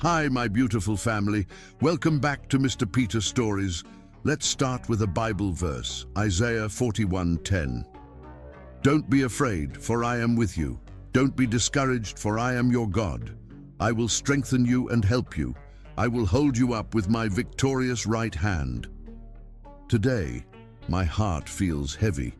Hi, my beautiful family. Welcome back to Mr. Peter Stories. Let's start with a Bible verse, Isaiah 41:10. Don't be afraid, for I am with you. Don't be discouraged, for I am your God. I will strengthen you and help you. I will hold you up with my victorious right hand. Today, my heart feels heavy.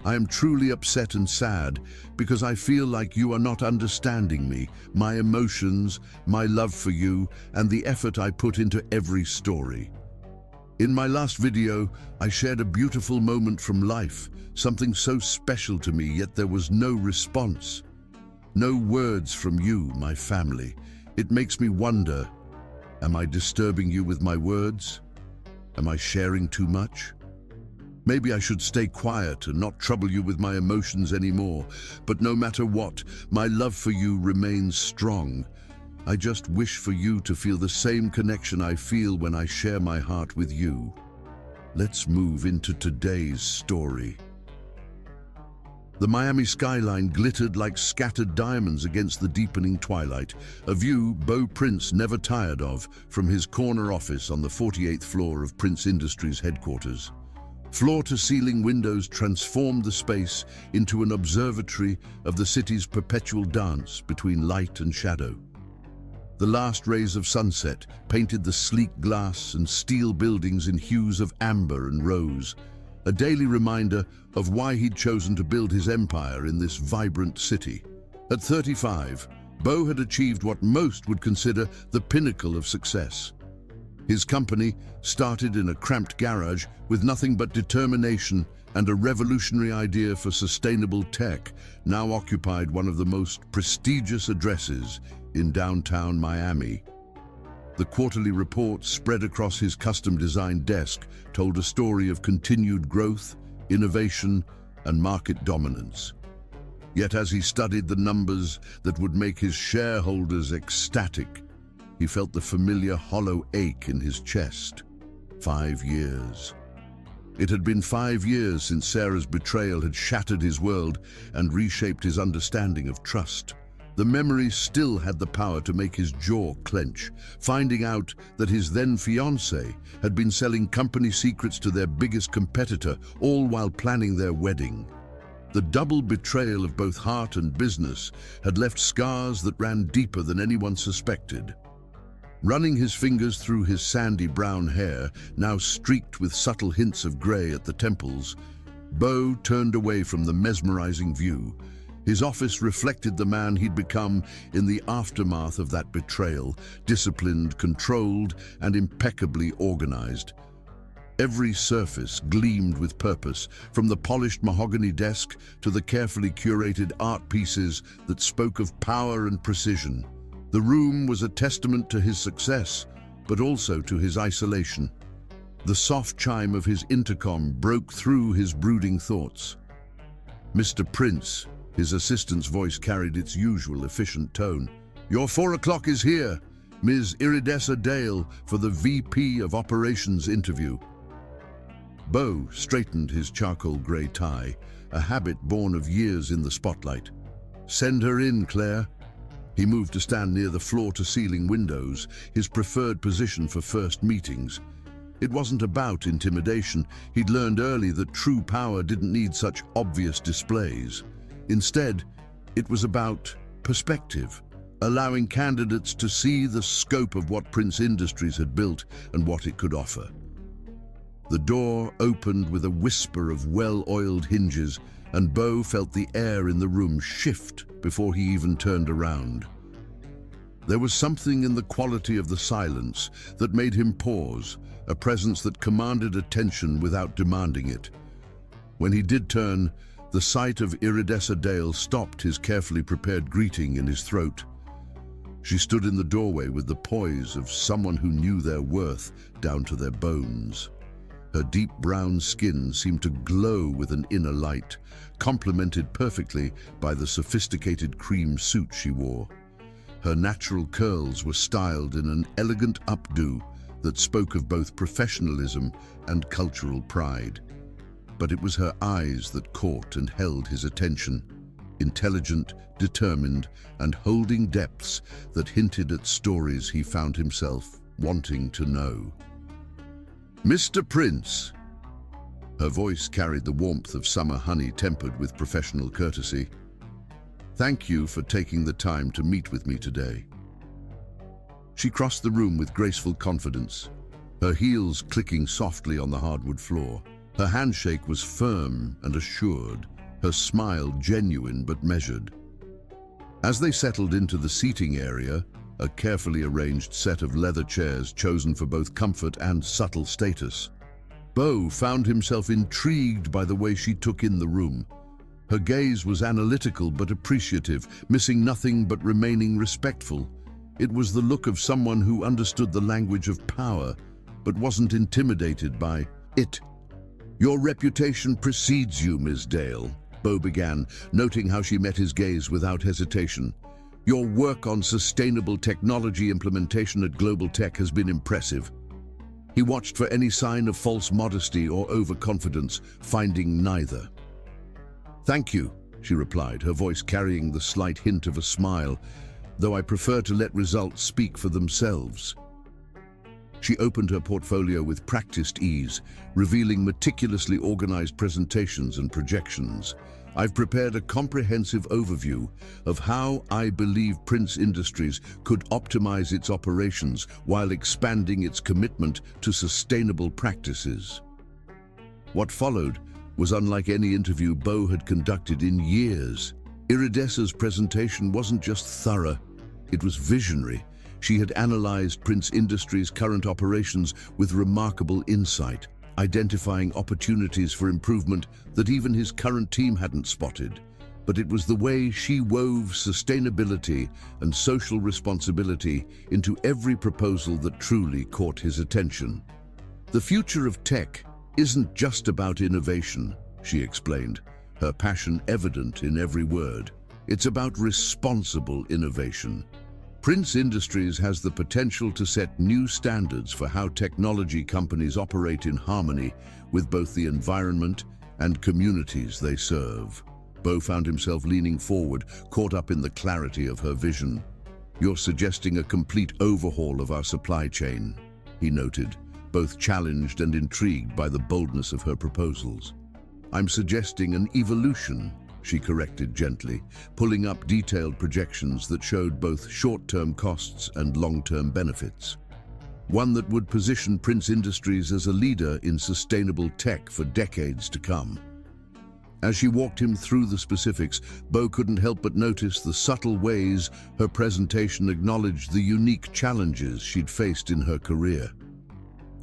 I am truly upset and sad because I feel like you are not understanding me, my emotions, my love for you, and the effort I put into every story. In my last video, I shared a beautiful moment from life, something so special to me, yet there was no response. No words from you, my family. It makes me wonder, am I disturbing you with my words? Am I sharing too much? Maybe I should stay quiet and not trouble you with my emotions anymore, but no matter what, my love for you remains strong. I just wish for you to feel the same connection I feel when I share my heart with you. Let's move into today's story. The Miami skyline glittered like scattered diamonds against the deepening twilight, a view Beau Prince never tired of from his corner office on the 48th floor of Prince Industries headquarters. Floor-to-ceiling windows transformed the space into an observatory of the city's perpetual dance between light and shadow. The last rays of sunset painted the sleek glass and steel buildings in hues of amber and rose, a daily reminder of why he'd chosen to build his empire in this vibrant city. At 35, Beau had achieved what most would consider the pinnacle of success. His company, started in a cramped garage with nothing but determination and a revolutionary idea for sustainable tech, now occupied one of the most prestigious addresses in downtown Miami. The quarterly report spread across his custom-designed desk told a story of continued growth, innovation, and market dominance. Yet as he studied the numbers that would make his shareholders ecstatic, he felt the familiar hollow ache in his chest. 5 years. It had been 5 years since Sarah's betrayal had shattered his world and reshaped his understanding of trust. The memory still had the power to make his jaw clench, finding out that his then-fiancée had been selling company secrets to their biggest competitor, all while planning their wedding. The double betrayal of both heart and business had left scars that ran deeper than anyone suspected. Running his fingers through his sandy brown hair, now streaked with subtle hints of grey at the temples, Beau turned away from the mesmerizing view. His office reflected the man he'd become in the aftermath of that betrayal, disciplined, controlled, and impeccably organized. Every surface gleamed with purpose, from the polished mahogany desk to the carefully curated art pieces that spoke of power and precision. The room was a testament to his success, but also to his isolation. The soft chime of his intercom broke through his brooding thoughts. "Mr. Prince," his assistant's voice carried its usual efficient tone. "Your 4 o'clock is here, Ms. Iridessa Dale, for the VP of Operations interview." Beau straightened his charcoal grey tie, a habit born of years in the spotlight. "Send her in, Claire." He moved to stand near the floor-to-ceiling windows, his preferred position for first meetings. It wasn't about intimidation. He'd learned early that true power didn't need such obvious displays. Instead, it was about perspective, allowing candidates to see the scope of what Prince Industries had built and what it could offer. The door opened with a whisper of well-oiled hinges, and Beau felt the air in the room shift before he even turned around. There was something in the quality of the silence that made him pause, a presence that commanded attention without demanding it. When he did turn, the sight of Iridessa Dale stopped his carefully prepared greeting in his throat. She stood in the doorway with the poise of someone who knew their worth down to their bones. Her deep brown skin seemed to glow with an inner light, complemented perfectly by the sophisticated cream suit she wore. Her natural curls were styled in an elegant updo that spoke of both professionalism and cultural pride. But it was her eyes that caught and held his attention. intelligent, determined, and holding depths that hinted at stories he found himself wanting to know. "Mr. Prince." Her voice carried the warmth of summer honey tempered with professional courtesy. "Thank you for taking the time to meet with me today." She crossed the room with graceful confidence, her heels clicking softly on the hardwood floor. Her handshake was firm and assured, her smile genuine but measured. As they settled into the seating area, a carefully arranged set of leather chairs chosen for both comfort and subtle status, Bo found himself intrigued by the way she took in the room. Her gaze was analytical but appreciative, missing nothing but remaining respectful. It was the look of someone who understood the language of power, but wasn't intimidated by it. "Your reputation precedes you, Ms. Dale," Bo began, noting how she met his gaze without hesitation. "Your work on sustainable technology implementation at Global Tech has been impressive." He watched for any sign of false modesty or overconfidence, finding neither. "Thank you," she replied, her voice carrying the slight hint of a smile, "though I prefer to let results speak for themselves." She opened her portfolio with practiced ease, revealing meticulously organized presentations and projections. "I've prepared a comprehensive overview of how I believe Prince Industries could optimize its operations while expanding its commitment to sustainable practices." What followed was unlike any interview Bo had conducted in years. Iridessa's presentation wasn't just thorough, it was visionary. She had analyzed Prince Industries' current operations with remarkable insight, identifying opportunities for improvement that even his current team hadn't spotted. But it was the way she wove sustainability and social responsibility into every proposal that truly caught his attention. "The future of tech isn't just about innovation," she explained, her passion evident in every word. "It's about responsible innovation. Prince Industries has the potential to set new standards for how technology companies operate in harmony with both the environment and communities they serve." Bo found himself leaning forward, caught up in the clarity of her vision. "You're suggesting a complete overhaul of our supply chain," he noted, both challenged and intrigued by the boldness of her proposals. "I'm suggesting an evolution," she corrected gently, pulling up detailed projections that showed both short-term costs and long-term benefits. One that would position Prince Industries as a leader in sustainable tech for decades to come. As she walked him through the specifics, Bo couldn't help but notice the subtle ways her presentation acknowledged the unique challenges she'd faced in her career.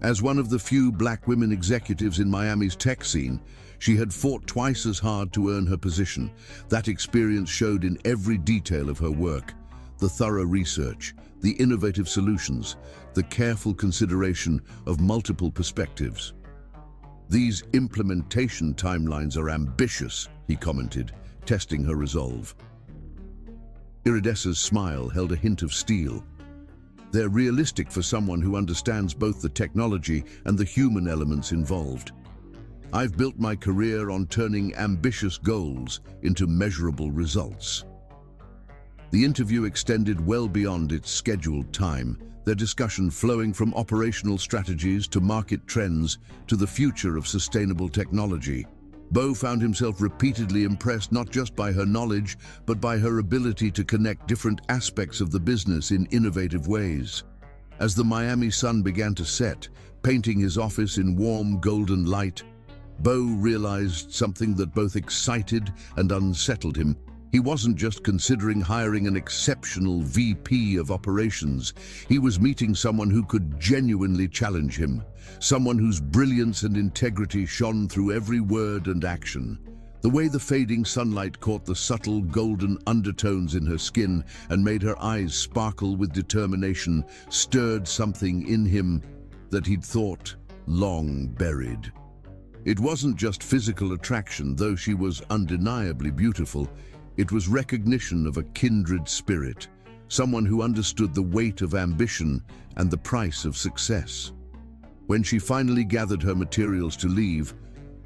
As one of the few black women executives in Miami's tech scene, she had fought twice as hard to earn her position. That experience showed in every detail of her work: the thorough research, the innovative solutions, the careful consideration of multiple perspectives. "These implementation timelines are ambitious," he commented, testing her resolve. Iridessa's smile held a hint of steel. "They're realistic for someone who understands both the technology and the human elements involved. I've built my career on turning ambitious goals into measurable results." The interview extended well beyond its scheduled time, their discussion flowing from operational strategies to market trends to the future of sustainable technology. Bo found himself repeatedly impressed not just by her knowledge, but by her ability to connect different aspects of the business in innovative ways. As the Miami sun began to set, painting his office in warm golden light, Bo realized something that both excited and unsettled him. He wasn't just considering hiring an exceptional VP of operations. He was meeting someone who could genuinely challenge him, someone whose brilliance and integrity shone through every word and action. The way the fading sunlight caught the subtle golden undertones in her skin and made her eyes sparkle with determination stirred something in him that he'd thought long buried. It wasn't just physical attraction, though she was undeniably beautiful. It was recognition of a kindred spirit, someone who understood the weight of ambition and the price of success. When she finally gathered her materials to leave,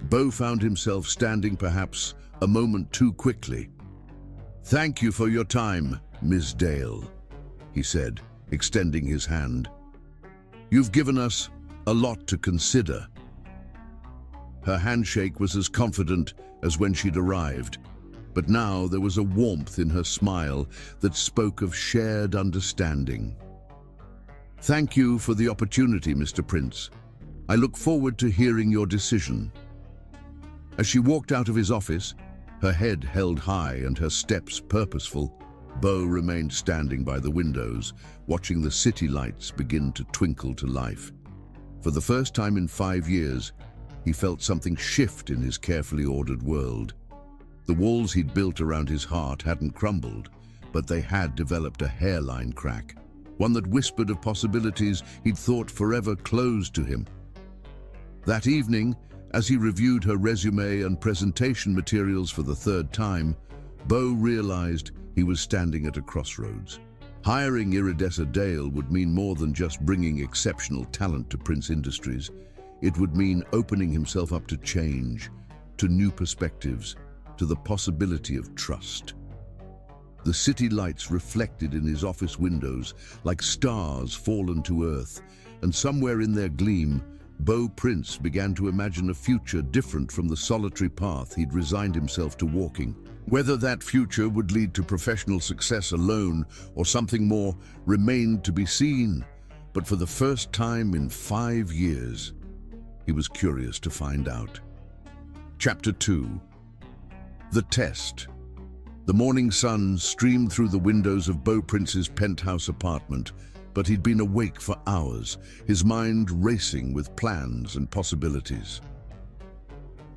Bo found himself standing perhaps a moment too quickly. "Thank you for your time, Ms. Dale," he said, extending his hand. "You've given us a lot to consider." Her handshake was as confident as when she'd arrived, but now there was a warmth in her smile that spoke of shared understanding. "Thank you for the opportunity, Mr. Prince. I look forward to hearing your decision." As she walked out of his office, her head held high and her steps purposeful, Beau remained standing by the windows, watching the city lights begin to twinkle to life. For the first time in 5 years, he felt something shift in his carefully ordered world. The walls he'd built around his heart hadn't crumbled, but they had developed a hairline crack, one that whispered of possibilities he'd thought forever closed to him. That evening, as he reviewed her resume and presentation materials for the 3rd time, Beau realized he was standing at a crossroads. Hiring Iridessa Dale would mean more than just bringing exceptional talent to Prince Industries. It would mean opening himself up to change, to new perspectives, to the possibility of trust. The city lights reflected in his office windows like stars fallen to earth, and somewhere in their gleam, Beau Prince began to imagine a future different from the solitary path he'd resigned himself to walking. Whether that future would lead to professional success alone or something more remained to be seen, but for the first time in 5 years, he was curious to find out. Chapter 2. The Test. The morning sun streamed through the windows of Beau Prince's penthouse apartment, but he'd been awake for hours, his mind racing with plans and possibilities.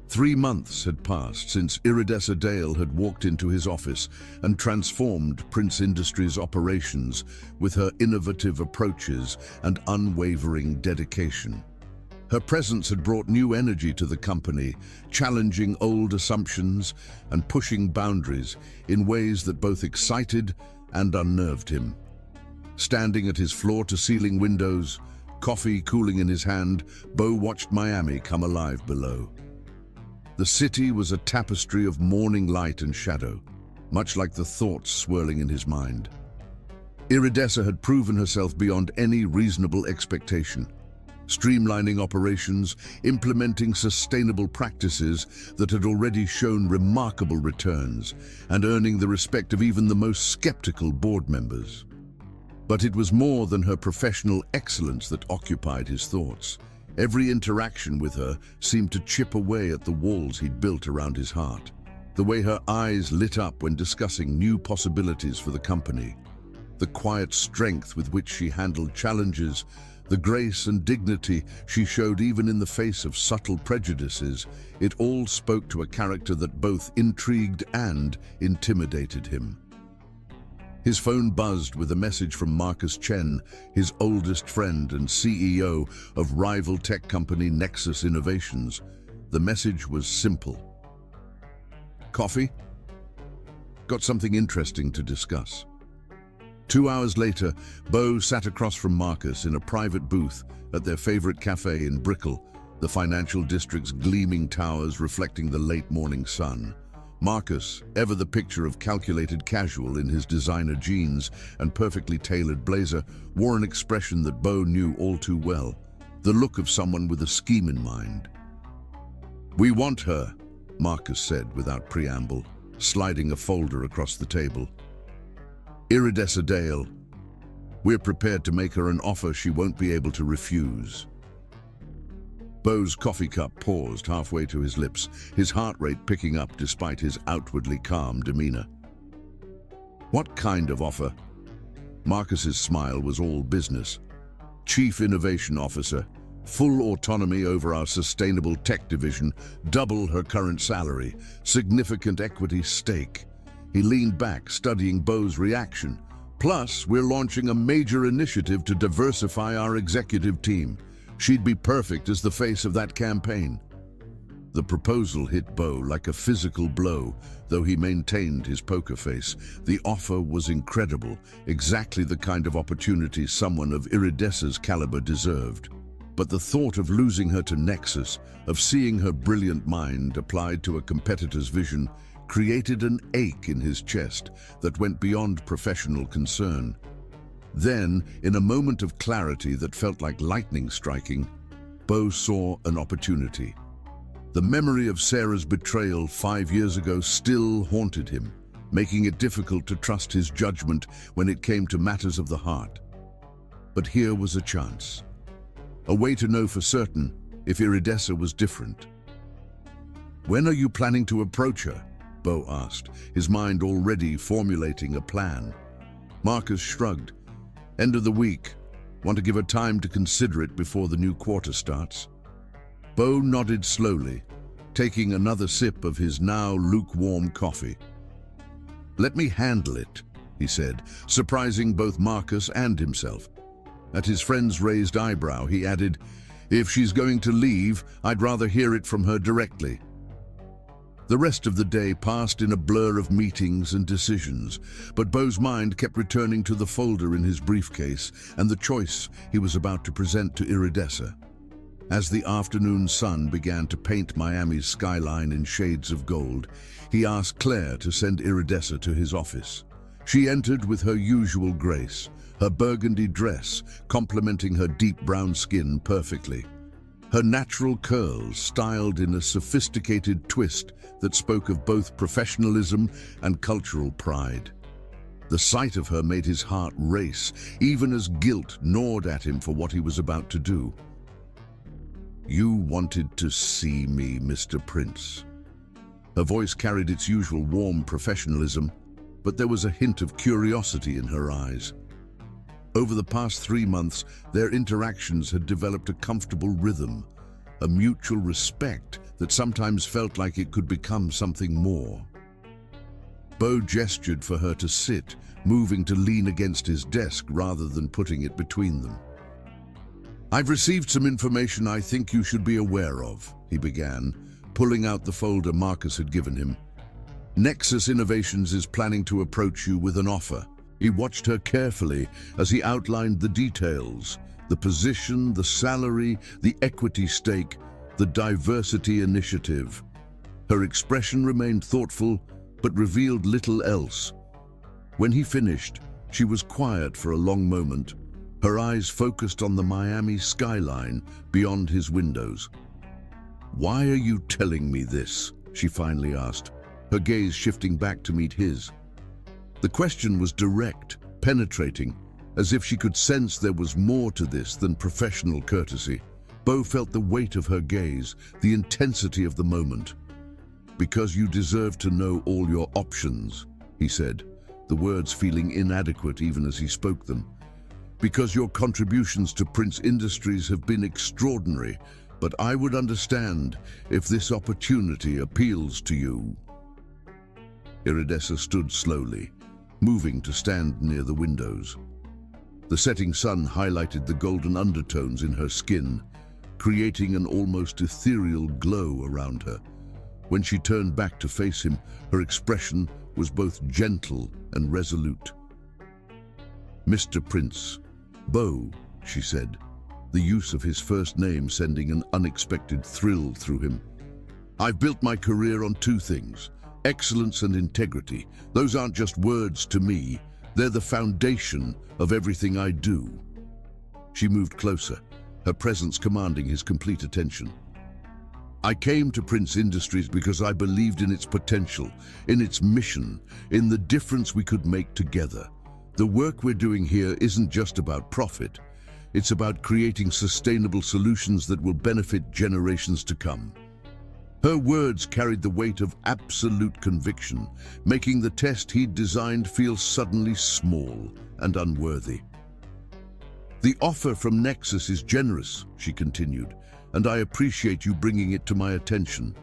3 months had passed since Iridessa Dale had walked into his office and transformed Prince Industries' operations with her innovative approaches and unwavering dedication. Her presence had brought new energy to the company, challenging old assumptions and pushing boundaries in ways that both excited and unnerved him. Standing at his floor-to-ceiling windows, coffee cooling in his hand, Beau watched Miami come alive below. The city was a tapestry of morning light and shadow, much like the thoughts swirling in his mind. Iridessa had proven herself beyond any reasonable expectation, streamlining operations, implementing sustainable practices that had already shown remarkable returns, and earning the respect of even the most skeptical board members. But it was more than her professional excellence that occupied his thoughts. Every interaction with her seemed to chip away at the walls he'd built around his heart. The way her eyes lit up when discussing new possibilities for the company, the quiet strength with which she handled challenges, the grace and dignity she showed even in the face of subtle prejudices, it all spoke to a character that both intrigued and intimidated him. His phone buzzed with a message from Marcus Chen, his oldest friend and CEO of rival tech company Nexus Innovations. The message was simple. "Coffee? Got something interesting to discuss." 2 hours later, Beau sat across from Marcus in a private booth at their favorite cafe in Brickell, the financial district's gleaming towers reflecting the late morning sun. Marcus, ever the picture of calculated casual in his designer jeans and perfectly tailored blazer, wore an expression that Beau knew all too well, the look of someone with a scheme in mind. "We want her," Marcus said without preamble, sliding a folder across the table. "Iridessa Dale. We're prepared to make her an offer she won't be able to refuse." Beau's coffee cup paused halfway to his lips, his heart rate picking up despite his outwardly calm demeanor. "What kind of offer?" Marcus's smile was all business. "Chief Innovation Officer, full autonomy over our sustainable tech division, double her current salary, significant equity stake." He leaned back, studying Beau's reaction. "Plus, we're launching a major initiative to diversify our executive team. She'd be perfect as the face of that campaign." The proposal hit Beau like a physical blow, though he maintained his poker face. The offer was incredible, exactly the kind of opportunity someone of Iridessa's caliber deserved. But the thought of losing her to Nexus, of seeing her brilliant mind applied to a competitor's vision, created an ache in his chest that went beyond professional concern. Then, in a moment of clarity that felt like lightning striking, Bo saw an opportunity. The memory of Sarah's betrayal 5 years ago still haunted him, making it difficult to trust his judgment when it came to matters of the heart. But here was a chance. A way to know for certain if Iridessa was different. "When are you planning to approach her?" Bo asked, his mind already formulating a plan. Marcus shrugged. "End of the week. Want to give her time to consider it before the new quarter starts?" Bo nodded slowly, taking another sip of his now lukewarm coffee. "Let me handle it," he said, surprising both Marcus and himself. At his friend's raised eyebrow, he added, "If she's going to leave, I'd rather hear it from her directly." The rest of the day passed in a blur of meetings and decisions, but Bo's mind kept returning to the folder in his briefcase and the choice he was about to present to Iridessa. As the afternoon sun began to paint Miami's skyline in shades of gold, he asked Claire to send Iridessa to his office. She entered with her usual grace, her burgundy dress complementing her deep brown skin perfectly. Her natural curls styled in a sophisticated twist that spoke of both professionalism and cultural pride. The sight of her made his heart race, even as guilt gnawed at him for what he was about to do. "You wanted to see me, Mr. Prince." Her voice carried its usual warm professionalism, but there was a hint of curiosity in her eyes. Over the past 3 months, their interactions had developed a comfortable rhythm, a mutual respect that sometimes felt like it could become something more. Bo gestured for her to sit, moving to lean against his desk rather than putting it between them. "I've received some information I think you should be aware of," he began, pulling out the folder Marcus had given him. "Nexus Innovations is planning to approach you with an offer." He watched her carefully as he outlined the details, the position, the salary, the equity stake, the diversity initiative. Her expression remained thoughtful, but revealed little else. When he finished, she was quiet for a long moment, her eyes focused on the Miami skyline beyond his windows. "Why are you telling me this?" she finally asked, her gaze shifting back to meet his. The question was direct, penetrating, as if she could sense there was more to this than professional courtesy. Bo felt the weight of her gaze, the intensity of the moment. "Because you deserve to know all your options," he said, the words feeling inadequate even as he spoke them. "Because your contributions to Prince Industries have been extraordinary, but I would understand if this opportunity appeals to you." Iridessa stood slowly, moving to stand near the windows. The setting sun highlighted the golden undertones in her skin, creating an almost ethereal glow around her. When she turned back to face him, her expression was both gentle and resolute. "Mr. Prince, Bo," she said, the use of his first name sending an unexpected thrill through him. "I've built my career on 2 things. Excellence and integrity. Those aren't just words to me. They're the foundation of everything I do." She moved closer, her presence commanding his complete attention. "I came to Prince Industries because I believed in its potential, in its mission, in the difference we could make together. The work we're doing here isn't just about profit. It's about creating sustainable solutions that will benefit generations to come." Her words carried the weight of absolute conviction, making the test he'd designed feel suddenly small and unworthy. "The offer from Nexus is generous," she continued, "and I appreciate you bringing it to my attention.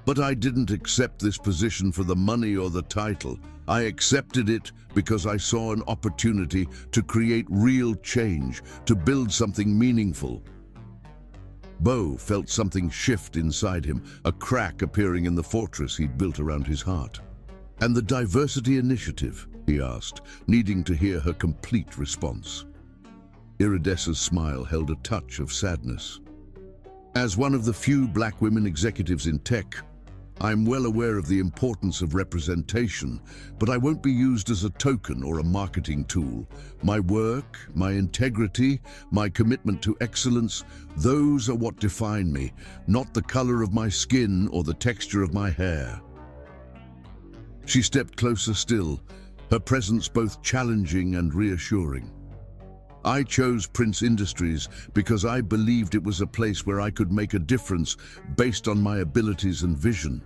But I didn't accept this position for the money or the title. I accepted it because I saw an opportunity to create real change, to build something meaningful." Bo felt something shift inside him, a crack appearing in the fortress he'd built around his heart. "And the diversity initiative?" he asked, needing to hear her complete response. Iridessa's smile held a touch of sadness. "As one of the few black women executives in tech, I'm well aware of the importance of representation, but I won't be used as a token or a marketing tool. My work, my integrity, my commitment to excellence, those are what define me, not the color of my skin or the texture of my hair. She stepped closer still, her presence both challenging and reassuring. I chose Prince Industries because I believed it was a place where I could make a difference based on my abilities and vision.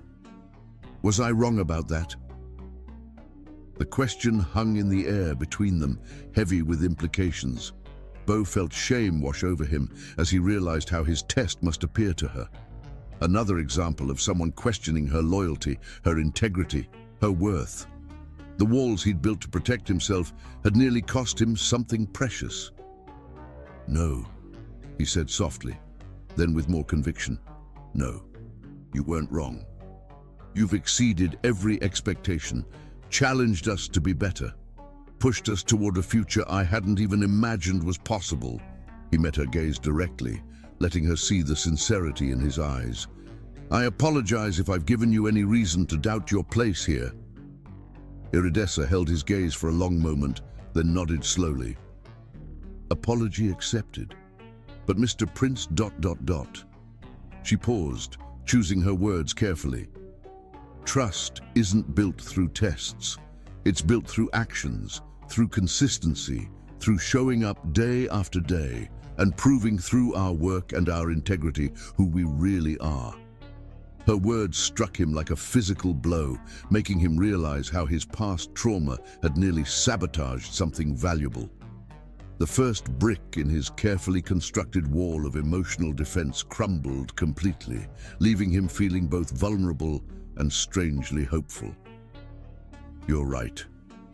Was I wrong about that? The question hung in the air between them, heavy with implications. Bo felt shame wash over him as he realized how his test must appear to her. Another example of someone questioning her loyalty, her integrity, her worth. The walls he'd built to protect himself had nearly cost him something precious. "No," he said softly, then with more conviction. "No, you weren't wrong. You've exceeded every expectation, challenged us to be better, pushed us toward a future I hadn't even imagined was possible." He met her gaze directly, letting her see the sincerity in his eyes. "I apologize if I've given you any reason to doubt your place here." Iridessa held his gaze for a long moment, then nodded slowly. "Apology accepted. But Mr. Prince ... She paused, choosing her words carefully. "Trust isn't built through tests. It's built through actions, through consistency, through showing up day after day, and proving through our work and our integrity who we really are." Her words struck him like a physical blow, making him realize how his past trauma had nearly sabotaged something valuable. The first brick in his carefully constructed wall of emotional defense crumbled completely, leaving him feeling both vulnerable and strangely hopeful. "You're right,"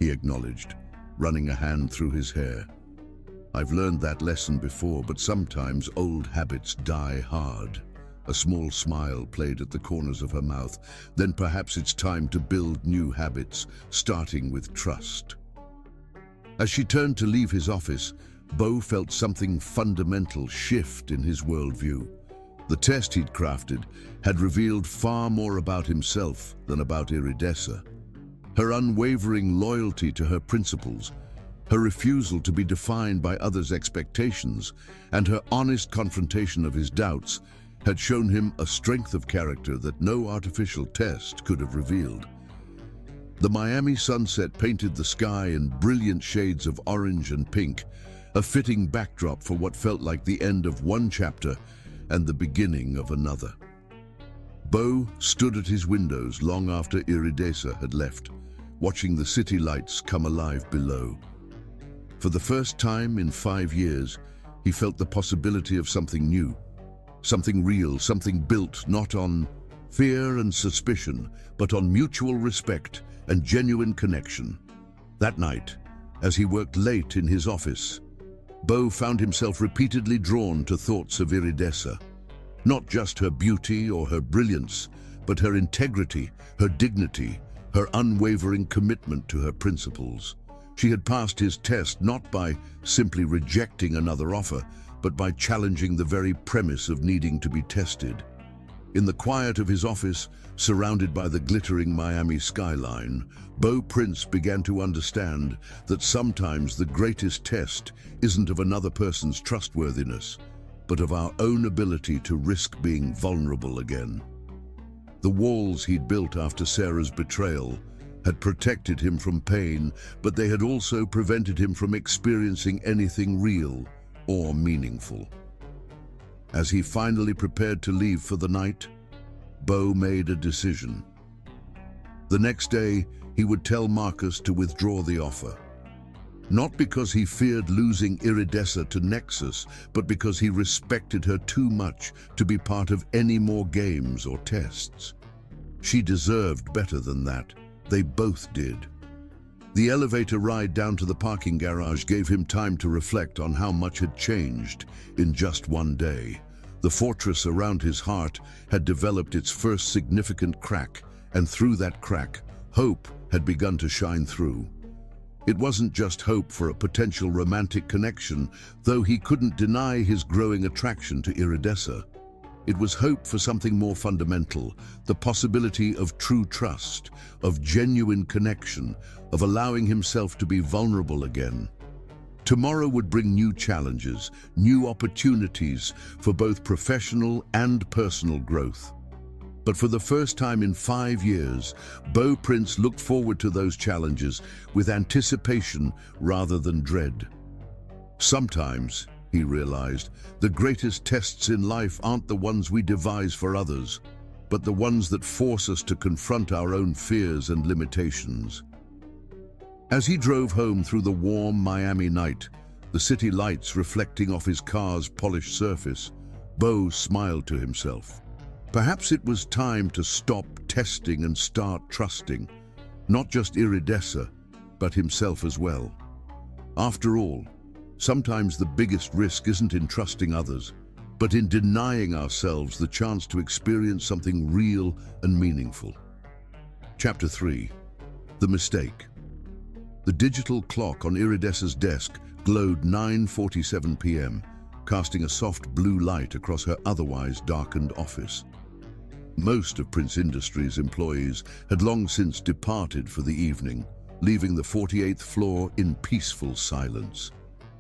he acknowledged, running a hand through his hair. "I've learned that lesson before, but sometimes old habits die hard." A small smile played at the corners of her mouth. "Then perhaps it's time to build new habits, starting with trust." As she turned to leave his office, Bo felt something fundamental shift in his worldview. The test he'd crafted had revealed far more about himself than about Iridessa. Her unwavering loyalty to her principles, her refusal to be defined by others' expectations, and her honest confrontation of his doubts had shown him a strength of character that no artificial test could have revealed. The Miami sunset painted the sky in brilliant shades of orange and pink, a fitting backdrop for what felt like the end of one chapter and the beginning of another. Bo stood at his windows long after Iridessa had left, watching the city lights come alive below. For the first time in 5 years, he felt the possibility of something new. Something real, something built not on fear and suspicion, but on mutual respect and genuine connection. That night, as he worked late in his office, Bo found himself repeatedly drawn to thoughts of Iridessa. Not just her beauty or her brilliance, but her integrity, her dignity, her unwavering commitment to her principles. She had passed his test not by simply rejecting another offer, but by challenging the very premise of needing to be tested. In the quiet of his office, surrounded by the glittering Miami skyline, Bo Prince began to understand that sometimes the greatest test isn't of another person's trustworthiness, but of our own ability to risk being vulnerable again. The walls he'd built after Sarah's betrayal had protected him from pain, but they had also prevented him from experiencing anything real or meaningful. As he finally prepared to leave for the night, Bo made a decision. The next day, he would tell Marcus to withdraw the offer. Not because he feared losing Iridessa to Nexus, but because he respected her too much to be part of any more games or tests. She deserved better than that. They both did. The elevator ride down to the parking garage gave him time to reflect on how much had changed in just one day. The fortress around his heart had developed its first significant crack, and through that crack, hope had begun to shine through. It wasn't just hope for a potential romantic connection, though he couldn't deny his growing attraction to Iridessa. It was hope for something more fundamental, the possibility of true trust, of genuine connection, of allowing himself to be vulnerable again. Tomorrow would bring new challenges, new opportunities for both professional and personal growth. But for the first time in 5 years, Beau Prince looked forward to those challenges with anticipation rather than dread. Sometimes, he realized, the greatest tests in life aren't the ones we devise for others, but the ones that force us to confront our own fears and limitations. As he drove home through the warm Miami night, the city lights reflecting off his car's polished surface, Beau smiled to himself. Perhaps it was time to stop testing and start trusting, not just Iridessa, but himself as well. After all, sometimes the biggest risk isn't in trusting others, but in denying ourselves the chance to experience something real and meaningful. Chapter 3. The Mistake. The digital clock on Iridessa's desk glowed 9:47 p.m., casting a soft blue light across her otherwise darkened office. Most of Prince Industries' employees had long since departed for the evening, leaving the 48th floor in peaceful silence.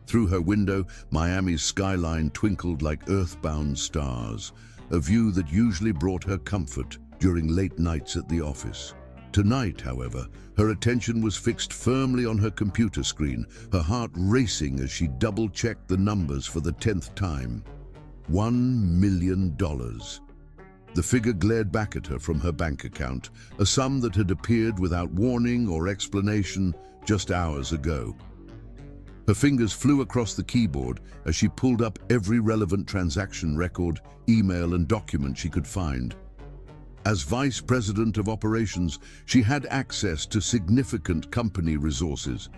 Through her window, Miami's skyline twinkled like earthbound stars, a view that usually brought her comfort during late nights at the office. Tonight, however, her attention was fixed firmly on her computer screen, her heart racing as she double-checked the numbers for the 10th time. $1 million. The figure glared back at her from her bank account, a sum that had appeared without warning or explanation just hours ago. Her fingers flew across the keyboard as she pulled up every relevant transaction record, email, and document she could find. As Vice President of Operations, she had access to significant company resources,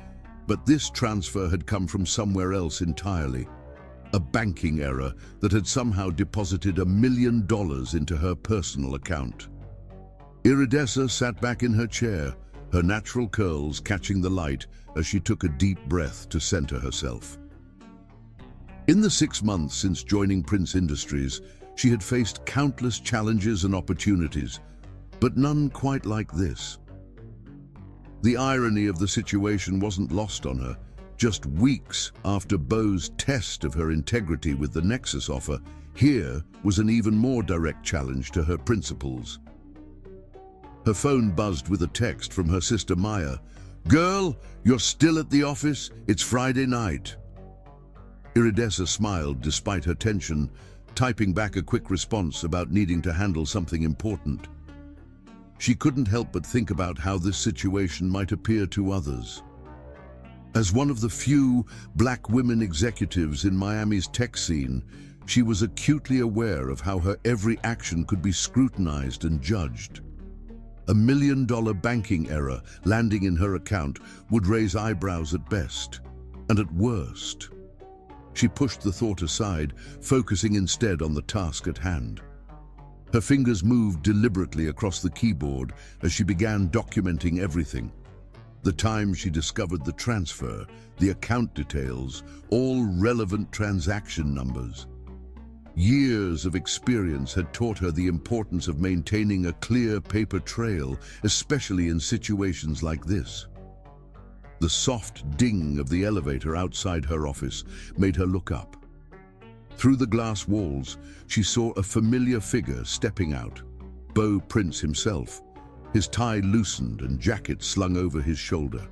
but this transfer had come from somewhere else entirely. A banking error that had somehow deposited $1 million into her personal account. Iridessa sat back in her chair, her natural curls catching the light as she took a deep breath to center herself. In the 6 months since joining Prince Industries, she had faced countless challenges and opportunities, but none quite like this. The irony of the situation wasn't lost on her. Just weeks after Beau's test of her integrity with the Nexus offer, here was an even more direct challenge to her principles. Her phone buzzed with a text from her sister Maya. "Girl, you're still at the office? It's Friday night." Iridessa smiled despite her tension, typing back a quick response about needing to handle something important. She couldn't help but think about how this situation might appear to others. As one of the few black women executives in Miami's tech scene, she was acutely aware of how her every action could be scrutinized and judged. $1 million banking error landing in her account would raise eyebrows at best, and at worst. She pushed the thought aside, focusing instead on the task at hand. Her fingers moved deliberately across the keyboard as she began documenting everything. The time she discovered the transfer, the account details, all relevant transaction numbers. Years of experience had taught her the importance of maintaining a clear paper trail, especially in situations like this. The soft ding of the elevator outside her office made her look up. Through the glass walls, she saw a familiar figure stepping out, Beau Prince himself, his tie loosened and jacket slung over his shoulder.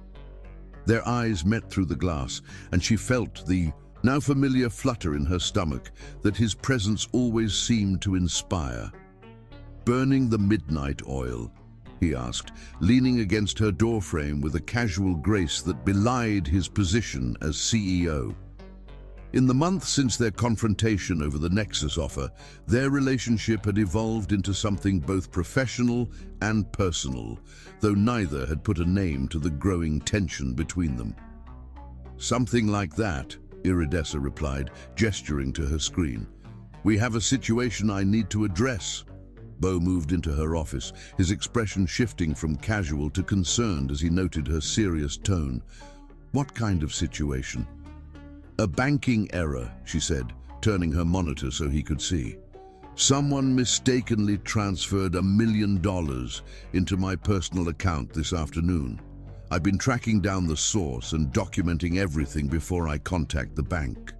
Their eyes met through the glass, and she felt the now familiar flutter in her stomach that his presence always seemed to inspire. "Burning the midnight oil?" he asked, leaning against her doorframe with a casual grace that belied his position as CEO. In the months since their confrontation over the Nexus offer, their relationship had evolved into something both professional and personal, though neither had put a name to the growing tension between them. "Something like that," Iridessa replied, gesturing to her screen. "We have a situation I need to address." Beau moved into her office, his expression shifting from casual to concerned as he noted her serious tone. "What kind of situation?" "A banking error," she said, turning her monitor so he could see. Someone mistakenly transferred $1 million into my personal account this afternoon. I've been tracking down the source and documenting everything before I contact the bank.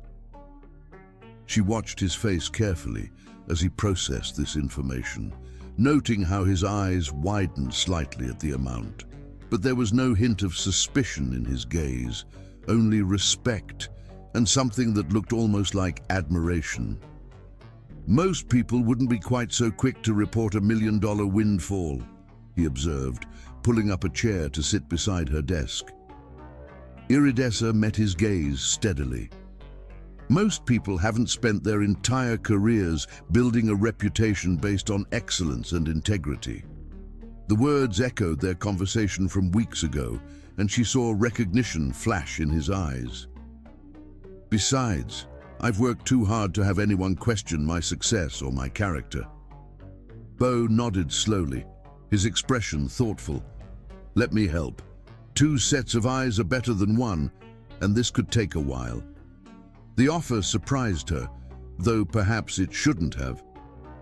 She watched his face carefully as he processed this information, noting how his eyes widened slightly at the amount. But there was no hint of suspicion in his gaze, only respect and something that looked almost like admiration. Most people wouldn't be quite so quick to report $1 million windfall, he observed, pulling up a chair to sit beside her desk. Iridessa met his gaze steadily. Most people haven't spent their entire careers building a reputation based on excellence and integrity. The words echoed their conversation from weeks ago, and she saw recognition flash in his eyes. Besides, I've worked too hard to have anyone question my success or my character. Bo nodded slowly, his expression thoughtful. Let me help. 2 sets of eyes are better than 1, and this could take a while. The offer surprised her, though perhaps it shouldn't have.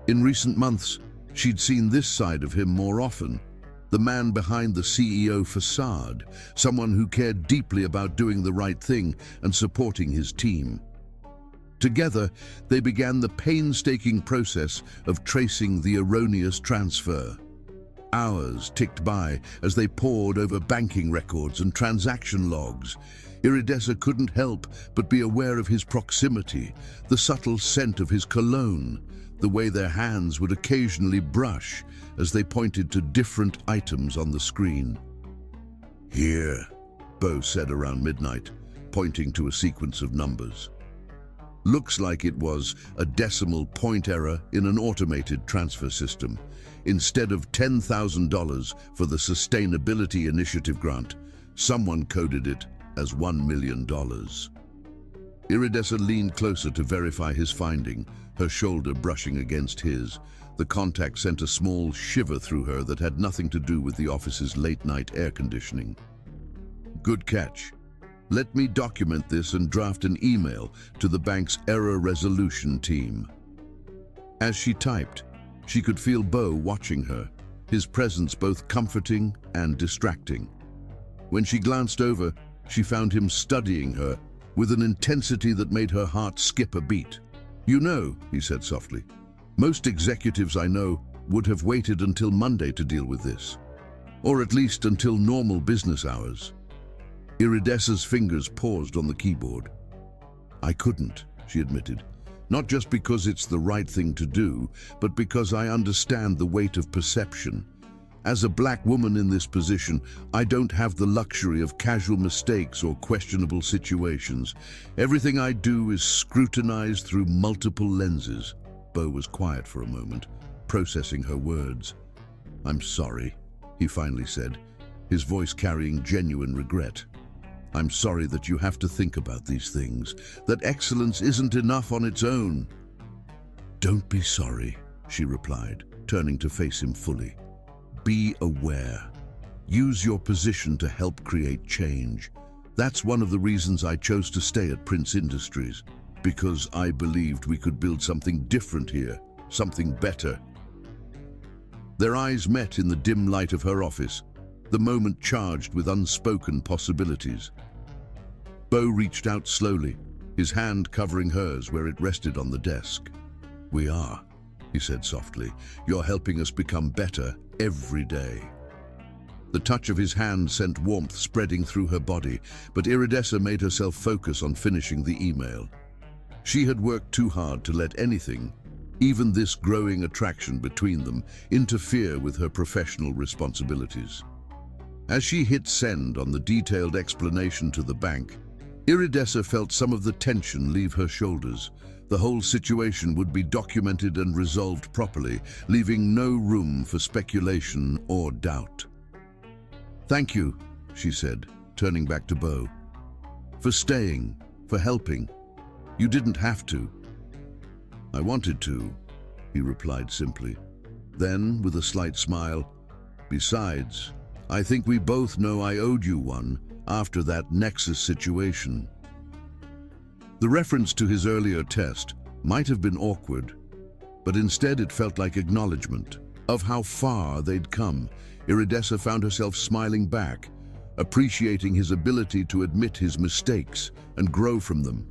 In recent months, she'd seen this side of him more often. The man behind the CEO facade, someone who cared deeply about doing the right thing and supporting his team. Together, they began the painstaking process of tracing the erroneous transfer. Hours ticked by as they pored over banking records and transaction logs. Iridessa couldn't help but be aware of his proximity, the subtle scent of his cologne, the way their hands would occasionally brush as they pointed to different items on the screen. Here, Bo said around midnight, pointing to a sequence of numbers. Looks like it was a decimal point error in an automated transfer system. Instead of $10,000 for the Sustainability Initiative grant, someone coded it as $1 million. Iridessa leaned closer to verify his finding, her shoulder brushing against his. The contact sent a small shiver through her that had nothing to do with the office's late-night air conditioning. Good catch. Let me document this and draft an email to the bank's error resolution team. As she typed, she could feel Bo watching her, his presence both comforting and distracting. When she glanced over, she found him studying her with an intensity that made her heart skip a beat. You know, he said softly, most executives I know would have waited until Monday to deal with this, or at least until normal business hours. Iridessa's fingers paused on the keyboard. I couldn't, she admitted, not just because it's the right thing to do, but because I understand the weight of perception. As a black woman in this position, I don't have the luxury of casual mistakes or questionable situations. Everything I do is scrutinized through multiple lenses. Bo was quiet for a moment, processing her words. I'm sorry, he finally said, his voice carrying genuine regret. I'm sorry that you have to think about these things, that excellence isn't enough on its own. Don't be sorry, she replied, turning to face him fully. Be aware. Use your position to help create change. That's one of the reasons I chose to stay at Prince Industries, because I believed we could build something different here, something better. Their eyes met in the dim light of her office, the moment charged with unspoken possibilities. Bo reached out slowly, his hand covering hers where it rested on the desk. We are, he said softly. You're helping us become better every day. The touch of his hand sent warmth spreading through her body, but Iridessa made herself focus on finishing the email. She had worked too hard to let anything, even this growing attraction between them, interfere with her professional responsibilities. As she hit send on the detailed explanation to the bank, Iridessa felt some of the tension leave her shoulders. The whole situation would be documented and resolved properly, leaving no room for speculation or doubt. Thank you, she said, turning back to Bo. For staying, for helping. You didn't have to. I wanted to, he replied simply. Then, with a slight smile, besides, I think we both know I owed you one after that Nexus situation. The reference to his earlier test might have been awkward, but instead it felt like acknowledgement of how far they'd come. Iridessa found herself smiling back, appreciating his ability to admit his mistakes and grow from them.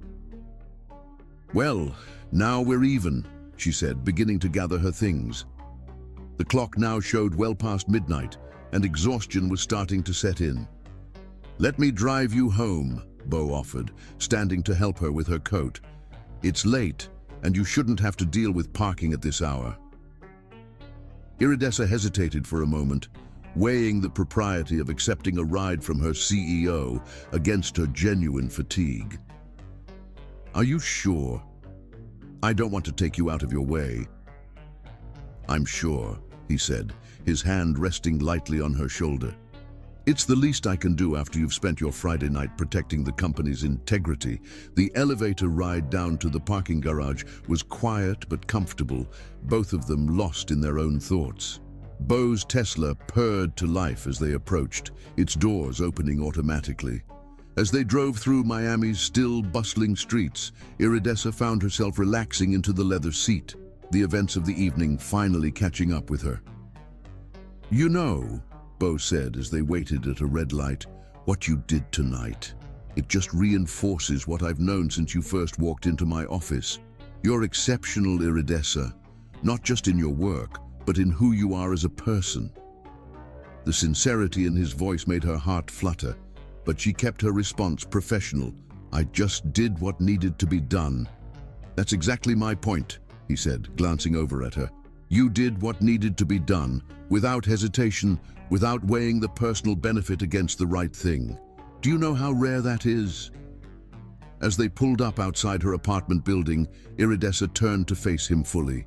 "Well, now we're even," she said, beginning to gather her things. The clock now showed well past midnight, and exhaustion was starting to set in. "Let me drive you home," Bo offered, standing to help her with her coat. "It's late, and you shouldn't have to deal with parking at this hour." Iridessa hesitated for a moment, weighing the propriety of accepting a ride from her CEO against her genuine fatigue. "Are you sure? I don't want to take you out of your way." "I'm sure," he said, his hand resting lightly on her shoulder. "It's the least I can do after you've spent your Friday night protecting the company's integrity." The elevator ride down to the parking garage was quiet but comfortable, both of them lost in their own thoughts. Bo's Tesla purred to life as they approached, its doors opening automatically. As they drove through Miami's still bustling streets, Iridessa found herself relaxing into the leather seat, the events of the evening finally catching up with her. "You know," Bo said as they waited at a red light, "what you did tonight. It just reinforces what I've known since you first walked into my office. You're exceptional, Iridessa, not just in your work, but in who you are as a person." The sincerity in his voice made her heart flutter, but she kept her response professional. "I just did what needed to be done." "That's exactly my point," he said, glancing over at her. "You did what needed to be done, without hesitation, without weighing the personal benefit against the right thing. Do you know how rare that is?" As they pulled up outside her apartment building, Iridessa turned to face him fully.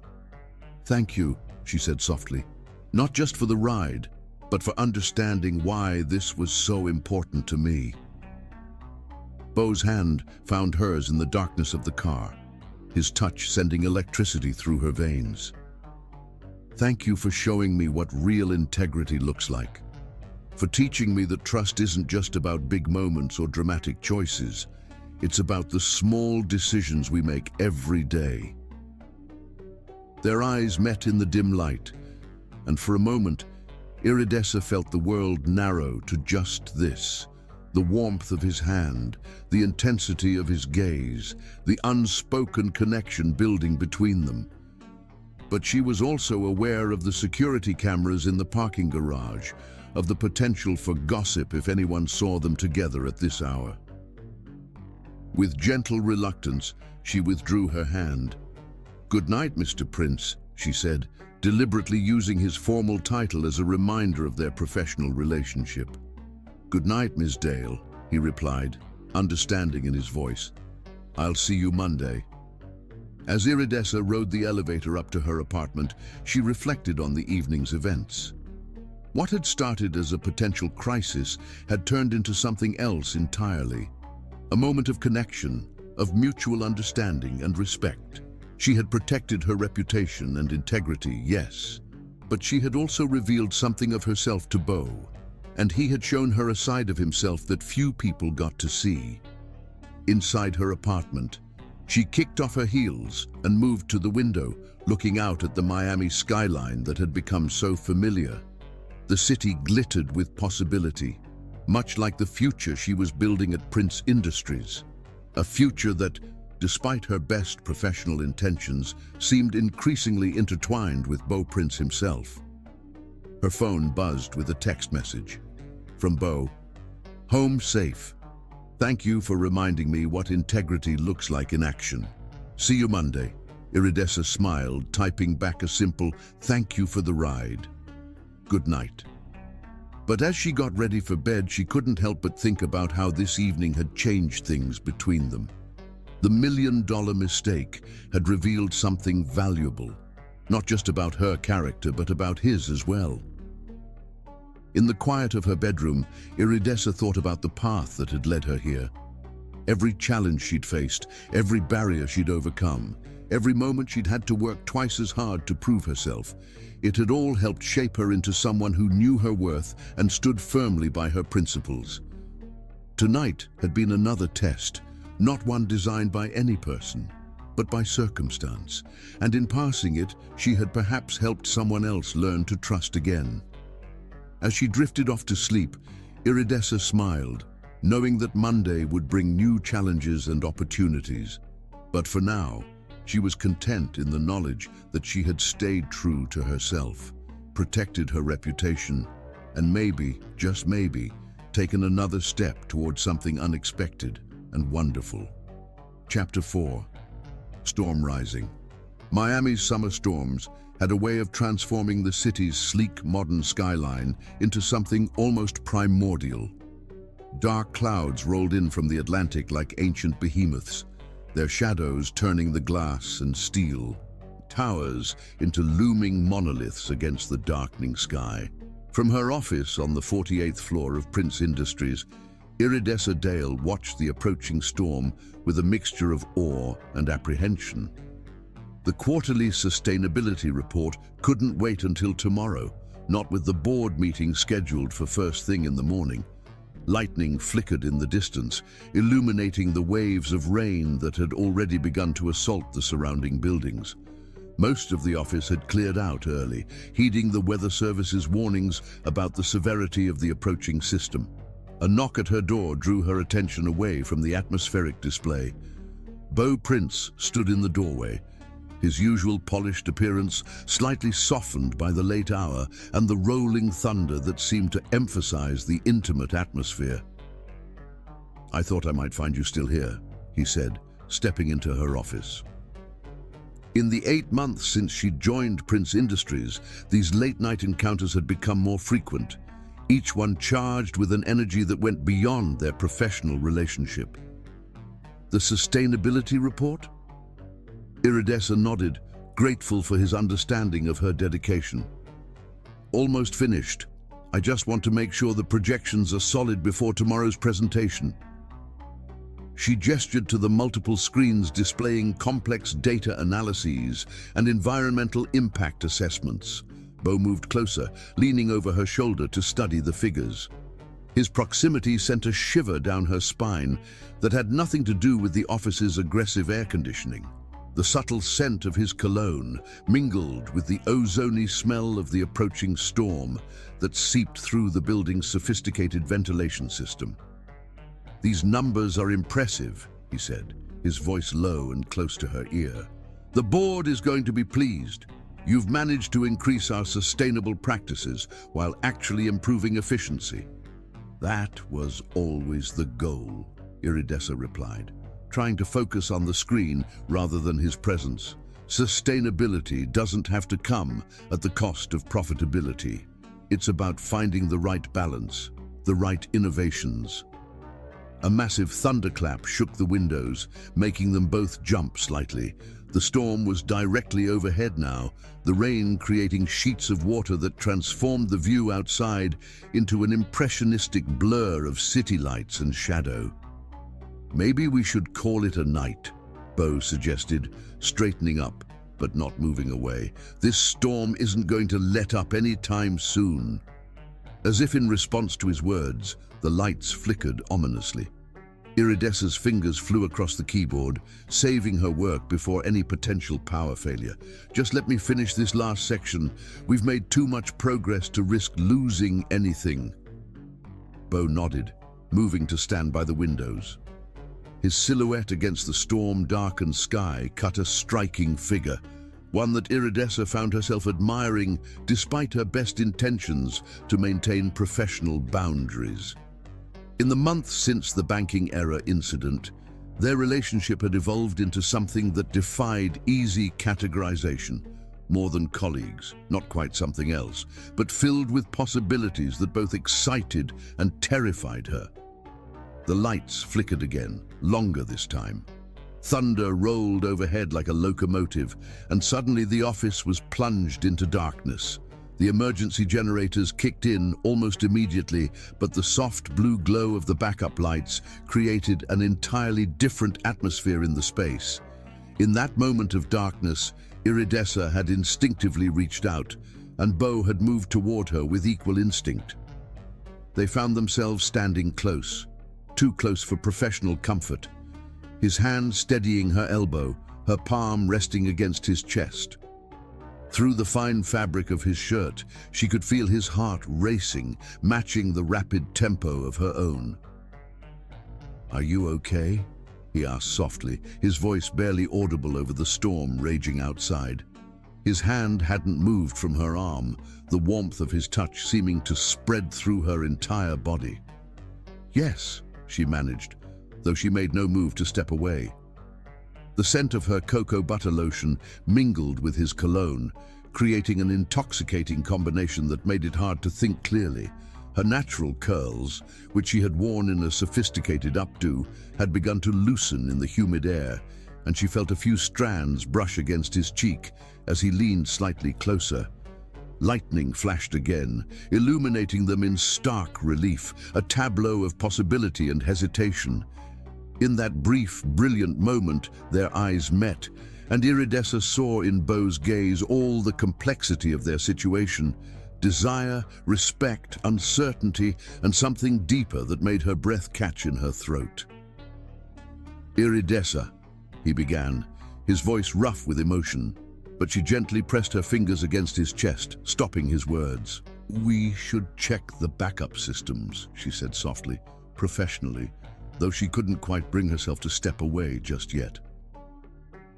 "Thank you," she said softly, "not just for the ride, but for understanding why this was so important to me." Bo's hand found hers in the darkness of the car, his touch sending electricity through her veins. "Thank you for showing me what real integrity looks like. For teaching me that trust isn't just about big moments or dramatic choices. It's about the small decisions we make every day." Their eyes met in the dim light, and for a moment, Iridessa felt the world narrow to just this: the warmth of his hand, the intensity of his gaze, the unspoken connection building between them. But she was also aware of the security cameras in the parking garage, of the potential for gossip if anyone saw them together at this hour. With gentle reluctance, she withdrew her hand. "Good night, Mr. Prince," she said, deliberately using his formal title as a reminder of their professional relationship. "Good night, Ms. Dale," he replied, understanding in his voice. "I'll see you Monday." As Iridessa rode the elevator up to her apartment, she reflected on the evening's events. What had started as a potential crisis had turned into something else entirely. A moment of connection, of mutual understanding and respect. She had protected her reputation and integrity, yes, but she had also revealed something of herself to Bo, and he had shown her a side of himself that few people got to see. Inside her apartment, she kicked off her heels and moved to the window, looking out at the Miami skyline that had become so familiar. The city glittered with possibility, much like the future she was building at Prince Industries. A future that, despite her best professional intentions, seemed increasingly intertwined with Bo Prince himself. Her phone buzzed with a text message. From Bo: "Home safe. Thank you for reminding me what integrity looks like in action. See you Monday." Iridessa smiled, typing back a simple "Thank you for the ride. Good night." But as she got ready for bed, she couldn't help but think about how this evening had changed things between them. The million-dollar mistake had revealed something valuable, not just about her character, but about his as well. In the quiet of her bedroom, Iridessa thought about the path that had led her here. Every challenge she'd faced, every barrier she'd overcome, every moment she'd had to work twice as hard to prove herself. It had all helped shape her into someone who knew her worth and stood firmly by her principles. Tonight had been another test, not one designed by any person, but by circumstance, and in passing it, she had perhaps helped someone else learn to trust again. As she drifted off to sleep, Iridessa smiled, knowing that Monday would bring new challenges and opportunities. But for now, she was content in the knowledge that she had stayed true to herself, protected her reputation, and maybe, just maybe, taken another step towards something unexpected and wonderful. Chapter 4. Storm Rising. Miami's summer storms had a way of transforming the city's sleek modern skyline into something almost primordial. Dark clouds rolled in from the Atlantic like ancient behemoths, their shadows turning the glass and steel, towers into looming monoliths against the darkening sky. From her office on the 48th floor of Prince Industries, Iridessa Dale watched the approaching storm with a mixture of awe and apprehension. The quarterly sustainability report couldn't wait until tomorrow, not with the board meeting scheduled for first thing in the morning. Lightning flickered in the distance, illuminating the waves of rain that had already begun to assault the surrounding buildings. Most of the office had cleared out early, heeding the weather service's warnings about the severity of the approaching system. A knock at her door drew her attention away from the atmospheric display. Beau Prince stood in the doorway, his usual polished appearance slightly softened by the late hour and the rolling thunder that seemed to emphasize the intimate atmosphere. "I thought I might find you still here," he said, stepping into her office. In the 8 months since she joined Prince Industries, these late-night encounters had become more frequent, each one charged with an energy that went beyond their professional relationship. "The sustainability report?" Iridessa nodded, grateful for his understanding of her dedication. "Almost finished. I just want to make sure the projections are solid before tomorrow's presentation." She gestured to the multiple screens displaying complex data analyses and environmental impact assessments. Beau moved closer, leaning over her shoulder to study the figures. His proximity sent a shiver down her spine that had nothing to do with the office's aggressive air conditioning. The subtle scent of his cologne mingled with the ozony smell of the approaching storm that seeped through the building's sophisticated ventilation system. "These numbers are impressive," he said, his voice low and close to her ear. "The board is going to be pleased. You've managed to increase our sustainable practices while actually improving efficiency." "That was always the goal," Iridessa replied, trying to focus on the screen rather than his presence. "Sustainability doesn't have to come at the cost of profitability. It's about finding the right balance, the right innovations." A massive thunderclap shook the windows, making them both jump slightly. The storm was directly overhead now, the rain creating sheets of water that transformed the view outside into an impressionistic blur of city lights and shadow. "Maybe we should call it a night," Beau suggested, straightening up, but not moving away. "This storm isn't going to let up any time soon." As if in response to his words, the lights flickered ominously. Iridessa's fingers flew across the keyboard, saving her work before any potential power failure. "Just let me finish this last section. We've made too much progress to risk losing anything." Beau nodded, moving to stand by the windows. His silhouette against the storm-darkened sky cut a striking figure, one that Iridessa found herself admiring despite her best intentions to maintain professional boundaries. In the months since the banking error incident, their relationship had evolved into something that defied easy categorization. More than colleagues, not quite something else, but filled with possibilities that both excited and terrified her. The lights flickered again, longer this time. Thunder rolled overhead like a locomotive, and suddenly the office was plunged into darkness. The emergency generators kicked in almost immediately, but the soft blue glow of the backup lights created an entirely different atmosphere in the space. In that moment of darkness, Iridessa had instinctively reached out, and Beau had moved toward her with equal instinct. They found themselves standing close, too close for professional comfort. His hand steadying her elbow, her palm resting against his chest. Through the fine fabric of his shirt, she could feel his heart racing, matching the rapid tempo of her own. "Are you okay?" he asked softly, his voice barely audible over the storm raging outside. His hand hadn't moved from her arm, the warmth of his touch seeming to spread through her entire body. "Yes," she managed, though she made no move to step away. The scent of her cocoa butter lotion mingled with his cologne, creating an intoxicating combination that made it hard to think clearly. Her natural curls, which she had worn in a sophisticated updo, had begun to loosen in the humid air, and she felt a few strands brush against his cheek as he leaned slightly closer. Lightning flashed again, illuminating them in stark relief, a tableau of possibility and hesitation. In that brief, brilliant moment, their eyes met, and Iridessa saw in Beau's gaze all the complexity of their situation: desire, respect, uncertainty, and something deeper that made her breath catch in her throat. "Iridessa," he began, his voice rough with emotion, but she gently pressed her fingers against his chest, stopping his words. "We should check the backup systems," she said softly, professionally, though she couldn't quite bring herself to step away just yet.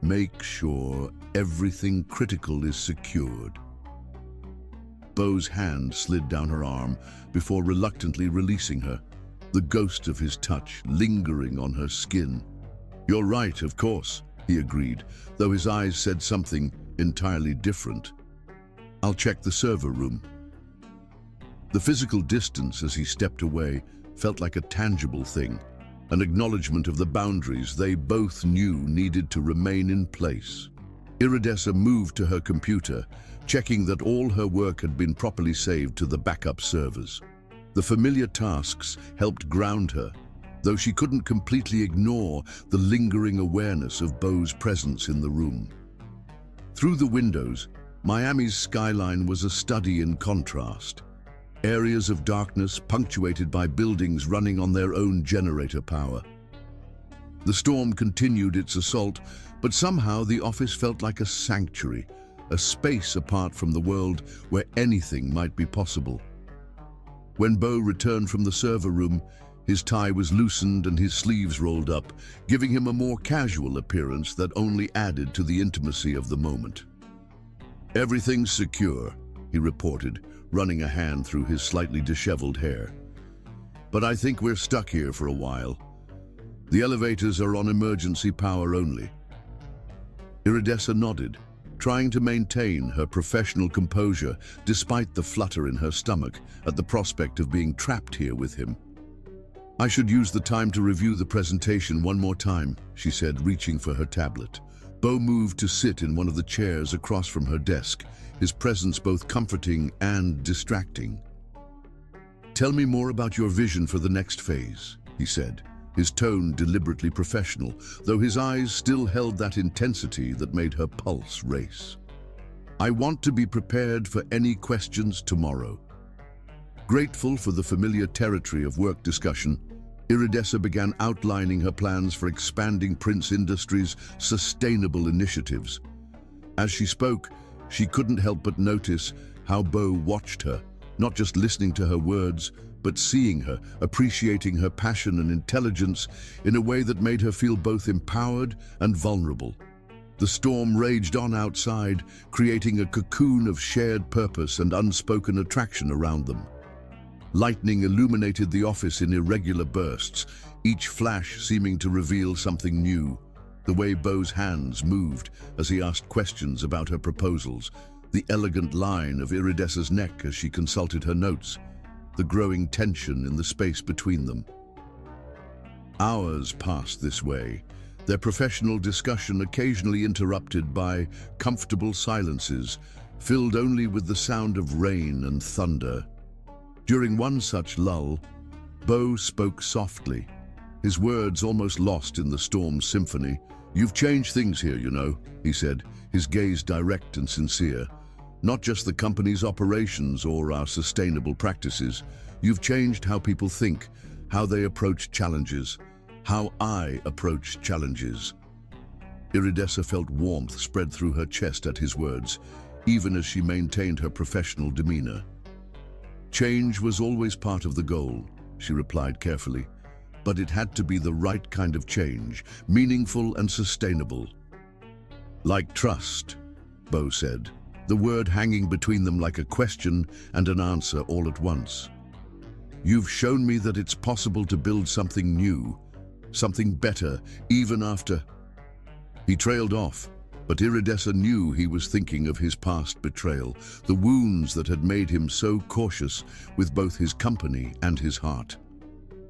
"Make sure everything critical is secured." Beau's hand slid down her arm before reluctantly releasing her, the ghost of his touch lingering on her skin. "You're right, of course," he agreed, though his eyes said something entirely different. "I'll check the server room." The physical distance as he stepped away felt like a tangible thing, an acknowledgement of the boundaries they both knew needed to remain in place. Iridessa moved to her computer, checking that all her work had been properly saved to the backup servers. The familiar tasks helped ground her, though she couldn't completely ignore the lingering awareness of Beau's presence in the room. Through the windows, Miami's skyline was a study in contrast. Areas of darkness punctuated by buildings running on their own generator power. The storm continued its assault, but somehow the office felt like a sanctuary, a space apart from the world where anything might be possible. When Beau returned from the server room, his tie was loosened and his sleeves rolled up, giving him a more casual appearance that only added to the intimacy of the moment. "Everything's secure," he reported, running a hand through his slightly disheveled hair. "But I think we're stuck here for a while. The elevators are on emergency power only." Iridessa nodded, trying to maintain her professional composure despite the flutter in her stomach at the prospect of being trapped here with him. "I should use the time to review the presentation one more time," she said, reaching for her tablet. Beau moved to sit in one of the chairs across from her desk, his presence both comforting and distracting. "Tell me more about your vision for the next phase," he said, his tone deliberately professional, though his eyes still held that intensity that made her pulse race. "I want to be prepared for any questions tomorrow." Grateful for the familiar territory of work discussion, Iridessa began outlining her plans for expanding Prince Industries' sustainable initiatives. As she spoke, she couldn't help but notice how Beau watched her, not just listening to her words, but seeing her, appreciating her passion and intelligence in a way that made her feel both empowered and vulnerable. The storm raged on outside, creating a cocoon of shared purpose and unspoken attraction around them. Lightning illuminated the office in irregular bursts, each flash seeming to reveal something new. The way Beau's hands moved as he asked questions about her proposals, the elegant line of Iridessa's neck as she consulted her notes, the growing tension in the space between them. Hours passed this way, their professional discussion occasionally interrupted by comfortable silences, filled only with the sound of rain and thunder. During one such lull, Beau spoke softly, his words almost lost in the storm's symphony. "You've changed things here, you know," he said, his gaze direct and sincere. "Not just the company's operations or our sustainable practices. You've changed how people think, how they approach challenges, how I approach challenges." Iridessa felt warmth spread through her chest at his words, even as she maintained her professional demeanor. Change was always part of the goal, she replied carefully, but it had to be the right kind of change, meaningful and sustainable. Like trust, Bo said, the word hanging between them like a question and an answer all at once. You've shown me that it's possible to build something new, something better, even after... He trailed off, but Iridessa knew he was thinking of his past betrayal, the wounds that had made him so cautious with both his company and his heart.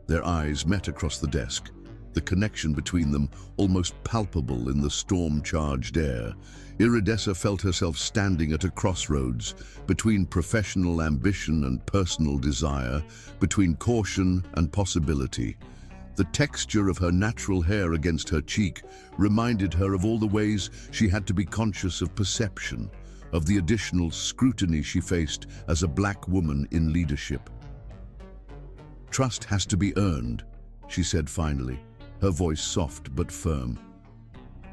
Their eyes met across the desk, the connection between them almost palpable in the storm-charged air. Iridessa felt herself standing at a crossroads between professional ambition and personal desire, between caution and possibility. The texture of her natural hair against her cheek reminded her of all the ways she had to be conscious of perception, of the additional scrutiny she faced as a black woman in leadership. Trust has to be earned, she said finally, her voice soft but firm.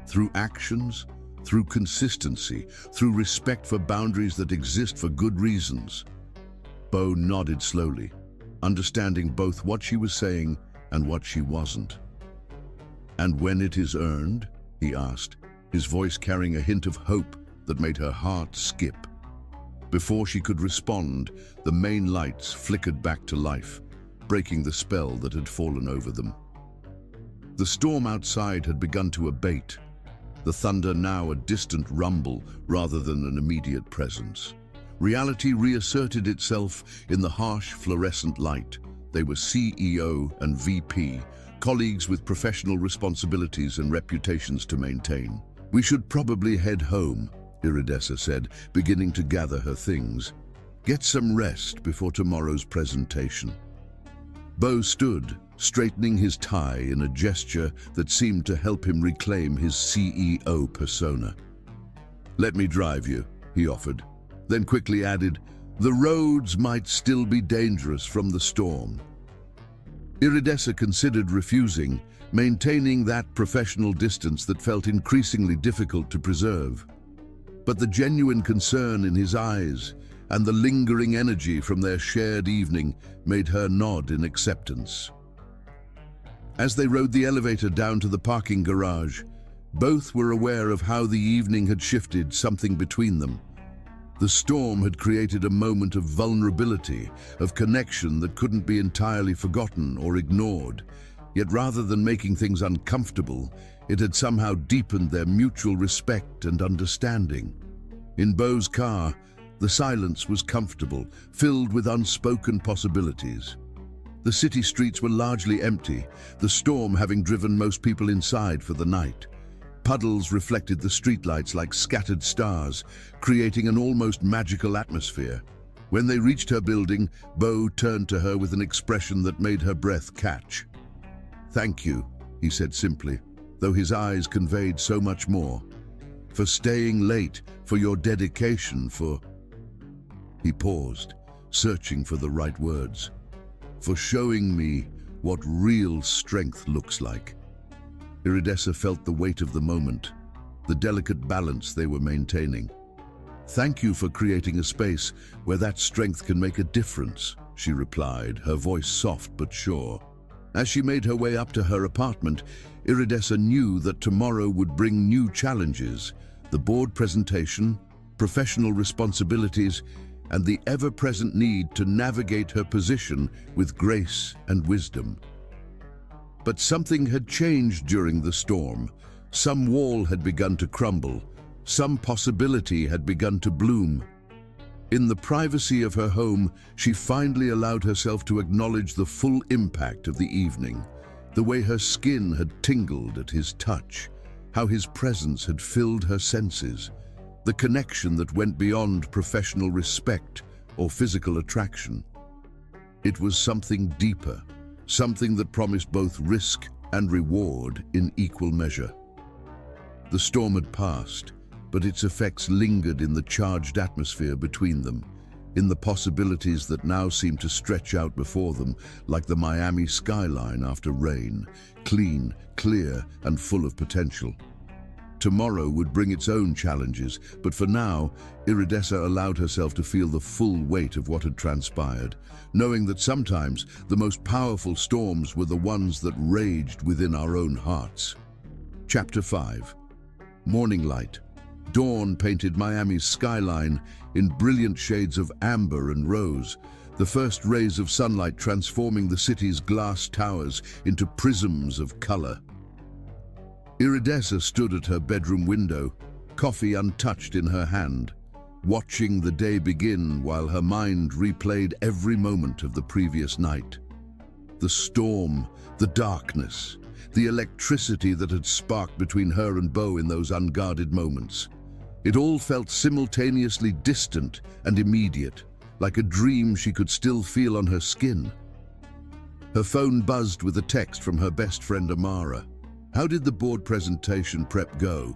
Through actions, through consistency, through respect for boundaries that exist for good reasons. Bo nodded slowly, understanding both what she was saying and what she wasn't. And when it is earned? He asked, his voice carrying a hint of hope that made her heart skip. Before she could respond, the main lights flickered back to life, breaking the spell that had fallen over them. The storm outside had begun to abate, the thunder now a distant rumble rather than an immediate presence. Reality reasserted itself in the harsh fluorescent light. They were CEO and VP, colleagues with professional responsibilities and reputations to maintain. We should probably head home, Iridessa said, beginning to gather her things. Get some rest before tomorrow's presentation. Bo stood, straightening his tie in a gesture that seemed to help him reclaim his CEO persona. Let me drive you, he offered, then quickly added, the roads might still be dangerous from the storm. Iridessa considered refusing, maintaining that professional distance that felt increasingly difficult to preserve. But the genuine concern in his eyes and the lingering energy from their shared evening made her nod in acceptance. As they rode the elevator down to the parking garage, both were aware of how the evening had shifted something between them. The storm had created a moment of vulnerability, of connection that couldn't be entirely forgotten or ignored. Yet rather than making things uncomfortable, it had somehow deepened their mutual respect and understanding. In Bo's car, the silence was comfortable, filled with unspoken possibilities. The city streets were largely empty, the storm having driven most people inside for the night. Puddles reflected the streetlights like scattered stars, creating an almost magical atmosphere. When they reached her building, Bo turned to her with an expression that made her breath catch. Thank you, he said simply, though his eyes conveyed so much more. For staying late, for your dedication, for... He paused, searching for the right words. For showing me what real strength looks like. Iridessa felt the weight of the moment, the delicate balance they were maintaining. Thank you for creating a space where that strength can make a difference, she replied, her voice soft but sure. As she made her way up to her apartment, Iridessa knew that tomorrow would bring new challenges, the board presentation, professional responsibilities, and the ever-present need to navigate her position with grace and wisdom. But something had changed during the storm. Some wall had begun to crumble. Some possibility had begun to bloom. In the privacy of her home, she finally allowed herself to acknowledge the full impact of the evening, the way her skin had tingled at his touch, how his presence had filled her senses, the connection that went beyond professional respect or physical attraction. It was something deeper, something that promised both risk and reward in equal measure. The storm had passed, but its effects lingered in the charged atmosphere between them, in the possibilities that now seemed to stretch out before them like the Miami skyline after rain, clean, clear, and full of potential. Tomorrow would bring its own challenges, but for now, Iridessa allowed herself to feel the full weight of what had transpired, knowing that sometimes the most powerful storms were the ones that raged within our own hearts. Chapter 5. Morning light. Dawn painted Miami's skyline in brilliant shades of amber and rose, the first rays of sunlight transforming the city's glass towers into prisms of color. Iridessa stood at her bedroom window, coffee untouched in her hand, watching the day begin while her mind replayed every moment of the previous night. The storm, the darkness, the electricity that had sparked between her and Beau in those unguarded moments. It all felt simultaneously distant and immediate, like a dream she could still feel on her skin. Her phone buzzed with a text from her best friend Amara. "How did the board presentation prep go?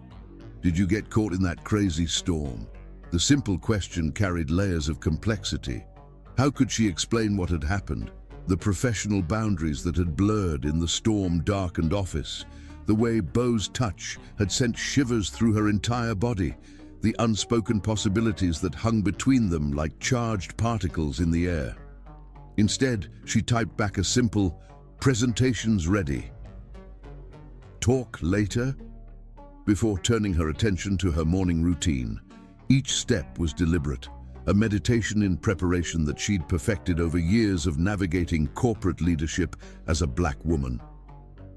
Did you get caught in that crazy storm?" The simple question carried layers of complexity. How could she explain what had happened? The professional boundaries that had blurred in the storm-darkened office, the way Beau's touch had sent shivers through her entire body, the unspoken possibilities that hung between them like charged particles in the air. Instead, she typed back a simple, "Presentation's ready. Talk later?" Before turning her attention to her morning routine. Each step was deliberate, a meditation in preparation that she'd perfected over years of navigating corporate leadership as a Black woman.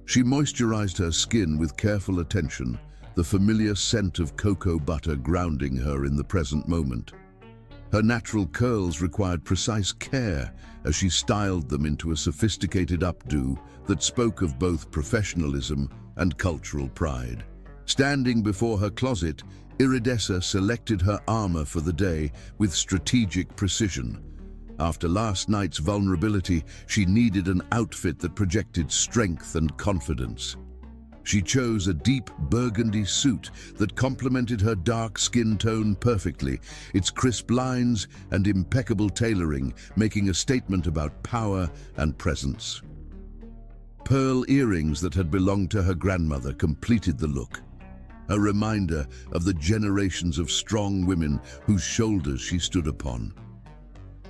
She moisturized her skin with careful attention, the familiar scent of cocoa butter grounding her in the present moment. Her natural curls required precise care as she styled them into a sophisticated updo that spoke of both professionalism and cultural pride. Standing before her closet, Iridessa selected her armor for the day with strategic precision. After last night's vulnerability, she needed an outfit that projected strength and confidence. She chose a deep burgundy suit that complemented her dark skin tone perfectly, its crisp lines and impeccable tailoring making a statement about power and presence. Pearl earrings that had belonged to her grandmother completed the look, a reminder of the generations of strong women whose shoulders she stood upon.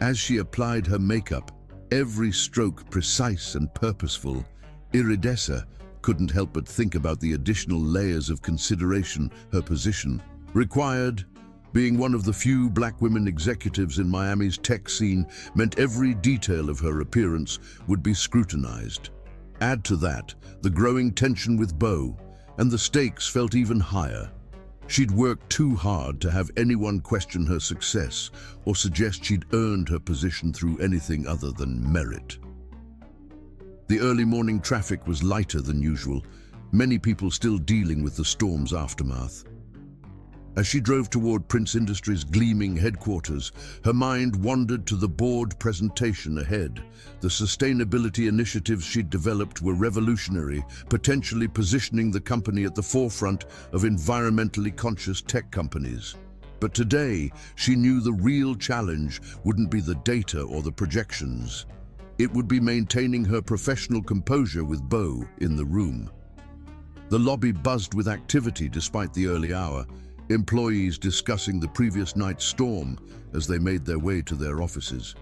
As she applied her makeup, every stroke precise and purposeful, Iridessa couldn't help but think about the additional layers of consideration her position required. Being one of the few Black women executives in Miami's tech scene meant every detail of her appearance would be scrutinized. Add to that the growing tension with Beau, and the stakes felt even higher. She'd worked too hard to have anyone question her success or suggest she'd earned her position through anything other than merit. The early morning traffic was lighter than usual, many people still dealing with the storm's aftermath. As she drove toward Prince Industries' gleaming headquarters, her mind wandered to the board presentation ahead. The sustainability initiatives she'd developed were revolutionary, potentially positioning the company at the forefront of environmentally conscious tech companies. But today, she knew the real challenge wouldn't be the data or the projections. It would be maintaining her professional composure with Beau in the room. The lobby buzzed with activity despite the early hour, employees discussing the previous night's storm as they made their way to their offices.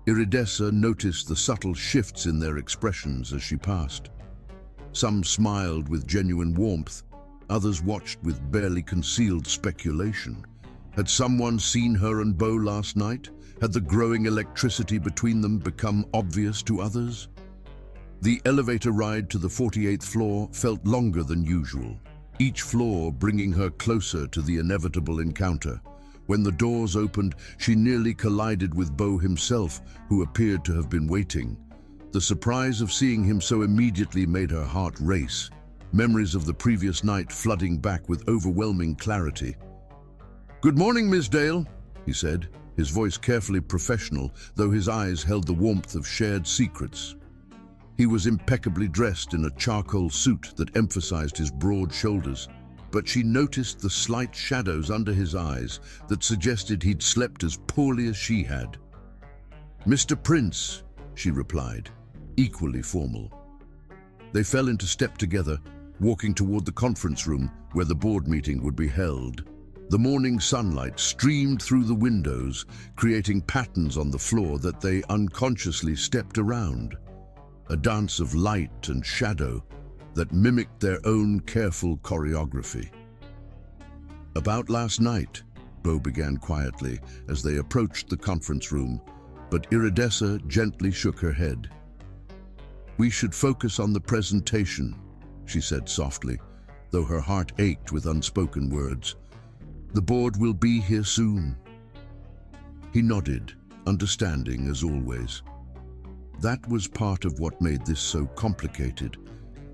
Iridessa noticed the subtle shifts in their expressions as she passed. Some smiled with genuine warmth, others watched with barely concealed speculation. Had someone seen her and Beau last night? Had the growing electricity between them become obvious to others? The elevator ride to the 48th floor felt longer than usual, each floor bringing her closer to the inevitable encounter. When the doors opened, she nearly collided with Beau himself, who appeared to have been waiting. The surprise of seeing him so immediately made her heart race, memories of the previous night flooding back with overwhelming clarity. "Good morning, Miss Dale," he said, his voice carefully professional, though his eyes held the warmth of shared secrets. He was impeccably dressed in a charcoal suit that emphasized his broad shoulders, but she noticed the slight shadows under his eyes that suggested he'd slept as poorly as she had. "Mr. Prince," she replied, equally formal. They fell into step together, walking toward the conference room where the board meeting would be held. The morning sunlight streamed through the windows, creating patterns on the floor that they unconsciously stepped around. A dance of light and shadow that mimicked their own careful choreography. "About last night," Bo began quietly as they approached the conference room, but Iridessa gently shook her head. "We should focus on the presentation," she said softly, though her heart ached with unspoken words. "The board will be here soon." He nodded, understanding as always. That was part of what made this so complicated.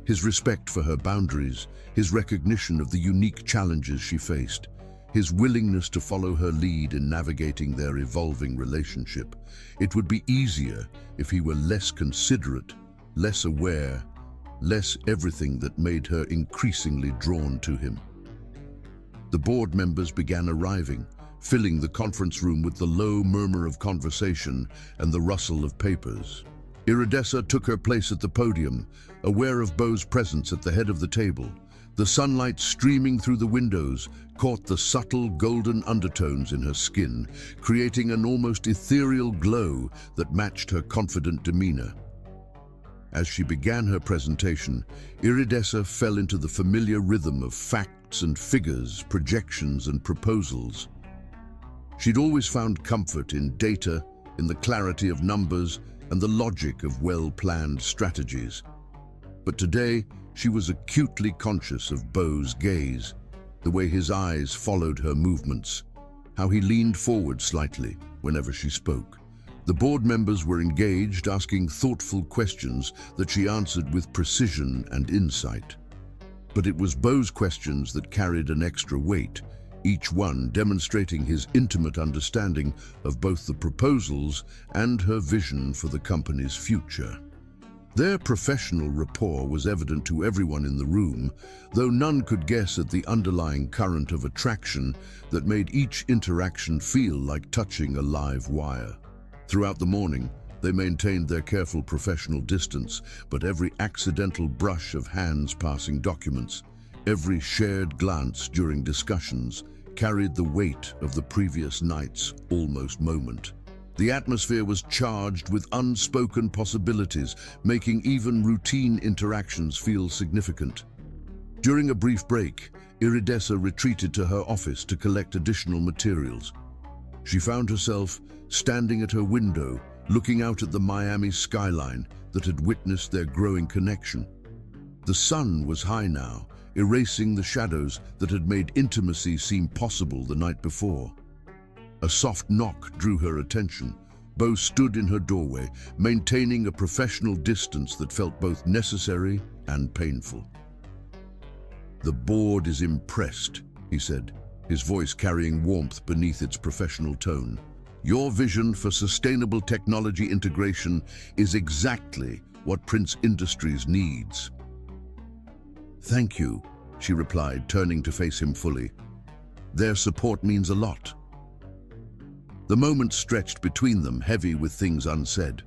His respect for her boundaries, his recognition of the unique challenges she faced, his willingness to follow her lead in navigating their evolving relationship. It would be easier if he were less considerate, less aware, less everything that made her increasingly drawn to him. The board members began arriving, filling the conference room with the low murmur of conversation and the rustle of papers. Iridessa took her place at the podium, aware of Bo's presence at the head of the table. The sunlight streaming through the windows caught the subtle golden undertones in her skin, creating an almost ethereal glow that matched her confident demeanor. As she began her presentation, Iridessa fell into the familiar rhythm of facts and figures, projections and proposals. She'd always found comfort in data, in the clarity of numbers, and the logic of well-planned strategies. But today, she was acutely conscious of Bo's gaze, the way his eyes followed her movements, how he leaned forward slightly whenever she spoke. The board members were engaged, asking thoughtful questions that she answered with precision and insight. But it was Bo's questions that carried an extra weight, each one demonstrating his intimate understanding of both the proposals and her vision for the company's future. Their professional rapport was evident to everyone in the room, though none could guess at the underlying current of attraction that made each interaction feel like touching a live wire. Throughout the morning, they maintained their careful professional distance, but every accidental brush of hands passing documents, every shared glance during discussions, carried the weight of the previous night's almost moment. The atmosphere was charged with unspoken possibilities, making even routine interactions feel significant. During a brief break, Iridessa retreated to her office to collect additional materials. She found herself standing at her window, looking out at the Miami skyline that had witnessed their growing connection. The sun was high now, erasing the shadows that had made intimacy seem possible the night before. A soft knock drew her attention. Bo stood in her doorway, maintaining a professional distance that felt both necessary and painful. "The board is impressed," he said, his voice carrying warmth beneath its professional tone. "Your vision for sustainable technology integration is exactly what Prince Industries needs." "Thank you," she replied, turning to face him fully. "Their support means a lot." The moment stretched between them, heavy with things unsaid.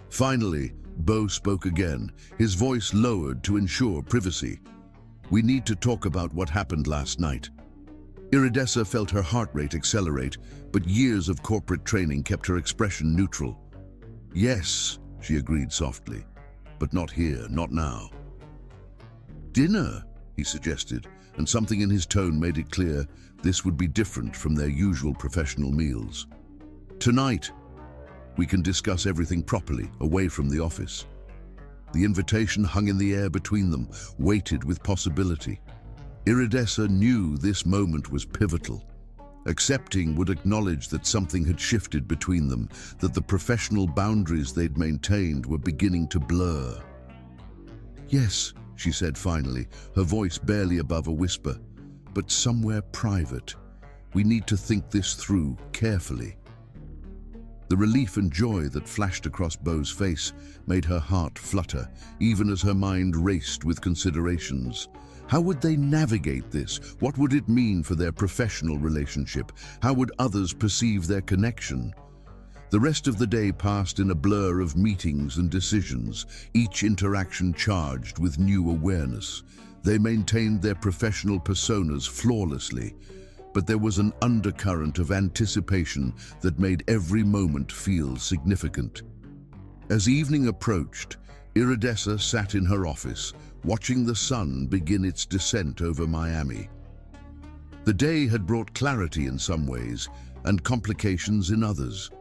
Finally, Bo spoke again, his voice lowered to ensure privacy. "We need to talk about what happened last night." Iridessa felt her heart rate accelerate, but years of corporate training kept her expression neutral. "Yes," she agreed softly, "but not here, not now." "Dinner," he suggested, and something in his tone made it clear this would be different from their usual professional meals. "Tonight, we can discuss everything properly, away from the office." The invitation hung in the air between them, weighted with possibility. Iridessa knew this moment was pivotal. Accepting would acknowledge that something had shifted between them, that the professional boundaries they'd maintained were beginning to blur. "Yes," she said finally, her voice barely above a whisper, "but somewhere private. We need to think this through carefully." The relief and joy that flashed across Bo's face made her heart flutter, even as her mind raced with considerations. How would they navigate this? What would it mean for their professional relationship? How would others perceive their connection? The rest of the day passed in a blur of meetings and decisions, each interaction charged with new awareness. They maintained their professional personas flawlessly, but there was an undercurrent of anticipation that made every moment feel significant. As evening approached, Iridessa sat in her office, watching the sun begin its descent over Miami. The day had brought clarity in some ways and complications in others.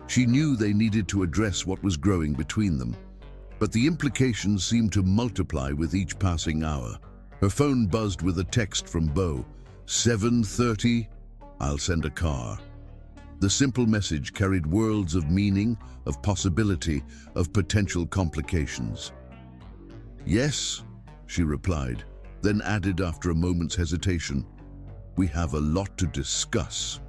She knew they needed to address what was growing between them, but the implications seemed to multiply with each passing hour. Her phone buzzed with a text from Beau. 7:30, I'll send a car. The simple message carried worlds of meaning, of possibility, of potential complications. Yes, she replied, then added after a moment's hesitation, we have a lot to discuss.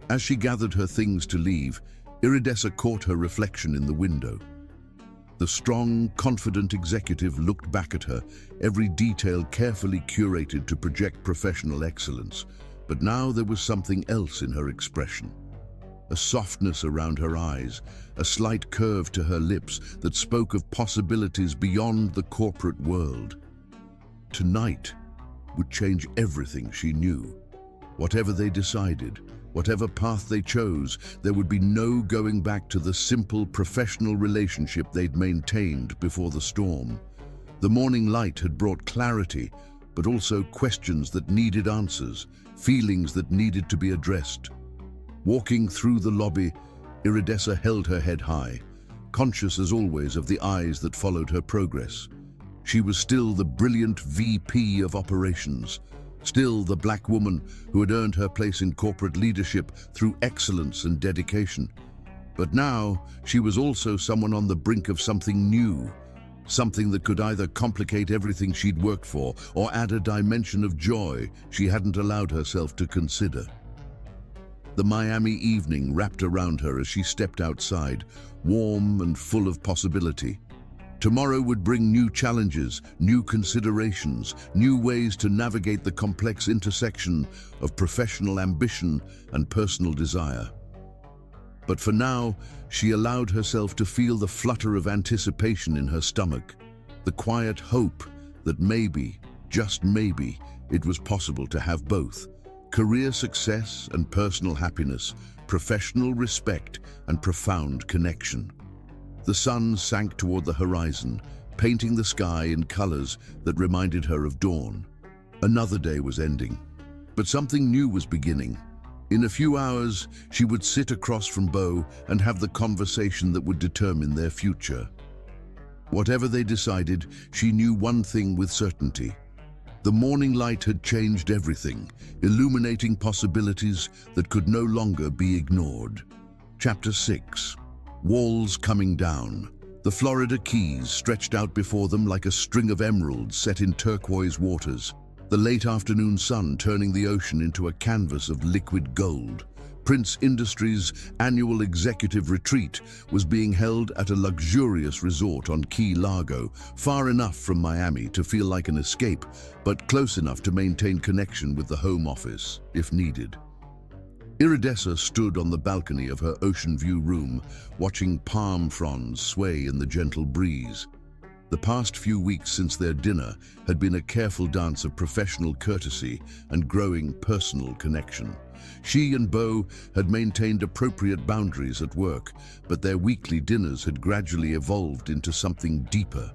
As she gathered her things to leave, Iridessa caught her reflection in the window. The strong, confident executive looked back at her, every detail carefully curated to project professional excellence. But now there was something else in her expression. A softness around her eyes, a slight curve to her lips that spoke of possibilities beyond the corporate world. Tonight would change everything she knew. Whatever they decided, whatever path they chose, there would be no going back to the simple professional relationship they'd maintained before the storm. The morning light had brought clarity, but also questions that needed answers, feelings that needed to be addressed. Walking through the lobby, Iridessa held her head high, conscious as always of the eyes that followed her progress. She was still the brilliant VP of operations, still the black woman who had earned her place in corporate leadership through excellence and dedication. But now, she was also someone on the brink of something new, something that could either complicate everything she'd worked for or add a dimension of joy she hadn't allowed herself to consider. The Miami evening wrapped around her as she stepped outside, warm and full of possibility. Tomorrow would bring new challenges, new considerations, new ways to navigate the complex intersection of professional ambition and personal desire. But for now, she allowed herself to feel the flutter of anticipation in her stomach, the quiet hope that maybe, just maybe, it was possible to have both: career success and personal happiness, professional respect and profound connection. The sun sank toward the horizon, painting the sky in colors that reminded her of dawn. Another day was ending, but something new was beginning. In a few hours, she would sit across from Beau and have the conversation that would determine their future. Whatever they decided, she knew one thing with certainty. The morning light had changed everything, illuminating possibilities that could no longer be ignored. Chapter 6. Walls coming down. The Florida Keys stretched out before them like a string of emeralds set in turquoise waters, the late afternoon sun turning the ocean into a canvas of liquid gold. Prince Industries' annual executive retreat was being held at a luxurious resort on Key Largo, far enough from Miami to feel like an escape, but close enough to maintain connection with the home office, if needed. Iridessa stood on the balcony of her ocean view room, watching palm fronds sway in the gentle breeze. The past few weeks since their dinner had been a careful dance of professional courtesy and growing personal connection. She and Beau had maintained appropriate boundaries at work, but their weekly dinners had gradually evolved into something deeper.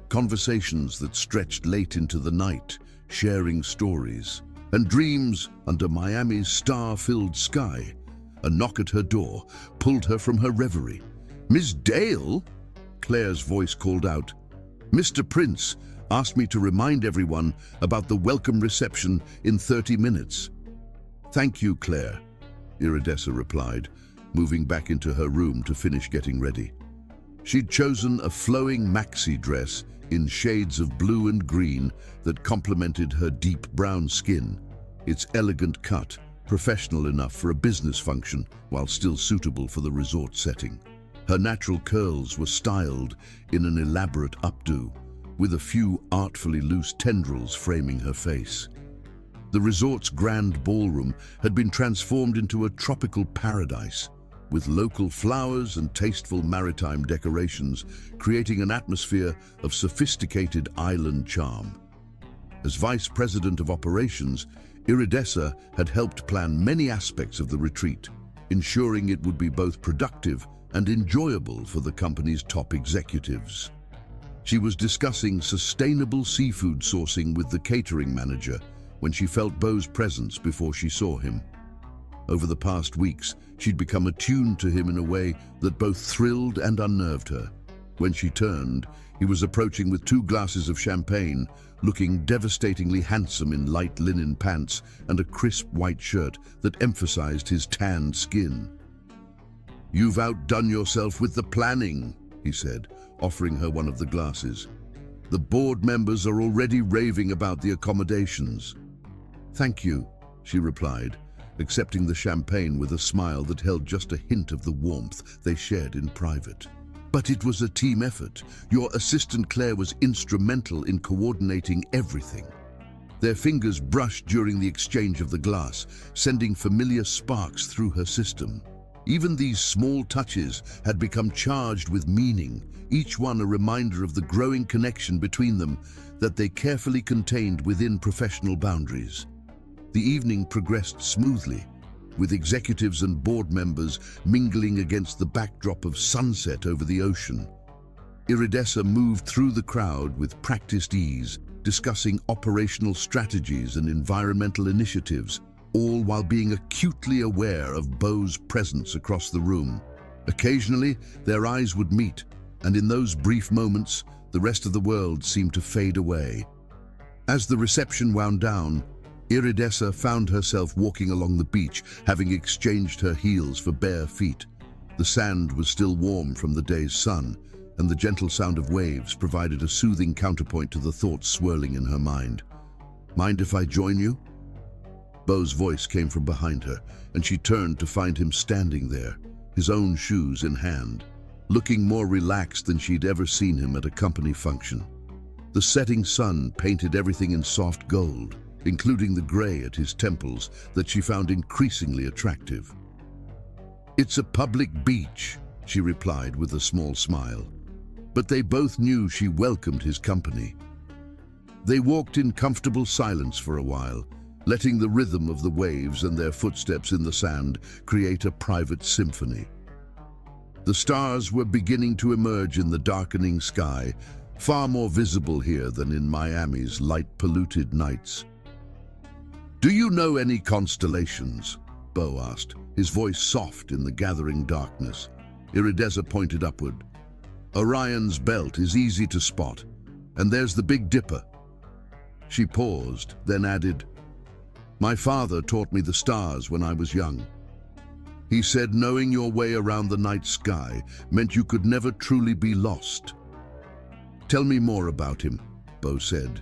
Conversations that stretched late into the night, sharing stories and dreams under Miami's star-filled sky. A knock at her door pulled her from her reverie. "Miss Dale?" Claire's voice called out. "Mr. Prince asked me to remind everyone about the welcome reception in 30 minutes. "Thank you, Claire," Iridessa replied, moving back into her room to finish getting ready. She'd chosen a flowing maxi dress in shades of blue and green that complemented her deep brown skin, its elegant cut, professional enough for a business function while still suitable for the resort setting. Her natural curls were styled in an elaborate updo, with a few artfully loose tendrils framing her face. The resort's grand ballroom had been transformed into a tropical paradise. with local flowers and tasteful maritime decorations, creating an atmosphere of sophisticated island charm. As Vice President of Operations, Iridessa had helped plan many aspects of the retreat, ensuring it would be both productive and enjoyable for the company's top executives. She was discussing sustainable seafood sourcing with the catering manager when she felt Beau's presence before she saw him. Over the past weeks, she'd become attuned to him in a way that both thrilled and unnerved her. When she turned, he was approaching with 2 glasses of champagne, looking devastatingly handsome in light linen pants and a crisp white shirt that emphasized his tanned skin. "You've outdone yourself with the planning," he said, offering her one of the glasses. "The board members are already raving about the accommodations." "Thank you," she replied, accepting the champagne with a smile that held just a hint of the warmth they shared in private. "But it was a team effort. Your assistant Claire was instrumental in coordinating everything." Their fingers brushed during the exchange of the glass, sending familiar sparks through her system. Even these small touches had become charged with meaning, each one a reminder of the growing connection between them that they carefully contained within professional boundaries. The evening progressed smoothly, with executives and board members mingling against the backdrop of sunset over the ocean. Iridessa moved through the crowd with practiced ease, discussing operational strategies and environmental initiatives, all while being acutely aware of Beau's presence across the room. Occasionally, their eyes would meet, and in those brief moments, the rest of the world seemed to fade away. As the reception wound down, Iridessa found herself walking along the beach, having exchanged her heels for bare feet. The sand was still warm from the day's sun, and the gentle sound of waves provided a soothing counterpoint to the thoughts swirling in her mind. "Mind if I join you?" Beau's voice came from behind her, and she turned to find him standing there, his own shoes in hand, looking more relaxed than she'd ever seen him at a company function. The setting sun painted everything in soft gold, including the gray at his temples that she found increasingly attractive. "It's a public beach," she replied with a small smile, but they both knew she welcomed his company. They walked in comfortable silence for a while, letting the rhythm of the waves and their footsteps in the sand create a private symphony. The stars were beginning to emerge in the darkening sky, far more visible here than in Miami's light-polluted nights. "Do you know any constellations?" Beau asked, his voice soft in the gathering darkness. Iridessa pointed upward. "Orion's belt is easy to spot, and there's the Big Dipper." She paused, then added, "My father taught me the stars when I was young. He said knowing your way around the night sky meant you could never truly be lost." "Tell me more about him," Beau said,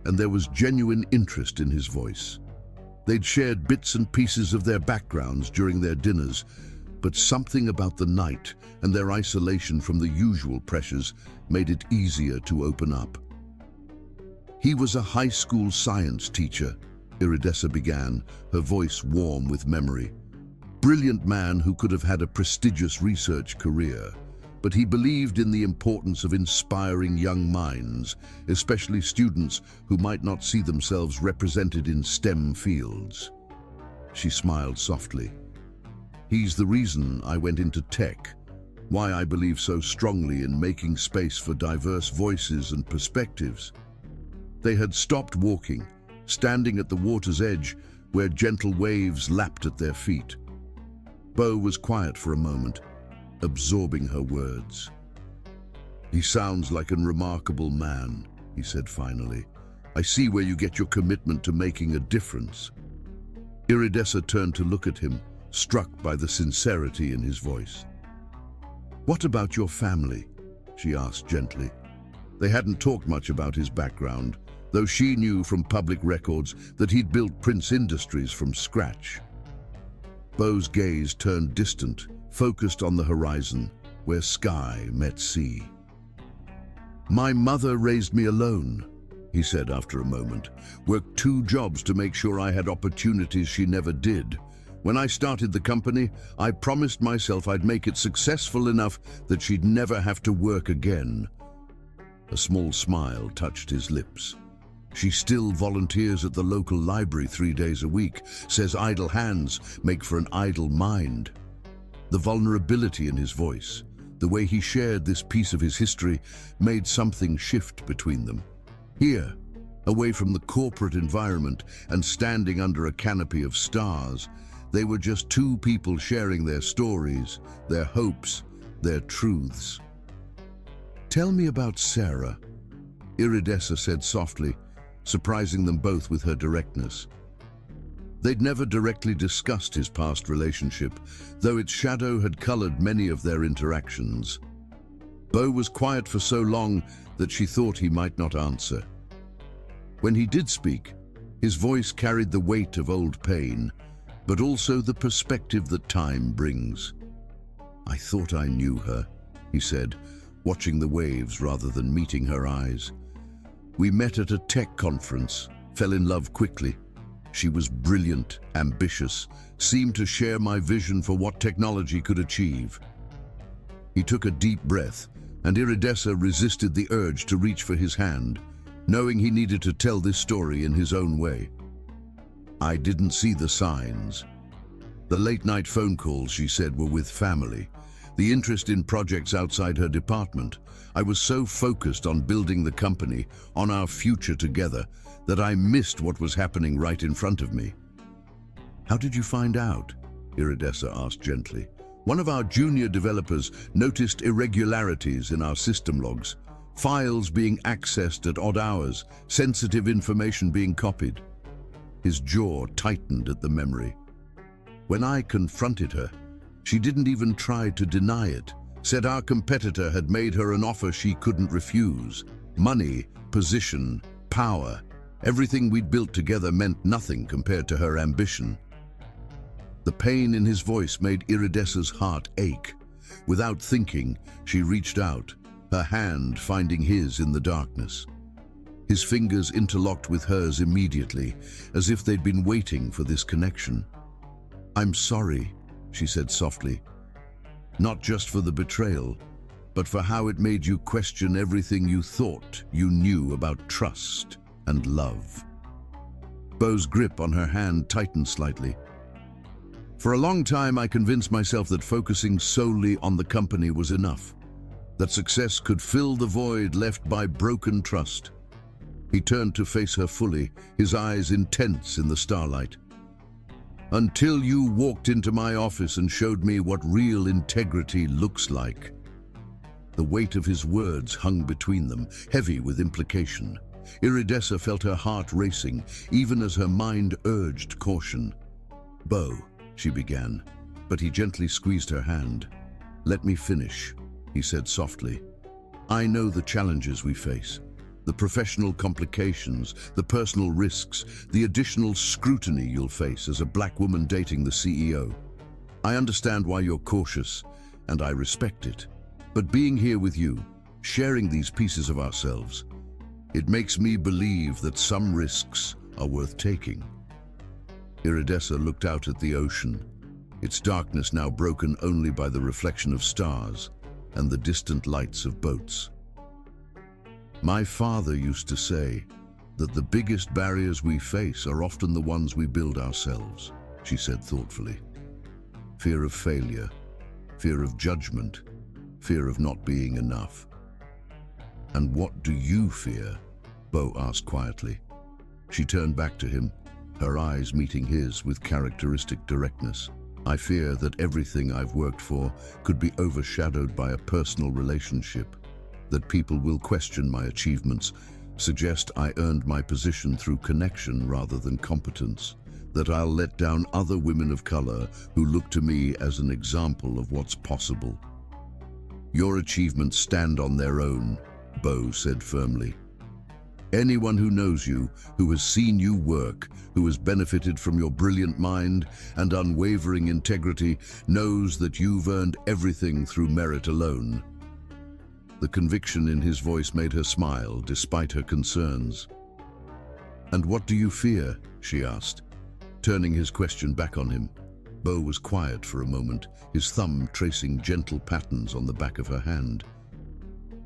and there was genuine interest in his voice. They'd shared bits and pieces of their backgrounds during their dinners, but something about the night and their isolation from the usual pressures made it easier to open up. "He was a high school science teacher," Iridessa began, her voice warm with memory. "Brilliant man who could have had a prestigious research career, but he believed in the importance of inspiring young minds, especially students who might not see themselves represented in STEM fields." She smiled softly. "He's the reason I went into tech, why I believe so strongly in making space for diverse voices and perspectives." They had stopped walking, standing at the water's edge where gentle waves lapped at their feet. Beau was quiet for a moment, absorbing her words. "He sounds like a remarkable man," he said finally. "I see where you get your commitment to making a difference." Iridessa turned to look at him, struck by the sincerity in his voice. "What about your family?" she asked gently. They hadn't talked much about his background, though she knew from public records that he'd built Prince Industries from scratch. Beau's gaze turned distant, focused on the horizon, where sky met sea. "My mother raised me alone," he said after a moment. "Worked 2 jobs to make sure I had opportunities she never did. When I started the company, I promised myself I'd make it successful enough that she'd never have to work again. A small smile touched his lips. She still volunteers at the local library 3 days a week, says idle hands make for an idle mind. The vulnerability in his voice, the way he shared this piece of his history, made something shift between them. Here, away from the corporate environment and standing under a canopy of stars, they were just two people sharing their stories, their hopes, their truths. "Tell me about Sarah," Iridessa said softly, surprising them both with her directness. They'd never directly discussed his past relationship, though its shadow had colored many of their interactions. Bo was quiet for so long that she thought he might not answer. When he did speak, his voice carried the weight of old pain, but also the perspective that time brings. "I thought I knew her," he said, watching the waves rather than meeting her eyes. "We met at a tech conference, fell in love quickly. She was brilliant, ambitious, seemed to share my vision for what technology could achieve." He took a deep breath, and Iridessa resisted the urge to reach for his hand, knowing he needed to tell this story in his own way. "I didn't see the signs. The late-night phone calls," she said, were with family. The interest in projects outside her department. "I was so focused on building the company, on our future together, that I missed what was happening right in front of me." "How did you find out?" Iridessa asked gently. "One of our junior developers noticed irregularities in our system logs, files being accessed at odd hours, sensitive information being copied." His jaw tightened at the memory. "When I confronted her, she didn't even try to deny it, said our competitor had made her an offer she couldn't refuse. Money, position, power, everything we'd built together meant nothing compared to her ambition." The pain in his voice made Iridessa's heart ache. Without thinking, she reached out, her hand finding his in the darkness. His fingers interlocked with hers immediately, as if they'd been waiting for this connection. "I'm sorry," she said softly. "Not just for the betrayal, but for how it made you question everything you thought you knew about trust and love." Bo's grip on her hand tightened slightly. "For a long time, I convinced myself that focusing solely on the company was enough, that success could fill the void left by broken trust." He turned to face her fully, his eyes intense in the starlight. "Until you walked into my office and showed me what real integrity looks like." The weight of his words hung between them, heavy with implication. Iridessa felt her heart racing, even as her mind urged caution. "Bo," she began, but he gently squeezed her hand. "Let me finish," he said softly. "I know the challenges we face. The professional complications, the personal risks, the additional scrutiny you'll face as a black woman dating the CEO. I understand why you're cautious, and I respect it. But being here with you, sharing these pieces of ourselves, it makes me believe that some risks are worth taking." Iridessa looked out at the ocean, its darkness now broken only by the reflection of stars and the distant lights of boats. "My father used to say that the biggest barriers we face are often the ones we build ourselves," she said thoughtfully. "Fear of failure, fear of judgment, fear of not being enough." "And what do you fear?" Bo asked quietly. She turned back to him, her eyes meeting his with characteristic directness. "I fear that everything I've worked for could be overshadowed by a personal relationship, that people will question my achievements, suggest I earned my position through connection rather than competence, that I'll let down other women of color who look to me as an example of what's possible." "Your achievements stand on their own," Bo said firmly. "Anyone who knows you, who has seen you work, who has benefited from your brilliant mind and unwavering integrity, knows that you've earned everything through merit alone." The conviction in his voice made her smile, despite her concerns. "And what do you fear?" she asked, turning his question back on him. Bo was quiet for a moment, his thumb tracing gentle patterns on the back of her hand.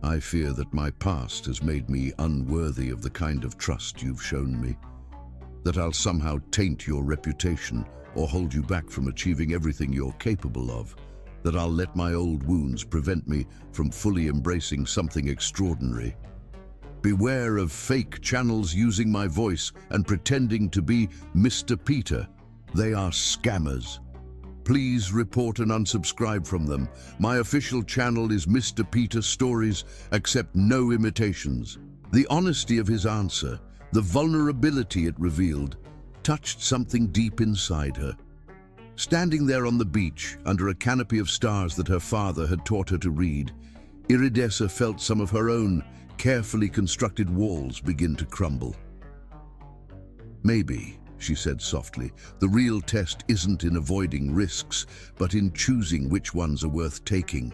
I fear that my past has made me unworthy of the kind of trust you've shown me. That I'll somehow taint your reputation or hold you back from achieving everything you're capable of. That I'll let my old wounds prevent me from fully embracing something extraordinary. Beware of fake channels using my voice and pretending to be Mr. Peter. They are scammers. Please report and unsubscribe from them. My official channel is Mr. Peter Stories. Accept no imitations. The honesty of his answer, the vulnerability it revealed, touched something deep inside her. Standing there on the beach, under a canopy of stars that her father had taught her to read, Iridessa felt some of her own carefully constructed walls begin to crumble. Maybe, she said softly, the real test isn't in avoiding risks, but in choosing which ones are worth taking.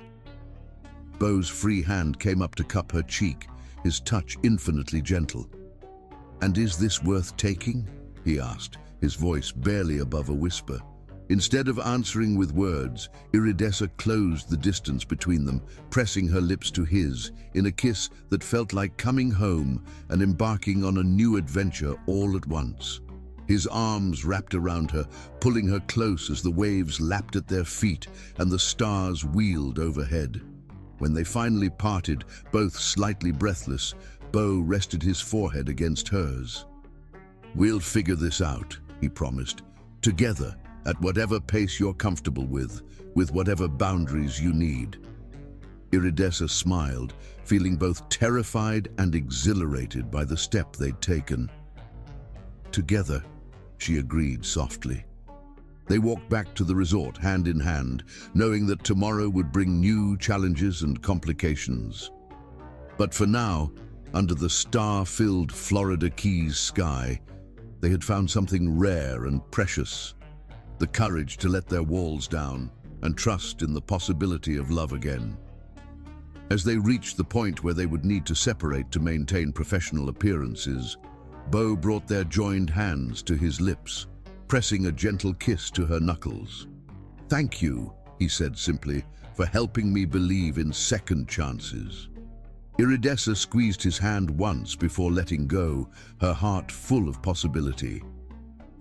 Bo's free hand came up to cup her cheek, his touch infinitely gentle. "And is this worth taking?" he asked, his voice barely above a whisper. Instead of answering with words, Iridessa closed the distance between them, pressing her lips to his, in a kiss that felt like coming home and embarking on a new adventure all at once. His arms wrapped around her, pulling her close as the waves lapped at their feet and the stars wheeled overhead. When they finally parted, both slightly breathless, Bo rested his forehead against hers. "We'll figure this out," he promised, "together, at whatever pace you're comfortable with whatever boundaries you need." Iridessa smiled, feeling both terrified and exhilarated by the step they'd taken. "Together," she agreed softly. They walked back to the resort hand in hand, knowing that tomorrow would bring new challenges and complications. But for now, under the star-filled Florida Keys sky, they had found something rare and precious. The courage to let their walls down and trust in the possibility of love again. As they reached the point where they would need to separate to maintain professional appearances, Bo brought their joined hands to his lips, pressing a gentle kiss to her knuckles. "Thank you," he said simply, "for helping me believe in second chances." Iridessa squeezed his hand once before letting go, her heart full of possibility.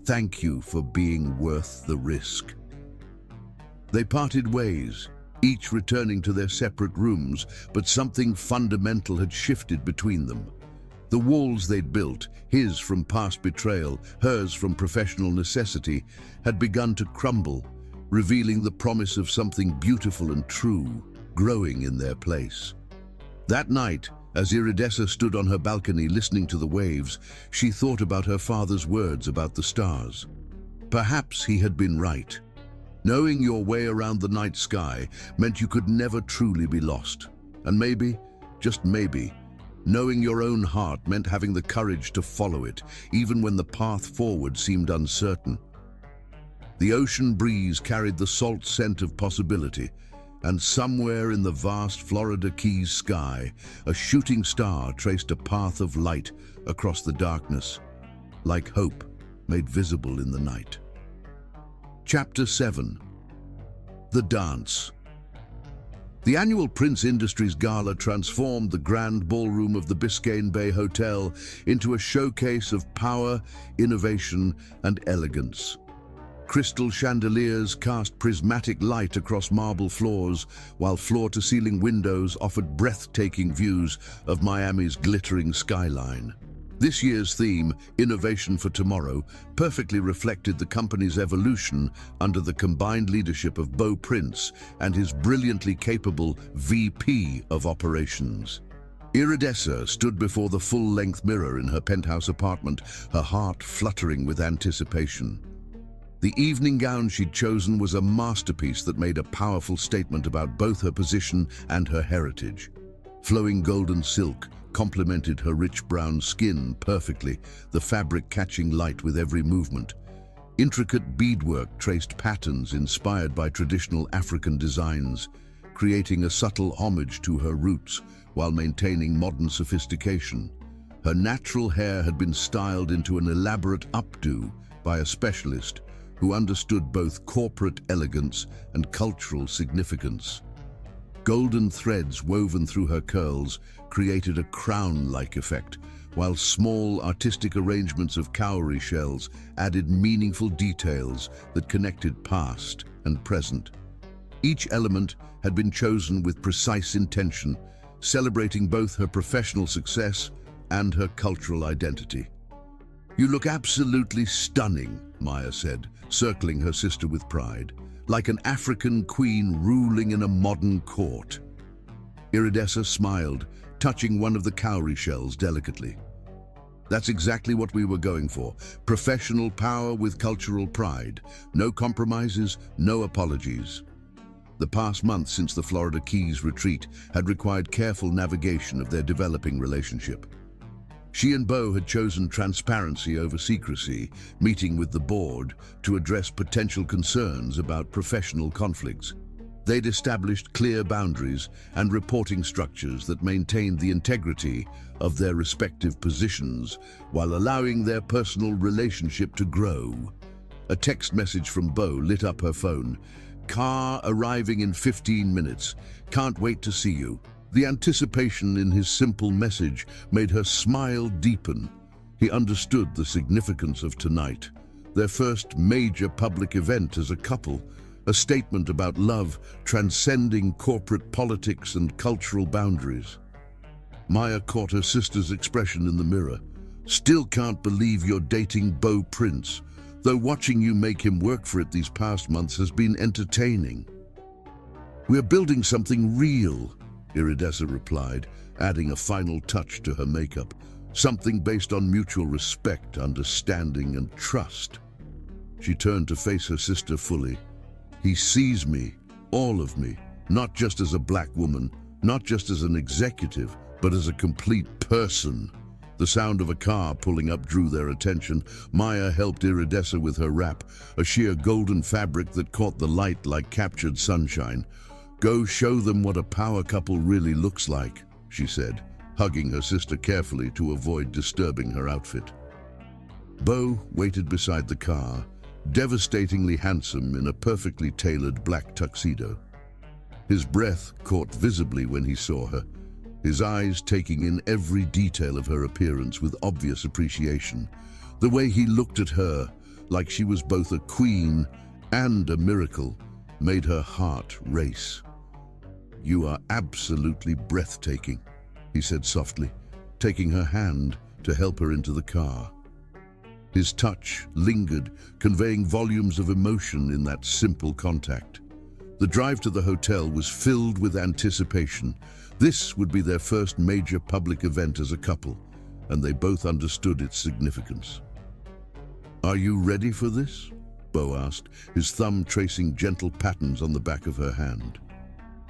"Thank you for being worth the risk." They parted ways, each returning to their separate rooms, but something fundamental had shifted between them. The walls they'd built, his from past betrayal, hers from professional necessity, had begun to crumble, revealing the promise of something beautiful and true, growing in their place. That night, as Iridessa stood on her balcony listening to the waves, she thought about her father's words about the stars. Perhaps he had been right. Knowing your way around the night sky meant you could never truly be lost. And maybe, just maybe, knowing your own heart meant having the courage to follow it, even when the path forward seemed uncertain. The ocean breeze carried the salt scent of possibility, and somewhere in the vast Florida Keys sky, a shooting star traced a path of light across the darkness, like hope made visible in the night. Chapter 7. The Dance. The annual Prince Industries Gala transformed the grand ballroom of the Biscayne Bay Hotel into a showcase of power, innovation, and elegance. Crystal chandeliers cast prismatic light across marble floors, while floor-to-ceiling windows offered breathtaking views of Miami's glittering skyline. This year's theme, Innovation for Tomorrow, perfectly reflected the company's evolution under the combined leadership of Bo Prince and his brilliantly capable VP of Operations. Iridessa stood before the full-length mirror in her penthouse apartment, her heart fluttering with anticipation. The evening gown she'd chosen was a masterpiece that made a powerful statement about both her position and her heritage. Flowing golden silk complemented her rich brown skin perfectly, the fabric catching light with every movement. Intricate beadwork traced patterns inspired by traditional African designs, creating a subtle homage to her roots while maintaining modern sophistication. Her natural hair had been styled into an elaborate updo by a specialist who understood both corporate elegance and cultural significance. Golden threads woven through her curls created a crown-like effect, while small artistic arrangements of cowrie shells added meaningful details that connected past and present. Each element had been chosen with precise intention, celebrating both her professional success and her cultural identity. "You look absolutely stunning," Maya said, circling her sister with pride, "like an African queen ruling in a modern court." Iridessa smiled, touching one of the cowrie shells delicately. "That's exactly what we were going for. Professional power with cultural pride. No compromises, no apologies." The past month since the Florida Keys retreat had required careful navigation of their developing relationship. She and Bo had chosen transparency over secrecy, meeting with the board to address potential concerns about professional conflicts. They'd established clear boundaries and reporting structures that maintained the integrity of their respective positions while allowing their personal relationship to grow. A text message from Bo lit up her phone. "Car arriving in 15 minutes. Can't wait to see you." The anticipation in his simple message made her smile deepen. He understood the significance of tonight, their first major public event as a couple, a statement about love transcending corporate politics and cultural boundaries. Maya caught her sister's expression in the mirror. "Still can't believe you're dating Bo Prince, though watching you make him work for it these past months has been entertaining." "We're building something real," Iridessa replied, adding a final touch to her makeup. "Something based on mutual respect, understanding, and trust." She turned to face her sister fully. "He sees me, all of me, not just as a black woman, not just as an executive, but as a complete person." The sound of a car pulling up drew their attention. Maya helped Iridessa with her wrap, a sheer golden fabric that caught the light like captured sunshine. "Go show them what a power couple really looks like," she said, hugging her sister carefully to avoid disturbing her outfit. Bo waited beside the car, devastatingly handsome in a perfectly tailored black tuxedo. His breath caught visibly when he saw her, his eyes taking in every detail of her appearance with obvious appreciation. The way he looked at her, like she was both a queen and a miracle, made her heart race. "You are absolutely breathtaking," he said softly, taking her hand to help her into the car. His touch lingered, conveying volumes of emotion in that simple contact. The drive to the hotel was filled with anticipation. This would be their first major public event as a couple, and they both understood its significance. "Are you ready for this?" Bo asked, his thumb tracing gentle patterns on the back of her hand.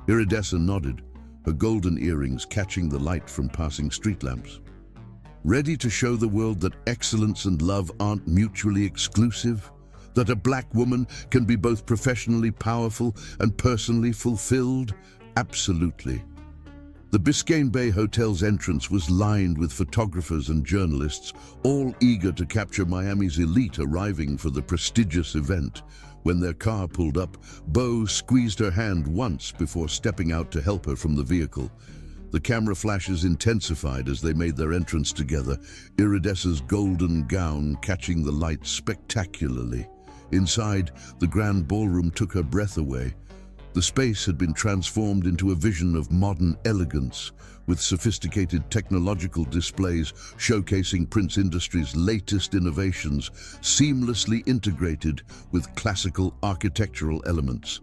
Iridessa nodded, her golden earrings catching the light from passing street lamps. "Ready to show the world that excellence and love aren't mutually exclusive? That a black woman can be both professionally powerful and personally fulfilled?" "Absolutely." The Biscayne Bay Hotel's entrance was lined with photographers and journalists, all eager to capture Miami's elite arriving for the prestigious event. When their car pulled up, Bo squeezed her hand once before stepping out to help her from the vehicle. The camera flashes intensified as they made their entrance together, Iridessa's golden gown catching the light spectacularly. Inside, the grand ballroom took her breath away. The space had been transformed into a vision of modern elegance, with sophisticated technological displays showcasing Prince Industries' latest innovations, seamlessly integrated with classical architectural elements.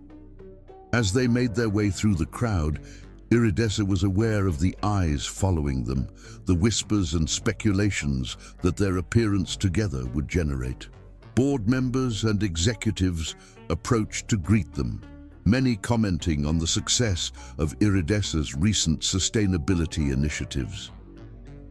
As they made their way through the crowd, Iridessa was aware of the eyes following them, the whispers and speculations that their appearance together would generate. Board members and executives approached to greet them, many commenting on the success of Iridessa's recent sustainability initiatives.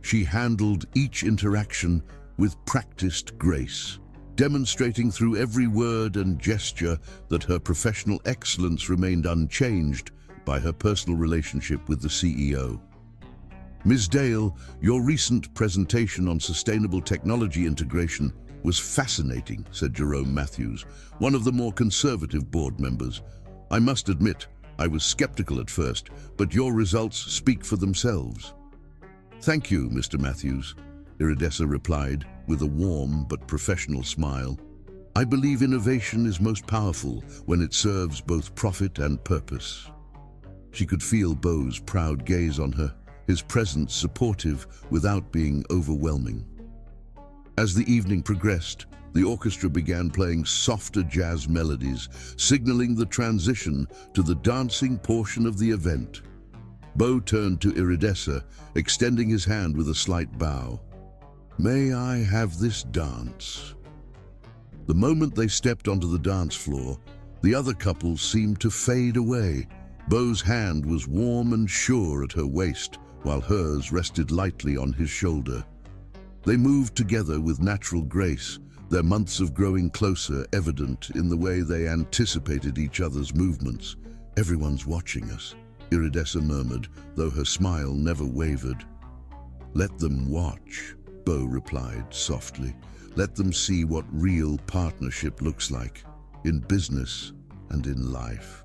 She handled each interaction with practiced grace, demonstrating through every word and gesture that her professional excellence remained unchanged by her personal relationship with the CEO. "Ms. Dale, your recent presentation on sustainable technology integration was fascinating, said Jerome Matthews, one of the more conservative board members. I must admit, I was skeptical at first, but your results speak for themselves. Thank you, Mr. Matthews, Iridessa replied, with a warm but professional smile. I believe innovation is most powerful when it serves both profit and purpose. She could feel Beau's proud gaze on her, his presence supportive without being overwhelming. As the evening progressed, the orchestra began playing softer jazz melodies, signaling the transition to the dancing portion of the event. Beau turned to Iridessa, extending his hand with a slight bow. May I have this dance? The moment they stepped onto the dance floor, the other couple seemed to fade away. Beau's hand was warm and sure at her waist, while hers rested lightly on his shoulder. They moved together with natural grace, their months of growing closer evident in the way they anticipated each other's movements. Everyone's watching us, Iridessa murmured, though her smile never wavered. Let them watch, Beau replied softly. Let them see what real partnership looks like, in business and in life.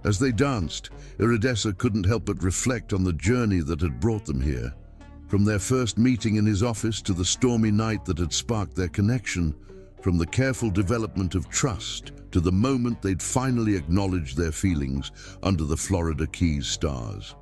As they danced, Iridessa couldn't help but reflect on the journey that had brought them here. From their first meeting in his office to the stormy night that had sparked their connection, from the careful development of trust to the moment they'd finally acknowledged their feelings under the Florida Keys stars.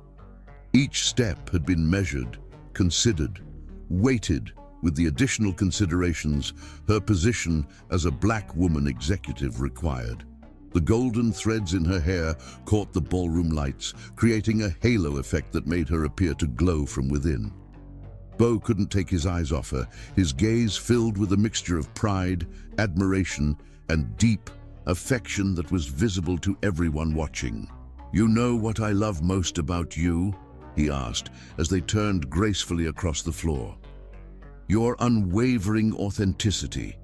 Each step had been measured, considered, weighted with the additional considerations her position as a black woman executive required. The golden threads in her hair caught the ballroom lights, creating a halo effect that made her appear to glow from within. Beau couldn't take his eyes off her, his gaze filled with a mixture of pride, admiration, and deep affection that was visible to everyone watching. You know what I love most about you? He asked, as they turned gracefully across the floor. Your unwavering authenticity.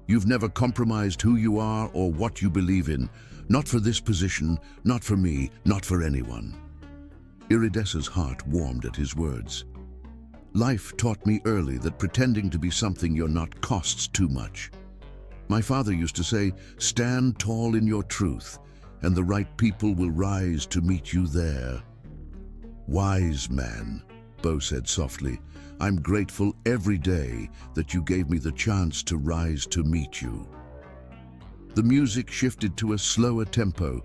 You've never compromised who you are or what you believe in. Not for this position, not for me, not for anyone. Iridessa's heart warmed at his words. Life taught me early that pretending to be something you're not costs too much. My father used to say, stand tall in your truth, and the right people will rise to meet you there. Wise man, Beau said softly, I'm grateful every day that you gave me the chance to rise to meet you. The music shifted to a slower tempo,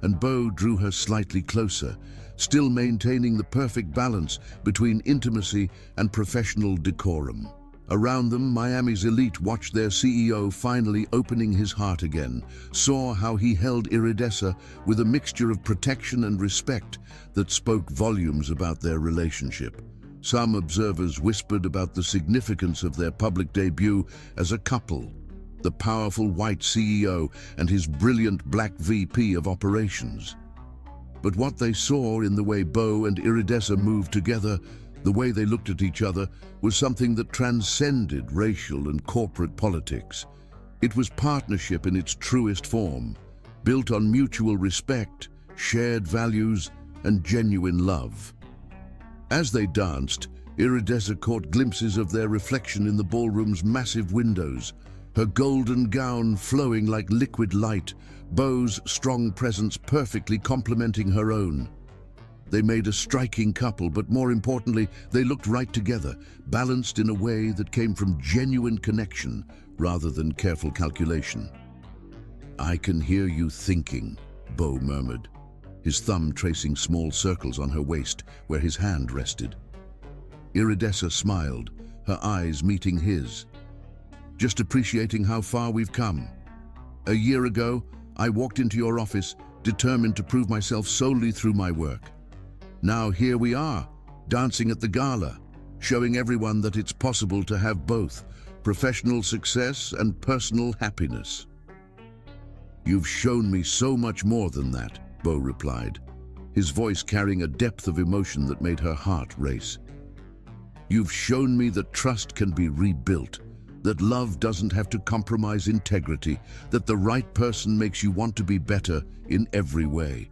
and Beau drew her slightly closer, still maintaining the perfect balance between intimacy and professional decorum. Around them, Miami's elite watched their CEO finally opening his heart again, saw how he held Iridessa with a mixture of protection and respect that spoke volumes about their relationship. Some observers whispered about the significance of their public debut as a couple, the powerful white CEO and his brilliant black VP of operations. But what they saw in the way Beau and Iridessa moved together, the way they looked at each other, was something that transcended racial and corporate politics. It was partnership in its truest form, built on mutual respect, shared values, and genuine love. As they danced, Iridessa caught glimpses of their reflection in the ballroom's massive windows, her golden gown flowing like liquid light, Beau's strong presence perfectly complementing her own. They made a striking couple, but more importantly, they looked right together, balanced in a way that came from genuine connection rather than careful calculation. I can hear you thinking, Beau murmured, his thumb tracing small circles on her waist where his hand rested. Iridessa smiled, her eyes meeting his. Just appreciating how far we've come. A year ago, I walked into your office, determined to prove myself solely through my work. Now here we are, dancing at the gala, showing everyone that it's possible to have both, professional success and personal happiness. You've shown me so much more than that, Beau replied, his voice carrying a depth of emotion that made her heart race. You've shown me that trust can be rebuilt, that love doesn't have to compromise integrity, that the right person makes you want to be better in every way.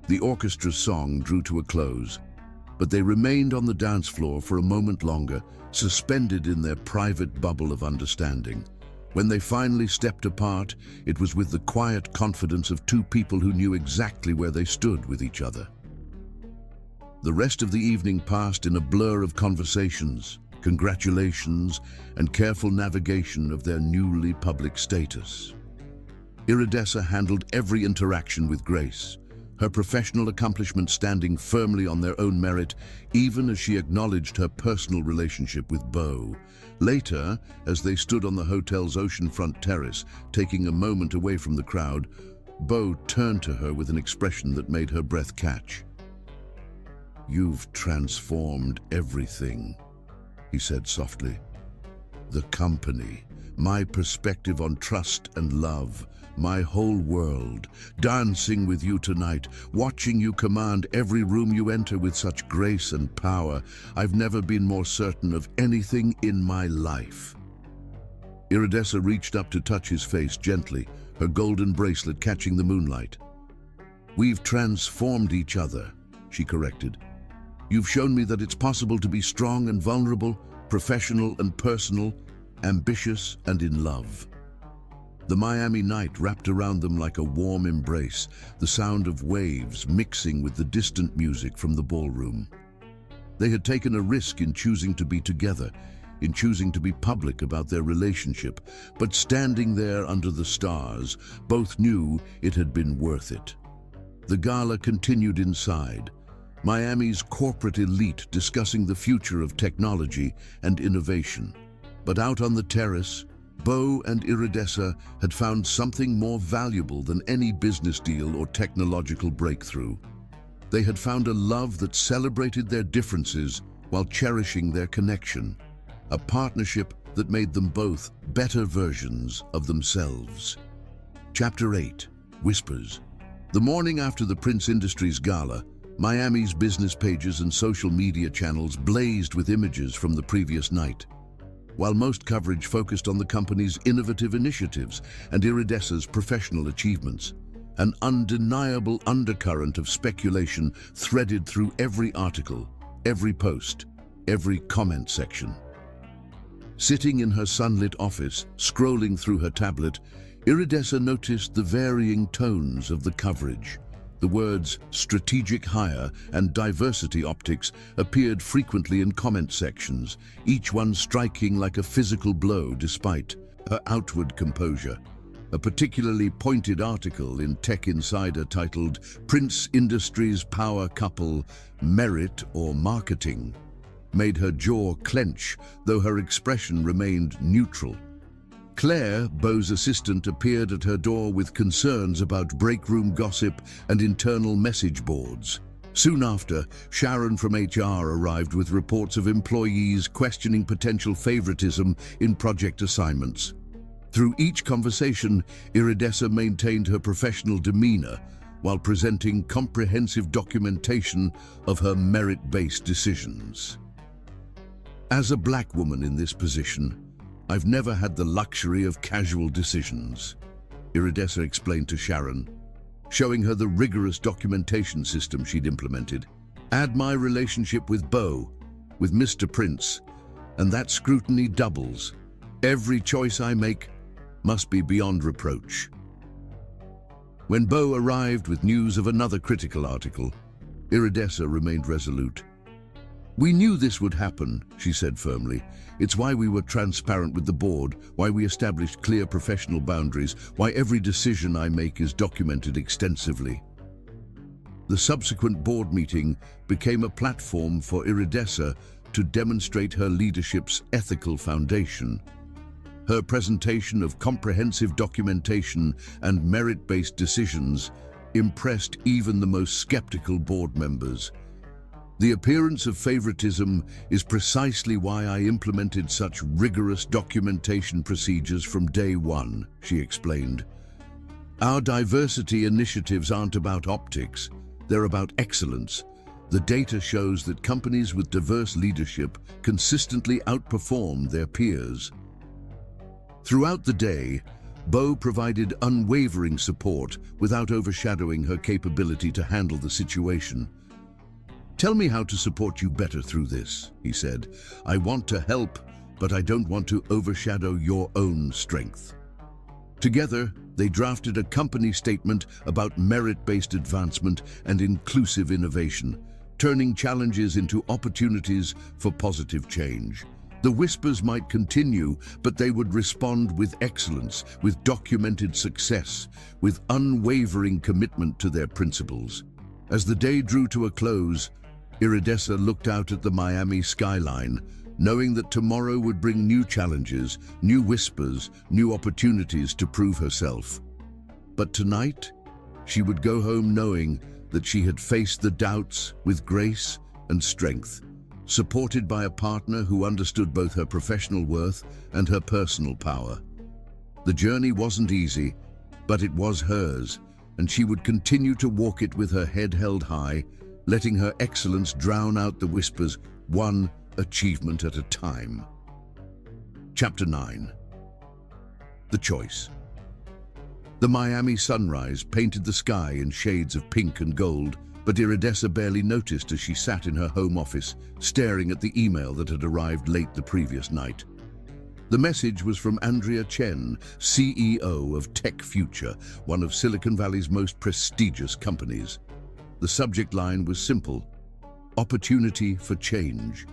The orchestra's song drew to a close. but they remained on the dance floor for a moment longer, suspended in their private bubble of understanding. When they finally stepped apart, it was with the quiet confidence of two people who knew exactly where they stood with each other. The rest of the evening passed in a blur of conversations, congratulations, and careful navigation of their newly public status. Iridessa handled every interaction with grace, her professional accomplishments standing firmly on their own merit, even as she acknowledged her personal relationship with Bo. Later, as they stood on the hotel's oceanfront terrace, taking a moment away from the crowd, Bo turned to her with an expression that made her breath catch. "You've transformed everything," he said softly. "The company, my perspective on trust and love, my whole world, dancing with you tonight, watching you command every room you enter with such grace and power. I've never been more certain of anything in my life." Iridessa reached up to touch his face gently, her golden bracelet catching the moonlight. "We've transformed each other," she corrected. "You've shown me that it's possible to be strong and vulnerable, professional and personal, ambitious and in love." The Miami night wrapped around them like a warm embrace, the sound of waves mixing with the distant music from the ballroom. They had taken a risk in choosing to be together, in choosing to be public about their relationship, but standing there under the stars, both knew it had been worth it. The gala continued inside, Miami's corporate elite discussing the future of technology and innovation. But out on the terrace, Bo and Iridessa had found something more valuable than any business deal or technological breakthrough. They had found a love that celebrated their differences while cherishing their connection, a partnership that made them both better versions of themselves. Chapter 8, Whispers. The morning after the Prince Industries Gala, Miami's business pages and social media channels blazed with images from the previous night. While most coverage focused on the company's innovative initiatives and Iridessa's professional achievements, an undeniable undercurrent of speculation threaded through every article, every post, every comment section. Sitting in her sunlit office, scrolling through her tablet, Iridessa noticed the varying tones of the coverage. The words strategic hire and diversity optics appeared frequently in comment sections, each one striking like a physical blow despite her outward composure. A particularly pointed article in Tech Insider titled "Prince Industries Power Couple, Merit or Marketing" made her jaw clench, though her expression remained neutral. Claire, Bo's assistant, appeared at her door with concerns about breakroom gossip and internal message boards. Soon after, Sharon from HR arrived with reports of employees questioning potential favoritism in project assignments. Through each conversation, Iridessa maintained her professional demeanor while presenting comprehensive documentation of her merit-based decisions. As a black woman in this position, I've never had the luxury of casual decisions, Iridessa explained to Sharon, showing her the rigorous documentation system she'd implemented. Add my relationship with Bo, with Mr. Prince, and that scrutiny doubles. Every choice I make must be beyond reproach. When Bo arrived with news of another critical article, Iridessa remained resolute. "We knew this would happen," she said firmly. "It's why we were transparent with the board, why we established clear professional boundaries, why every decision I make is documented extensively." The subsequent board meeting became a platform for Iridessa to demonstrate her leadership's ethical foundation. Her presentation of comprehensive documentation and merit-based decisions impressed even the most skeptical board members. "The appearance of favoritism is precisely why I implemented such rigorous documentation procedures from day one," she explained. "Our diversity initiatives aren't about optics, they're about excellence. The data shows that companies with diverse leadership consistently outperform their peers." Throughout the day, Bo provided unwavering support without overshadowing her capability to handle the situation. "Tell me how to support you better through this," he said. "I want to help, but I don't want to overshadow your own strength." Together, they drafted a company statement about merit-based advancement and inclusive innovation, turning challenges into opportunities for positive change. The whispers might continue, but they would respond with excellence, with documented success, with unwavering commitment to their principles. As the day drew to a close, Iridessa looked out at the Miami skyline, knowing that tomorrow would bring new challenges, new whispers, new opportunities to prove herself. But tonight, she would go home knowing that she had faced the doubts with grace and strength, supported by a partner who understood both her professional worth and her personal power. The journey wasn't easy, but it was hers, and she would continue to walk it with her head held high, letting her excellence drown out the whispers, one achievement at a time. Chapter 9. The Choice. The Miami sunrise painted the sky in shades of pink and gold, but Iridessa barely noticed as she sat in her home office, staring at the email that had arrived late the previous night. The message was from Andrea Chen, CEO of Tech Future, one of Silicon Valley's most prestigious companies. The subject line was simple: opportunity for change.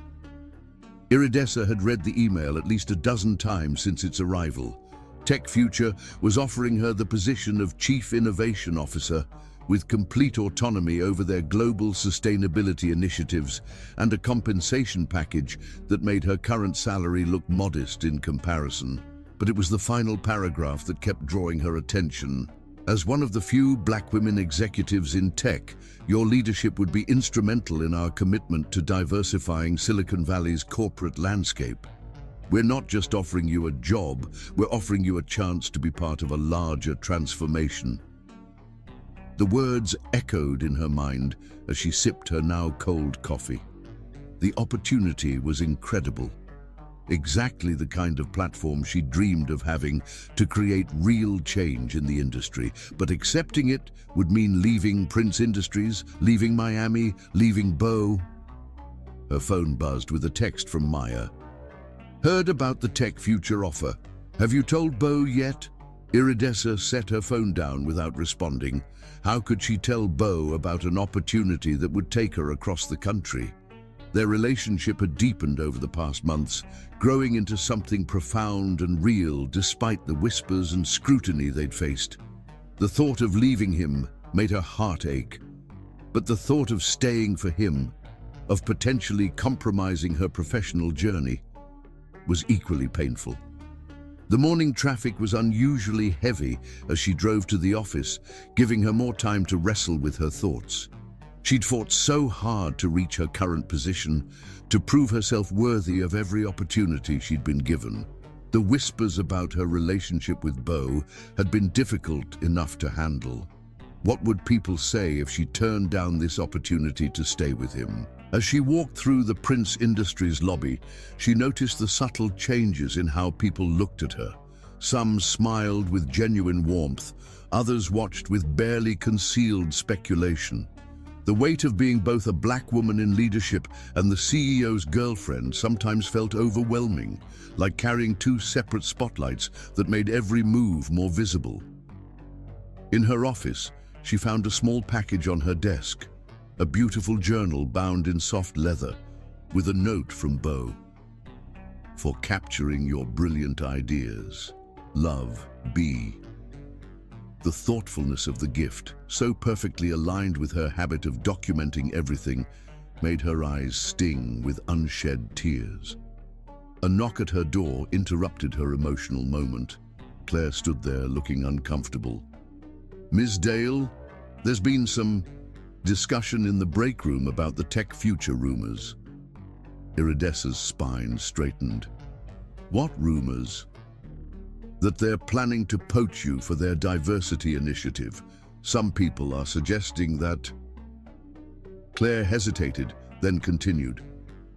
Iridessa had read the email at least a dozen times since its arrival. Tech Future was offering her the position of Chief Innovation Officer, with complete autonomy over their global sustainability initiatives and a compensation package that made her current salary look modest in comparison. But it was the final paragraph that kept drawing her attention. As one of the few black women executives in tech, your leadership would be instrumental in our commitment to diversifying Silicon Valley's corporate landscape. We're not just offering you a job, we're offering you a chance to be part of a larger transformation. The words echoed in her mind as she sipped her now cold coffee. The opportunity was incredible. Exactly the kind of platform she dreamed of having to create real change in the industry. But accepting it would mean leaving Prince Industries, leaving Miami, leaving Bo. Her phone buzzed with a text from Maya. "Heard about the Tech Future offer. Have you told Bo yet?" Iridessa set her phone down without responding. How could she tell Bo about an opportunity that would take her across the country? Their relationship had deepened over the past months, growing into something profound and real despite the whispers and scrutiny they'd faced. The thought of leaving him made her heart ache, but the thought of staying for him, of potentially compromising her professional journey, was equally painful. The morning traffic was unusually heavy as she drove to the office, giving her more time to wrestle with her thoughts. She'd fought so hard to reach her current position, to prove herself worthy of every opportunity she'd been given. The whispers about her relationship with Bo had been difficult enough to handle. What would people say if she turned down this opportunity to stay with him? As she walked through the Prince Industries lobby, she noticed the subtle changes in how people looked at her. Some smiled with genuine warmth, others watched with barely concealed speculation. The weight of being both a black woman in leadership and the CEO's girlfriend sometimes felt overwhelming, like carrying two separate spotlights that made every move more visible. In her office, she found a small package on her desk, a beautiful journal bound in soft leather, with a note from Bo. "For capturing your brilliant ideas. Love, B." The thoughtfulness of the gift, so perfectly aligned with her habit of documenting everything, made her eyes sting with unshed tears. A knock at her door interrupted her emotional moment. Claire stood there looking uncomfortable. "Ms. Dale, there's been some discussion in the break room about the Tech Future rumors." Iridessa's spine straightened. "What rumors?" "That they're planning to poach you for their diversity initiative. Some people are suggesting that..." Claire hesitated, then continued,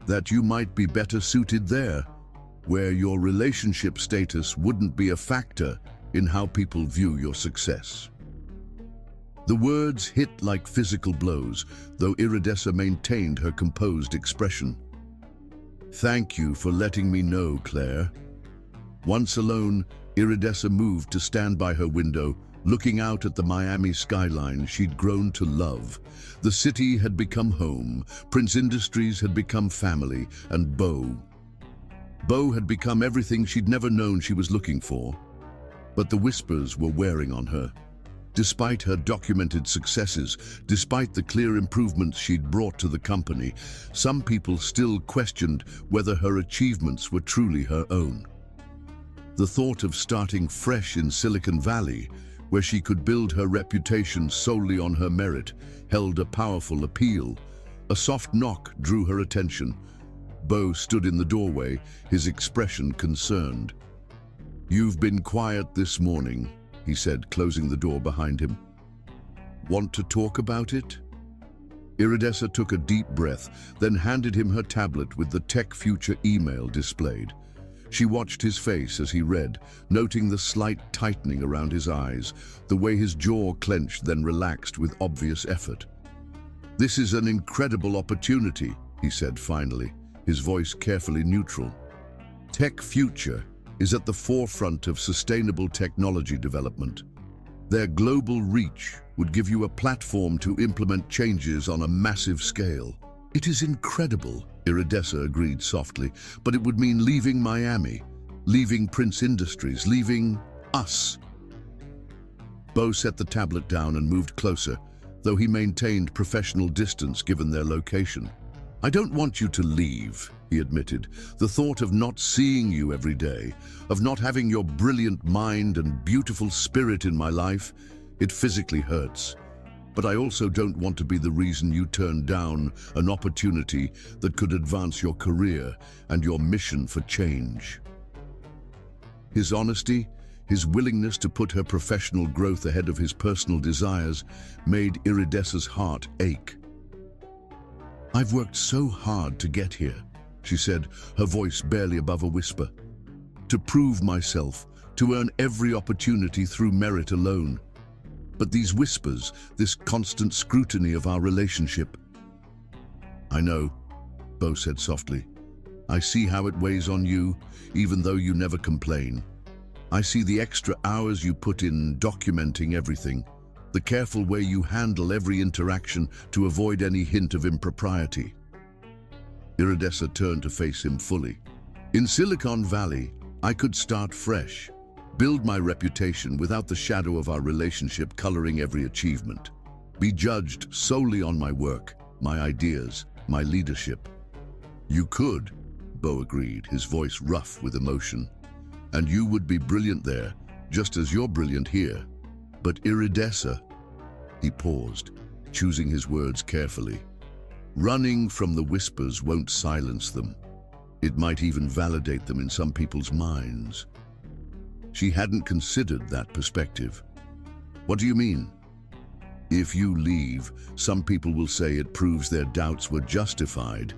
"that you might be better suited there, where your relationship status wouldn't be a factor in how people view your success." The words hit like physical blows, though Iridessa maintained her composed expression. "Thank you for letting me know, Claire." Once alone, Iridessa moved to stand by her window, looking out at the Miami skyline she'd grown to love. The city had become home, Prince Industries had become family, and Bo had become everything she'd never known she was looking for. But the whispers were wearing on her. Despite her documented successes, despite the clear improvements she'd brought to the company, some people still questioned whether her achievements were truly her own. The thought of starting fresh in Silicon Valley, where she could build her reputation solely on her merit, held a powerful appeal. A soft knock drew her attention. Bo stood in the doorway, his expression concerned. "You've been quiet this morning," he said, closing the door behind him. "Want to talk about it?" Iridessa took a deep breath, then handed him her tablet with the Tech Future email displayed. She watched his face as he read, noting the slight tightening around his eyes, the way his jaw clenched then relaxed with obvious effort. "This is an incredible opportunity," he said finally, his voice carefully neutral. "Tech Future is at the forefront of sustainable technology development. Their global reach would give you a platform to implement changes on a massive scale." "It is incredible," Iridessa agreed softly, "but it would mean leaving Miami, leaving Prince Industries, leaving us." Bo set the tablet down and moved closer, though he maintained professional distance given their location. "I don't want you to leave," he admitted. "The thought of not seeing you every day, of not having your brilliant mind and beautiful spirit in my life, it physically hurts. But I also don't want to be the reason you turn down an opportunity that could advance your career and your mission for change." His honesty, his willingness to put her professional growth ahead of his personal desires, made Iridessa's heart ache. "I've worked so hard to get here," she said, her voice barely above a whisper. "To prove myself, to earn every opportunity through merit alone. But these whispers, this constant scrutiny of our relationship—" "I know," Bo said softly. "I see how it weighs on you, even though you never complain. I see the extra hours you put in documenting everything, the careful way you handle every interaction to avoid any hint of impropriety." Iridessa turned to face him fully. "In Silicon Valley, I could start fresh, build my reputation without the shadow of our relationship coloring every achievement, be judged solely on my work, my ideas, my leadership." "You could," Bo agreed, his voice rough with emotion. "And you would be brilliant there, just as you're brilliant here. But Iridessa," he paused, choosing his words carefully, "running from the whispers won't silence them. It might even validate them in some people's minds." She hadn't considered that perspective. "What do you mean?" "If you leave, some people will say it proves their doubts were justified,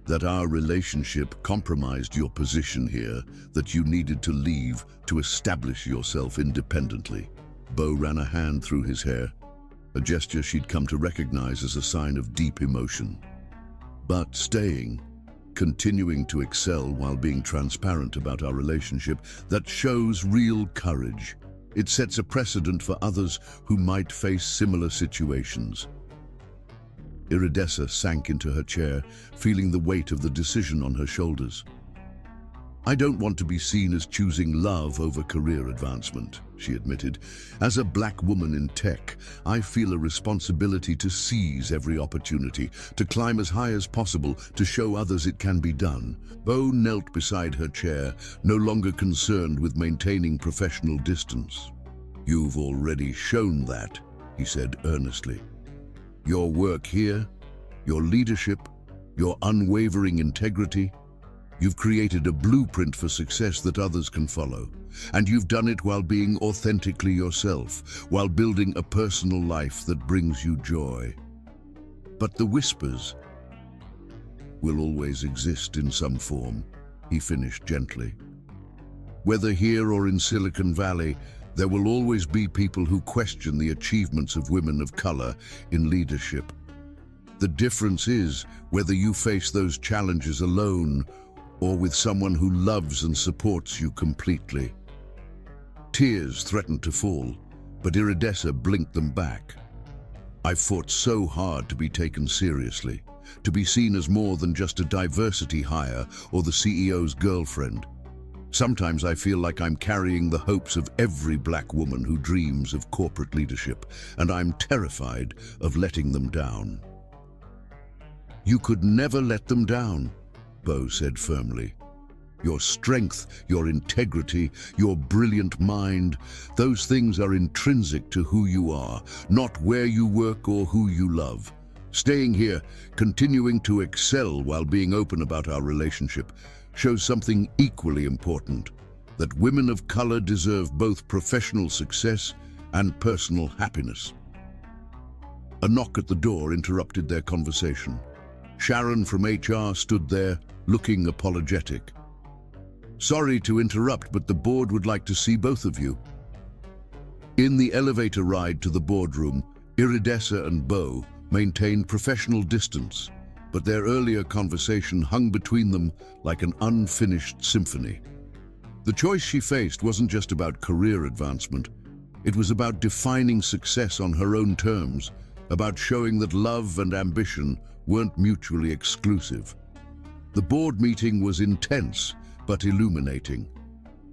that our relationship compromised your position here, that you needed to leave to establish yourself independently." Bo ran a hand through his hair, a gesture she'd come to recognize as a sign of deep emotion. "But staying, continuing to excel while being transparent about our relationship, that shows real courage. It sets a precedent for others who might face similar situations." Iridessa sank into her chair, feeling the weight of the decision on her shoulders. "I don't want to be seen as choosing love over career advancement," she admitted. "As a black woman in tech, I feel a responsibility to seize every opportunity, to climb as high as possible, to show others it can be done." Bo knelt beside her chair, no longer concerned with maintaining professional distance. "You've already shown that," he said earnestly. "Your work here, your leadership, your unwavering integrity, you've created a blueprint for success that others can follow. And you've done it while being authentically yourself, while building a personal life that brings you joy. But the whispers will always exist in some form," he finished gently. "Whether here or in Silicon Valley, There will always be people who question the achievements of women of color in leadership. The difference is whether you face those challenges alone or with someone who loves and supports you completely. Tears threatened to fall, but Iridessa blinked them back. I fought so hard to be taken seriously, to be seen as more than just a diversity hire or the CEO's girlfriend. Sometimes I feel like I'm carrying the hopes of every black woman who dreams of corporate leadership, and I'm terrified of letting them down. You could never let them down, Bo said firmly. Your strength, your integrity, your brilliant mind, those things are intrinsic to who you are, not where you work or who you love. Staying here, continuing to excel while being open about our relationship, shows something equally important, that women of color deserve both professional success and personal happiness. A knock at the door interrupted their conversation. Sharon from HR stood there, looking apologetic. Sorry to interrupt, but the board would like to see both of you. In the elevator ride to the boardroom, Iridessa and Bo maintained professional distance, but their earlier conversation hung between them like an unfinished symphony. The choice she faced wasn't just about career advancement. It was about defining success on her own terms, about showing that love and ambition weren't mutually exclusive. The board meeting was intense, but illuminating.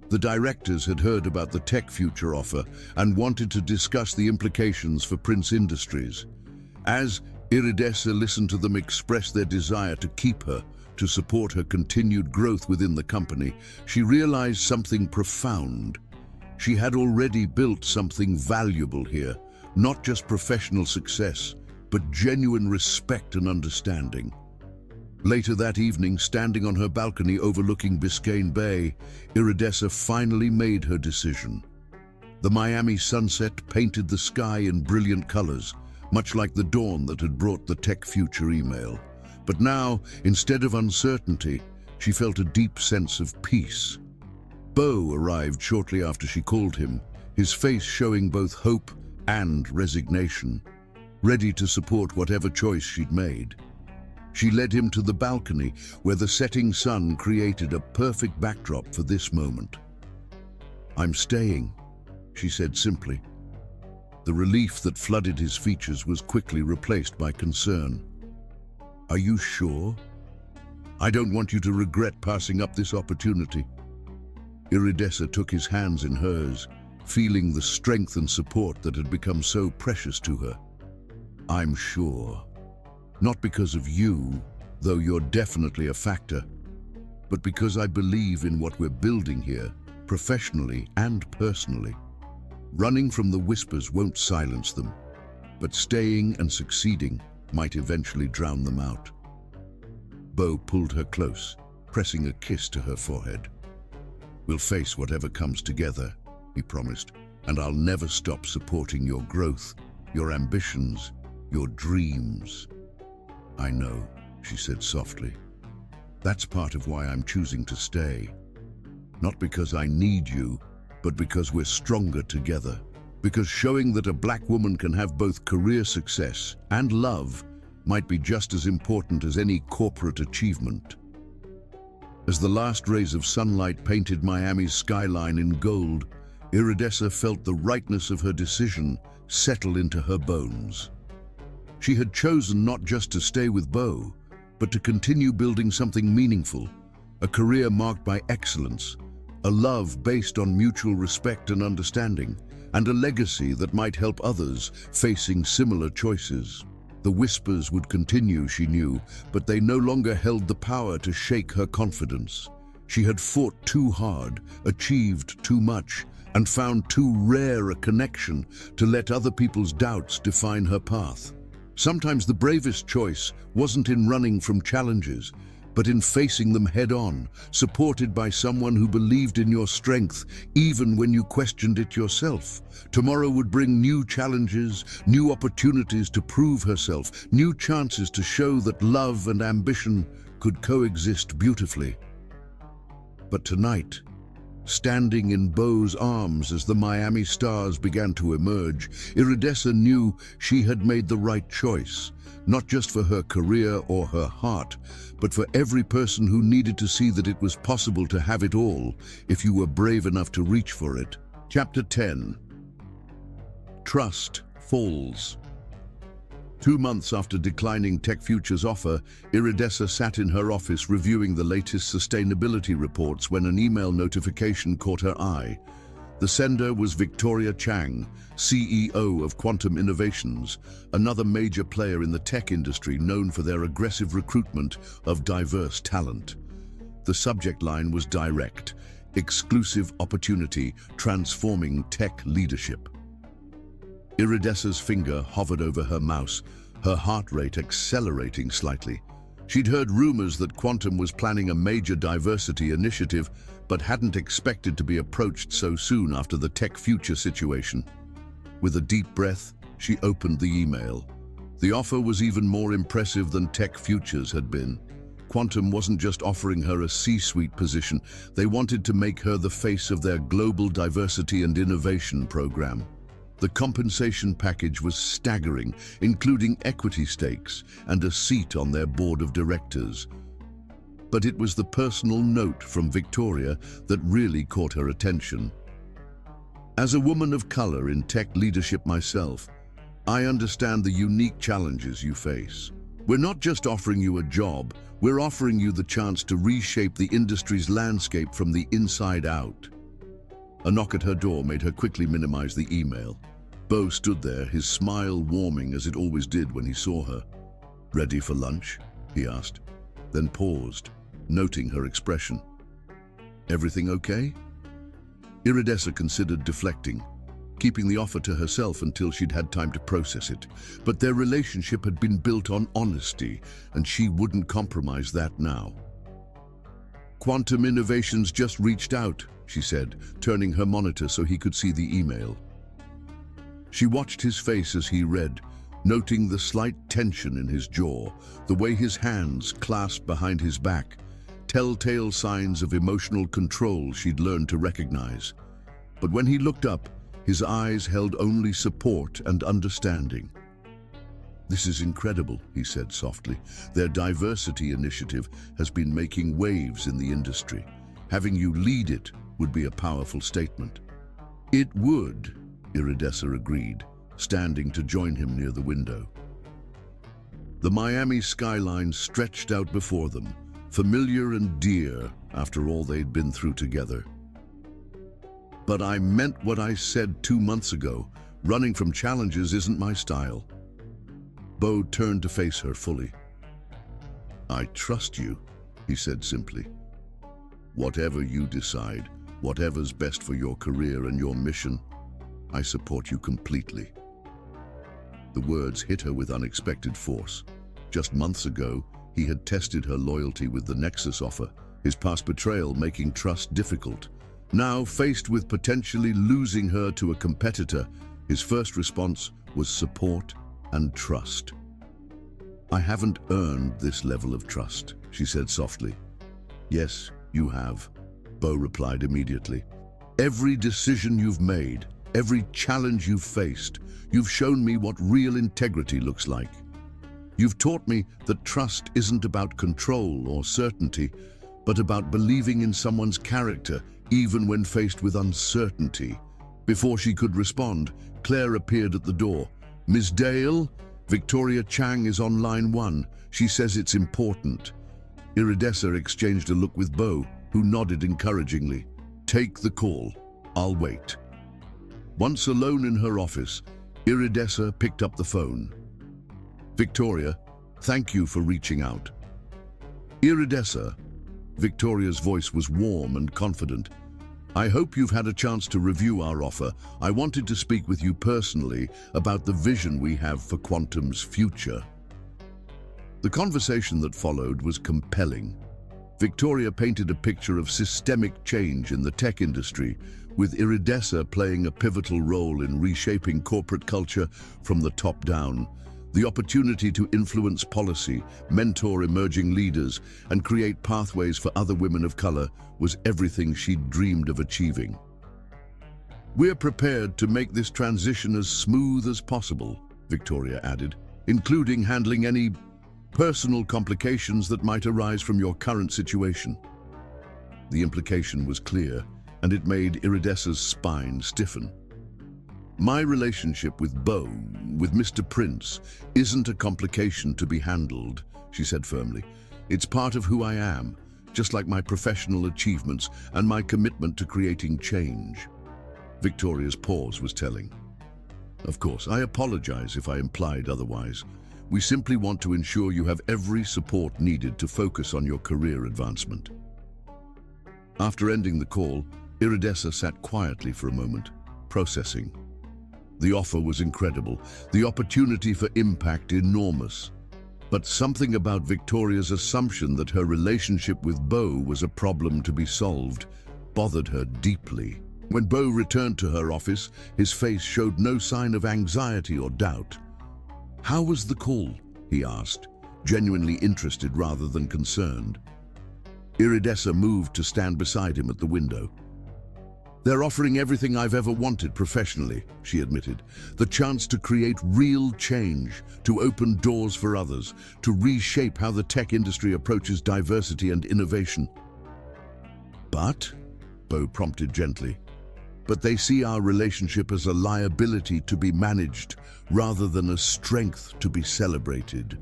The directors had heard about the tech future offer and wanted to discuss the implications for Prince Industries. As Iridessa listened to them express their desire to keep her, to support her continued growth within the company, she realized something profound. She had already built something valuable here, not just professional success, but genuine respect and understanding. Later that evening, standing on her balcony overlooking Biscayne Bay, Iridessa finally made her decision. The Miami sunset painted the sky in brilliant colors, much like the dawn that had brought the tech future email. But now, instead of uncertainty, she felt a deep sense of peace. Bo arrived shortly after she called him, his face showing both hope and resignation, ready to support whatever choice she'd made. She led him to the balcony, where the setting sun created a perfect backdrop for this moment. "I'm staying," she said simply. The relief that flooded his features was quickly replaced by concern. "Are you sure? I don't want you to regret passing up this opportunity." Iridessa took his hands in hers, feeling the strength and support that had become so precious to her. "I'm sure. Not because of you, though you're definitely a factor, but because I believe in what we're building here, professionally and personally. Running from the whispers won't silence them, but staying and succeeding might eventually drown them out." Bo pulled her close, pressing a kiss to her forehead. "We'll face whatever comes together," he promised, "and I'll never stop supporting your growth, your ambitions, your dreams." "I know," she said softly. "That's part of why I'm choosing to stay. Not because I need you, but because we're stronger together. Because showing that a black woman can have both career success and love might be just as important as any corporate achievement." As the last rays of sunlight painted Miami's skyline in gold, Iridessa felt the rightness of her decision settle into her bones. She had chosen not just to stay with Bo, but to continue building something meaningful, a career marked by excellence, a love based on mutual respect and understanding, and a legacy that might help others facing similar choices. The whispers would continue, she knew, but they no longer held the power to shake her confidence. She had fought too hard, achieved too much, and found too rare a connection to let other people's doubts define her path. Sometimes the bravest choice wasn't in running from challenges, but in facing them head-on, supported by someone who believed in your strength, even when you questioned it yourself. Tomorrow would bring new challenges, new opportunities to prove herself, new chances to show that love and ambition could coexist beautifully. But tonight, Standing in Bo's arms as the Miami stars began to emerge, Iridessa knew she had made the right choice, not just for her career or her heart, but for every person who needed to see that it was possible to have it all if you were brave enough to reach for it. Chapter 10. Trust Falls. 2 months after declining TechFuture's offer, Iridessa sat in her office reviewing the latest sustainability reports when an email notification caught her eye. The sender was Victoria Chang, CEO of Quantum Innovations, another major player in the tech industry known for their aggressive recruitment of diverse talent. The subject line was direct: exclusive opportunity, transforming tech leadership. Iridessa's finger hovered over her mouse, her heart rate accelerating slightly. She'd heard rumors that Quantum was planning a major diversity initiative, but hadn't expected to be approached so soon after the TechFuture situation. With a deep breath, she opened the email. The offer was even more impressive than TechFuture's had been. Quantum wasn't just offering her a C-suite position, they wanted to make her the face of their global diversity and innovation program. The compensation package was staggering, including equity stakes and a seat on their board of directors. But it was the personal note from Victoria that really caught her attention. As a woman of color in tech leadership myself, I understand the unique challenges you face. We're not just offering you a job, we're offering you the chance to reshape the industry's landscape from the inside out. A knock at her door made her quickly minimize the email. Bo stood there, his smile warming as it always did when he saw her. "Ready for lunch?" he asked, then paused, noting her expression. "Everything okay?" Iridessa considered deflecting, keeping the offer to herself until she'd had time to process it. But their relationship had been built on honesty, and she wouldn't compromise that now. "Quantum Innovations just reached out," she said, turning her monitor so he could see the email. She watched his face as he read, noting the slight tension in his jaw, the way his hands clasped behind his back, telltale signs of emotional control she'd learned to recognize. But when he looked up, his eyes held only support and understanding. "This is incredible," he said softly. "Their diversity initiative has been making waves in the industry. Having you lead it would be a powerful statement." "It would," Iridessa agreed, standing to join him near the window. The Miami skyline stretched out before them, familiar and dear after all they'd been through together. "But I meant what I said 2 months ago. Running from challenges isn't my style." Bo turned to face her fully. "I trust you," he said simply. "Whatever you decide, whatever's best for your career and your mission, I support you completely." The words hit her with unexpected force. Just months ago, he had tested her loyalty with the Nexus offer, his past betrayal making trust difficult. Now, faced with potentially losing her to a competitor, his first response was support and trust. "I haven't earned this level of trust," she said softly. "Yes, you have," Bo replied immediately. "Every decision you've made, every challenge you've faced, you've shown me what real integrity looks like. You've taught me that trust isn't about control or certainty, but about believing in someone's character, even when faced with uncertainty." Before she could respond, Claire appeared at the door. "Ms. Dale, Victoria Chang is on line 1. She says it's important." Iridessa exchanged a look with Bo, who nodded encouragingly. "Take the call. I'll wait." Once alone in her office, Iridessa picked up the phone. "Victoria, thank you for reaching out." "Iridessa," Victoria's voice was warm and confident. "I hope you've had a chance to review our offer. I wanted to speak with you personally about the vision we have for Quantum's future." The conversation that followed was compelling. Victoria painted a picture of systemic change in the tech industry, with Iridessa playing a pivotal role in reshaping corporate culture from the top down. The opportunity to influence policy, mentor emerging leaders, and create pathways for other women of color was everything she'd dreamed of achieving. "We're prepared to make this transition as smooth as possible," Victoria added, "including handling any personal complications that might arise from your current situation." The implication was clear, and it made Iridessa's spine stiffen. "My relationship with Mr. Prince, isn't a complication to be handled," she said firmly. "It's part of who I am, just like my professional achievements and my commitment to creating change." Victoria's pause was telling. "Of course, I apologize if I implied otherwise. We simply want to ensure you have every support needed to focus on your career advancement." After ending the call, Iridessa sat quietly for a moment, processing. The offer was incredible, the opportunity for impact enormous. But something about Victoria's assumption that her relationship with Bo was a problem to be solved bothered her deeply. When Bo returned to her office, his face showed no sign of anxiety or doubt. "How was the call?" he asked, genuinely interested rather than concerned. Iridessa moved to stand beside him at the window. "They're offering everything I've ever wanted professionally," she admitted. "The chance to create real change, to open doors for others, to reshape how the tech industry approaches diversity and innovation." "But," Bo prompted gently, "but they see our relationship as a liability to be managed, rather than a strength to be celebrated."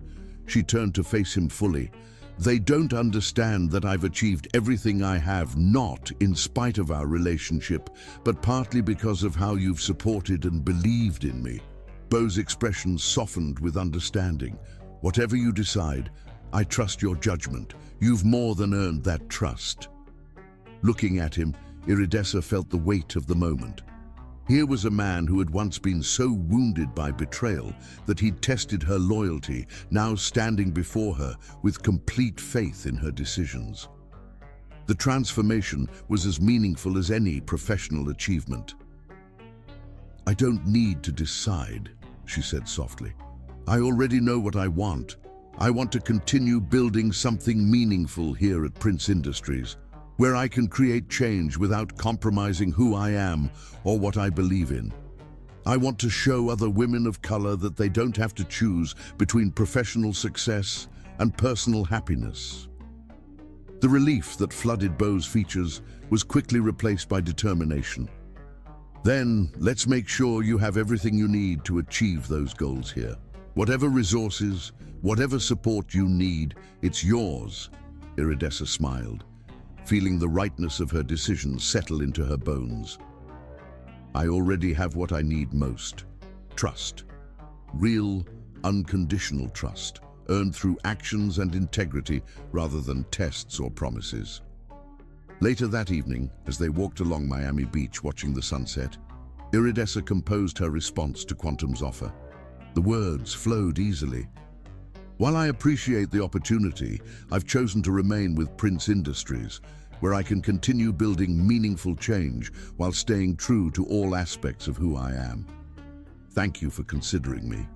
She turned to face him fully. "They don't understand that I've achieved everything I have, not in spite of our relationship, but partly because of how you've supported and believed in me." Bo's expression softened with understanding. "Whatever you decide, I trust your judgment. You've more than earned that trust." Looking at him, Iridessa felt the weight of the moment. Here was a man who had once been so wounded by betrayal that he'd tested her loyalty, now standing before her with complete faith in her decisions. The transformation was as meaningful as any professional achievement. "I don't need to decide," she said softly. "I already know what I want. I want to continue building something meaningful here at Prince Industries, where I can create change without compromising who I am or what I believe in. I want to show other women of color that they don't have to choose between professional success and personal happiness." The relief that flooded Bo's features was quickly replaced by determination. "Then, let's make sure you have everything you need to achieve those goals here. Whatever resources, whatever support you need, it's yours." Iridessa smiled, feeling the rightness of her decision settle into her bones. "I already have what I need most. Trust. Real, unconditional trust, earned through actions and integrity rather than tests or promises." Later that evening, as they walked along Miami Beach watching the sunset, Iridessa composed her response to Quantum's offer. The words flowed easily. "While I appreciate the opportunity, I've chosen to remain with Prince Industries, where I can continue building meaningful change while staying true to all aspects of who I am. Thank you for considering me."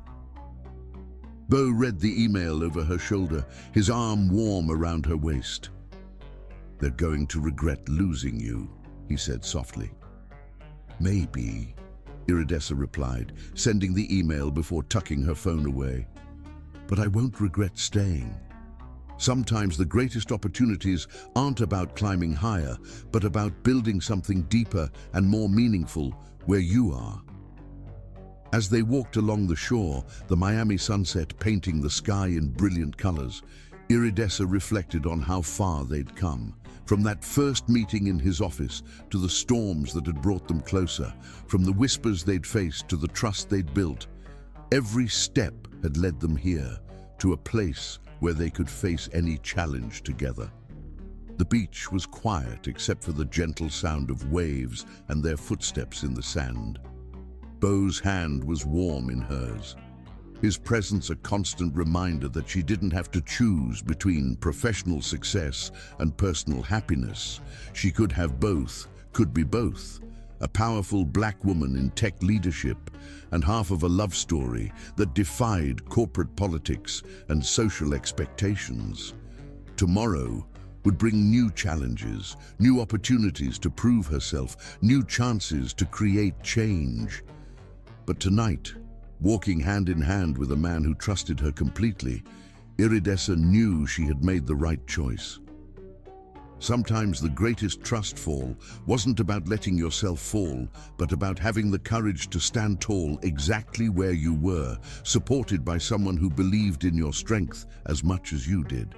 Bo read the email over her shoulder, his arm warm around her waist. "They're going to regret losing you," he said softly. "Maybe," Iridessa replied, sending the email before tucking her phone away. "But I won't regret staying. Sometimes the greatest opportunities aren't about climbing higher, but about building something deeper and more meaningful where you are." As they walked along the shore, the Miami sunset painting the sky in brilliant colors, Iridessa reflected on how far they'd come. From that first meeting in his office to the storms that had brought them closer, from the whispers they'd faced to the trust they'd built, every step had led them here, to a place where they could face any challenge together. The beach was quiet except for the gentle sound of waves and their footsteps in the sand. Bo's hand was warm in hers, his presence a constant reminder that she didn't have to choose between professional success and personal happiness. She could have both, could be both, a powerful black woman in tech leadership, and half of a love story that defied corporate politics and social expectations. Tomorrow would bring new challenges, new opportunities to prove herself, new chances to create change. But tonight, walking hand in hand with a man who trusted her completely, Iridessa knew she had made the right choice. Sometimes the greatest trust fall wasn't about letting yourself fall, but about having the courage to stand tall exactly where you were, supported by someone who believed in your strength as much as you did.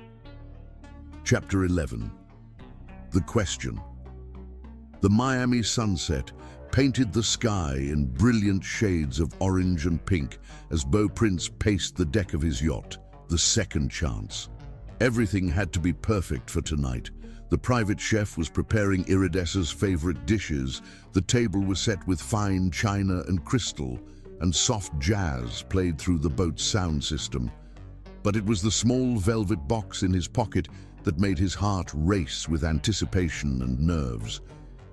Chapter 11. The Question. The Miami sunset painted the sky in brilliant shades of orange and pink as Beau Prince paced the deck of his yacht, the Second Chance. Everything had to be perfect for tonight. The private chef was preparing Iridessa's favorite dishes, the table was set with fine china and crystal, and soft jazz played through the boat's sound system. But it was the small velvet box in his pocket that made his heart race with anticipation and nerves.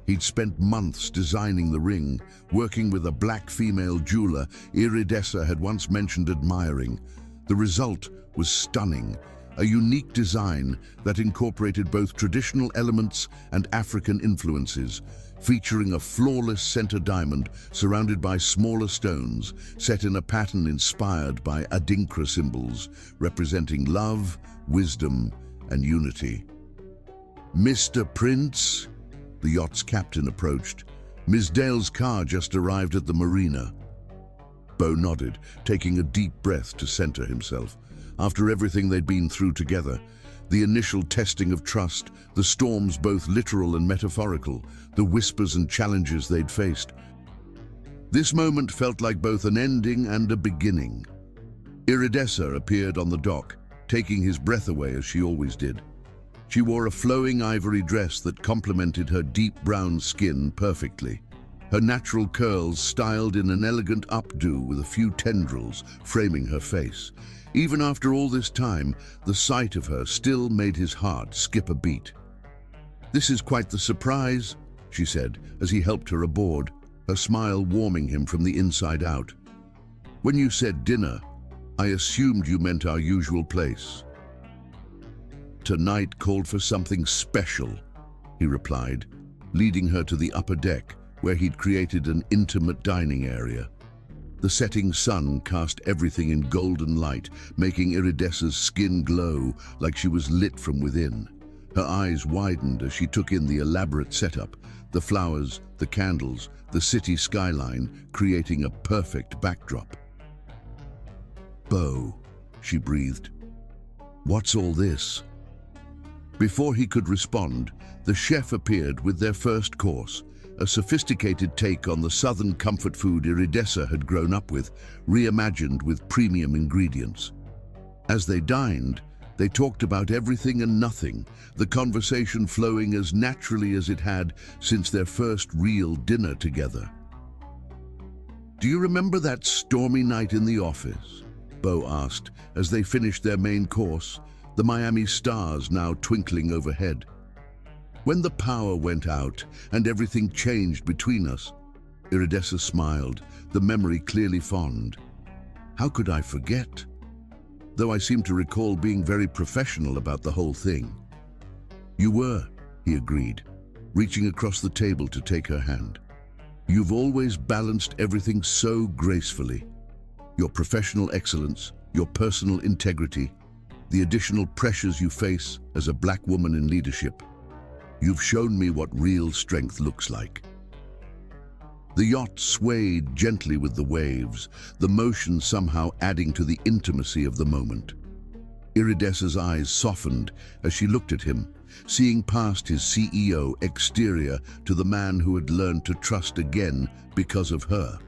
He'd spent months designing the ring, working with a black female jeweler Iridessa had once mentioned admiring. The result was stunning, a unique design that incorporated both traditional elements and African influences, featuring a flawless center diamond surrounded by smaller stones set in a pattern inspired by Adinkra symbols representing love, wisdom, and unity. "Mr. Prince?" The yacht's captain approached. "Ms. Dale's car just arrived at the marina." Beau nodded, taking a deep breath to center himself. After everything they'd been through together, the initial testing of trust, the storms both literal and metaphorical, the whispers and challenges they'd faced, this moment felt like both an ending and a beginning. Iridessa appeared on the dock, taking his breath away as she always did. She wore a flowing ivory dress that complemented her deep brown skin perfectly. Her natural curls styled in an elegant updo with a few tendrils framing her face. Even after all this time, the sight of her still made his heart skip a beat. "This is quite the surprise," she said as he helped her aboard, her smile warming him from the inside out. "When you said dinner, I assumed you meant our usual place." "Tonight called for something special," he replied, leading her to the upper deck where he'd created an intimate dining area. The setting sun cast everything in golden light, making Iridessa's skin glow like she was lit from within. Her eyes widened as she took in the elaborate setup, the flowers, the candles, the city skyline, creating a perfect backdrop. "Beau," she breathed. "What's all this?" Before he could respond, the chef appeared with their first course, a sophisticated take on the southern comfort food Iridessa had grown up with, reimagined with premium ingredients. As they dined, they talked about everything and nothing, the conversation flowing as naturally as it had since their first real dinner together. "Do you remember that stormy night in the office?" Beau asked as they finished their main course, the Miami stars now twinkling overhead. "When the power went out and everything changed between us." Iridessa smiled, the memory clearly fond. "How could I forget? Though I seem to recall being very professional about the whole thing." "You were," he agreed, reaching across the table to take her hand. "You've always balanced everything so gracefully. Your professional excellence, your personal integrity, the additional pressures you face as a black woman in leadership. You've shown me what real strength looks like." The yacht swayed gently with the waves, the motion somehow adding to the intimacy of the moment. Iridessa's eyes softened as she looked at him, seeing past his CEO exterior to the man who had learned to trust again because of her.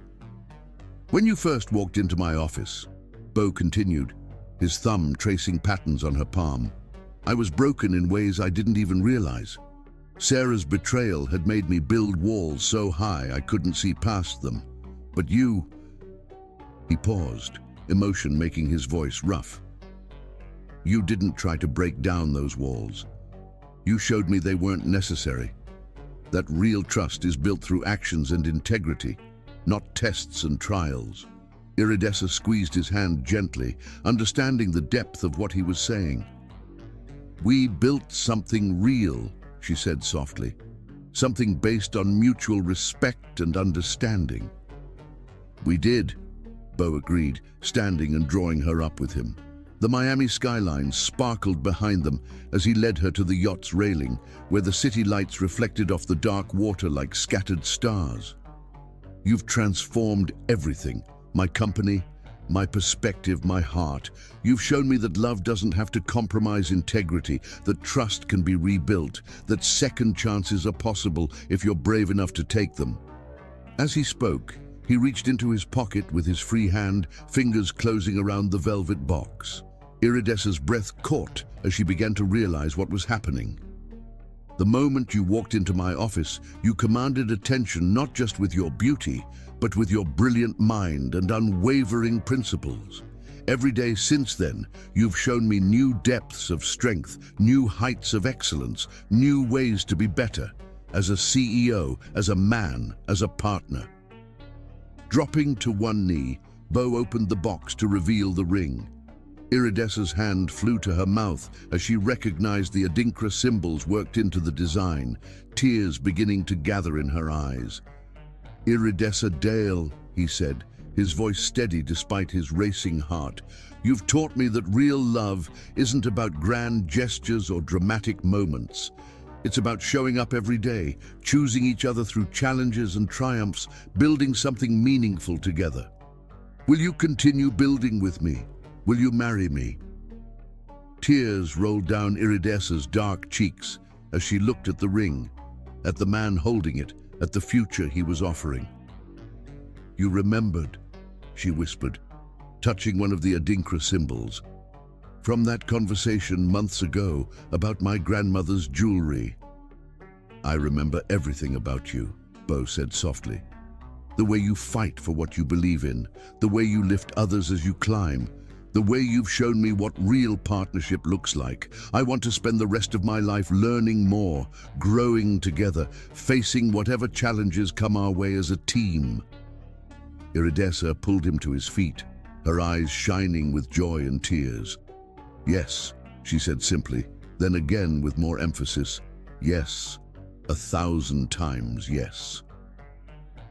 "When you first walked into my office," Beau continued, his thumb tracing patterns on her palm, "I was broken in ways I didn't even realize. Sarah's betrayal had made me build walls so high I couldn't see past them. But you..." He paused, emotion making his voice rough. "You didn't try to break down those walls. You showed me they weren't necessary. that real trust is built through actions and integrity, not tests and trials. Iridessa squeezed his hand gently, understanding the depth of what he was saying. "We built something real," she said softly. "Something based on mutual respect and understanding." "We did," Bo agreed, standing and drawing her up with him. The Miami skyline sparkled behind them as he led her to the yacht's railing, where the city lights reflected off the dark water like scattered stars. "You've transformed everything. My company, my perspective, my heart. You've shown me that love doesn't have to compromise integrity, that trust can be rebuilt, that second chances are possible if you're brave enough to take them." As he spoke, he reached into his pocket with his free hand, fingers closing around the velvet box. Iridessa's breath caught as she began to realize what was happening. "The moment you walked into my office, you commanded attention not just with your beauty, but with your brilliant mind and unwavering principles. Every day since then, you've shown me new depths of strength, new heights of excellence, new ways to be better, as a CEO, as a man, as a partner." Dropping to one knee, Bo opened the box to reveal the ring. Iridessa's hand flew to her mouth as she recognized the Adinkra symbols worked into the design, tears beginning to gather in her eyes. "Iridessa Dale," he said, his voice steady despite his racing heart, "you've taught me that real love isn't about grand gestures or dramatic moments. It's about showing up every day, choosing each other through challenges and triumphs, building something meaningful together. Will you continue building with me? Will you marry me?" Tears rolled down Iridessa's dark cheeks as she looked at the ring, at the man holding it, at the future he was offering. "You remembered," she whispered, touching one of the Adinkra symbols. "From that conversation months ago about my grandmother's jewelry." "I remember everything about you," Bo said softly. "The way you fight for what you believe in, the way you lift others as you climb, the way you've shown me what real partnership looks like. I want to spend the rest of my life learning more, growing together, facing whatever challenges come our way as a team." Iridessa pulled him to his feet, her eyes shining with joy and tears. "Yes," she said simply, then again with more emphasis, "Yes, 1,000 times yes."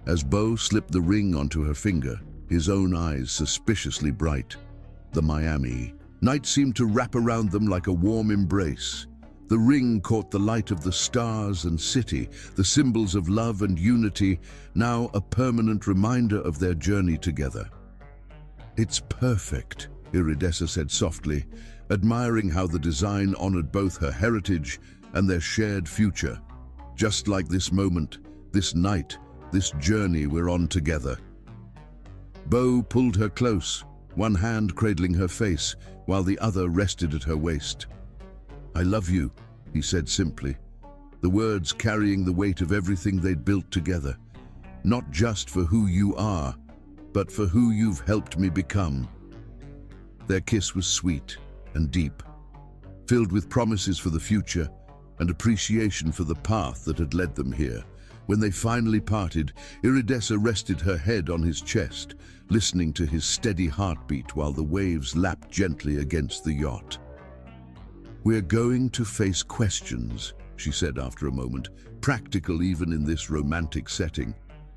As Bo slipped the ring onto her finger, his own eyes suspiciously bright. The Miami night seemed to wrap around them like a warm embrace. The ring caught the light of the stars and city, the symbols of love and unity, now a permanent reminder of their journey together. "It's perfect," Iridessa said softly, admiring how the design honored both her heritage and their shared future. "Just like this moment, this night, this journey we're on together." Bo pulled her close, one hand cradling her face, while the other rested at her waist. "I love you," he said simply, the words carrying the weight of everything they'd built together. "Not just for who you are, but for who you've helped me become." Their kiss was sweet and deep, filled with promises for the future and appreciation for the path that had led them here. When they finally parted, Iridessa rested her head on his chest, listening to his steady heartbeat while the waves lapped gently against the yacht. "We're going to face questions," she said after a moment, practical even in this romantic setting.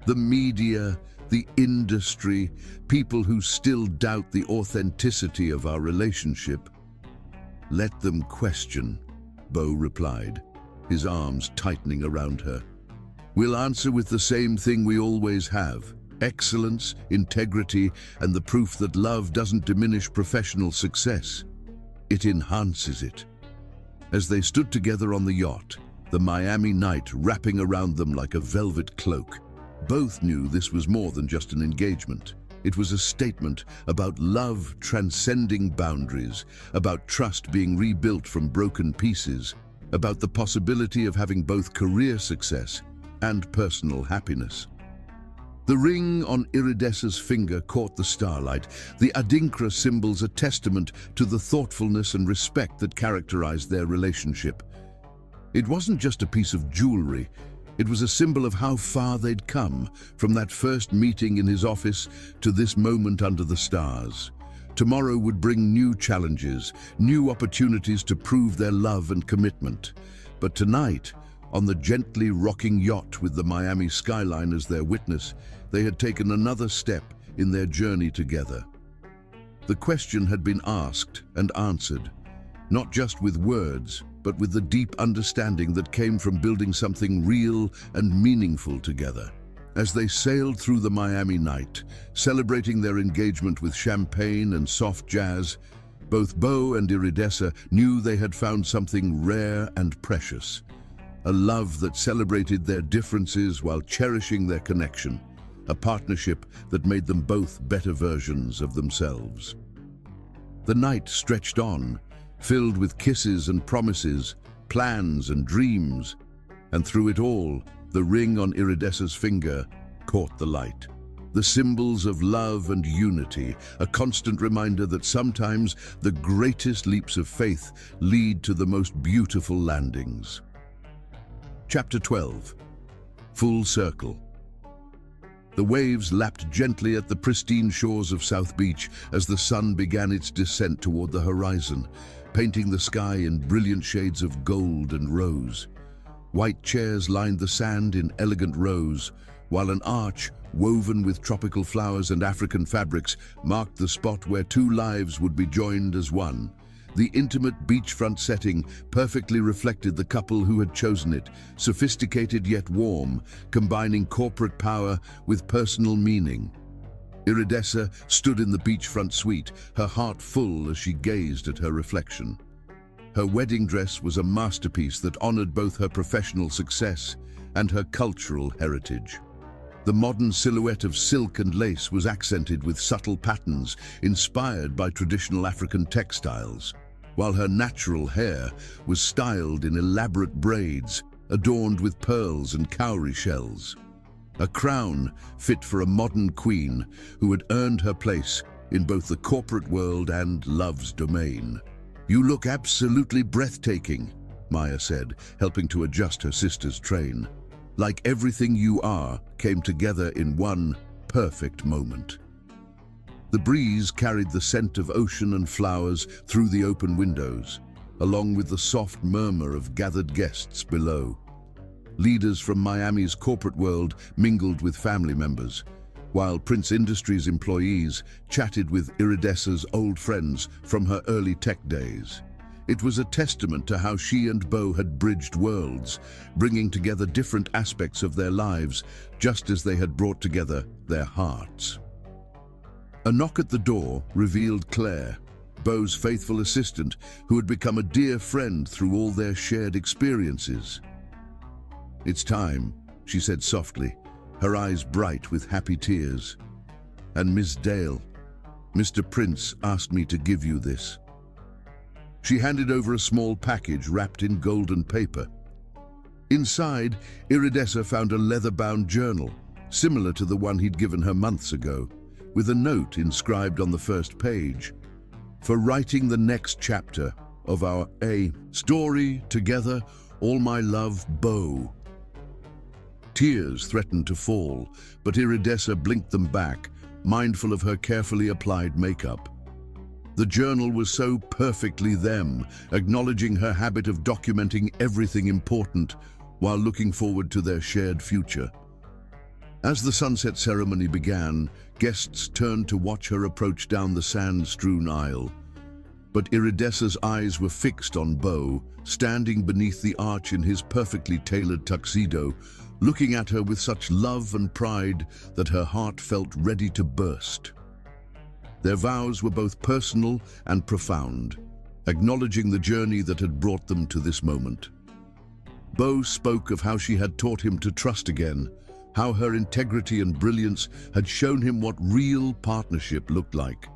"The media, the industry, people who still doubt the authenticity of our relationship." "Let them question," Bo replied, his arms tightening around her. "We'll answer with the same thing we always have: excellence, integrity, and the proof that love doesn't diminish professional success. It enhances it." As they stood together on the yacht, the Miami night wrapping around them like a velvet cloak, both knew this was more than just an engagement. It was a statement about love transcending boundaries, about trust being rebuilt from broken pieces, about the possibility of having both career success and personal happiness. The ring on Iridessa's finger caught the starlight, the Adinkra symbols a testament to the thoughtfulness and respect that characterized their relationship. It wasn't just a piece of jewelry, It was a symbol of how far they'd come, from that first meeting in his office to this moment under the stars. Tomorrow would bring new challenges, new opportunities to prove their love and commitment. But tonight, on the gently rocking yacht with the Miami skyline as their witness, they had taken another step in their journey together. The question had been asked and answered, not just with words, but with the deep understanding that came from building something real and meaningful together. As they sailed through the Miami night, celebrating their engagement with champagne and soft jazz, both Bo and Iridessa knew they had found something rare and precious. A love that celebrated their differences while cherishing their connection. A partnership that made them both better versions of themselves. The night stretched on, filled with kisses and promises, plans and dreams, and through it all, the ring on Iridessa's finger caught the light. The symbols of love and unity, a constant reminder that sometimes the greatest leaps of faith lead to the most beautiful landings. Chapter 12. Full Circle. The waves lapped gently at the pristine shores of South Beach as the sun began its descent toward the horizon, painting the sky in brilliant shades of gold and rose. White chairs lined the sand in elegant rows, while an arch, woven with tropical flowers and African fabrics, marked the spot where two lives would be joined as one. The intimate beachfront setting perfectly reflected the couple who had chosen it, sophisticated yet warm, combining corporate power with personal meaning. Iridessa stood in the beachfront suite, her heart full as she gazed at her reflection. Her wedding dress was a masterpiece that honored both her professional success and her cultural heritage. The modern silhouette of silk and lace was accented with subtle patterns inspired by traditional African textiles, while her natural hair was styled in elaborate braids adorned with pearls and cowrie shells. A crown fit for a modern queen who had earned her place in both the corporate world and love's domain. "You look absolutely breathtaking," Maya said, helping to adjust her sister's train. "Like everything you are came together in one perfect moment." The breeze carried the scent of ocean and flowers through the open windows, along with the soft murmur of gathered guests below. Leaders from Miami's corporate world mingled with family members, while Prince Industries employees chatted with Iridessa's old friends from her early tech days. It was a testament to how she and Bo had bridged worlds, bringing together different aspects of their lives, just as they had brought together their hearts. A knock at the door revealed Claire, Bo's faithful assistant, who had become a dear friend through all their shared experiences. "It's time," she said softly, her eyes bright with happy tears. "And Miss Dale, Mr. Prince asked me to give you this." She handed over a small package wrapped in golden paper. Inside, Iridessa found a leather-bound journal, similar to the one he'd given her months ago, with a note inscribed on the first page: "For writing the next chapter of our story together, all my love, Bo." Tears threatened to fall, but Iridessa blinked them back, mindful of her carefully applied makeup. The journal was so perfectly them, acknowledging her habit of documenting everything important while looking forward to their shared future. As the sunset ceremony began, guests turned to watch her approach down the sand-strewn aisle. But Iridessa's eyes were fixed on Bo, standing beneath the arch in his perfectly tailored tuxedo, looking at her with such love and pride that her heart felt ready to burst. Their vows were both personal and profound, acknowledging the journey that had brought them to this moment. Bo spoke of how she had taught him to trust again, how her integrity and brilliance had shown him what real partnership looked like.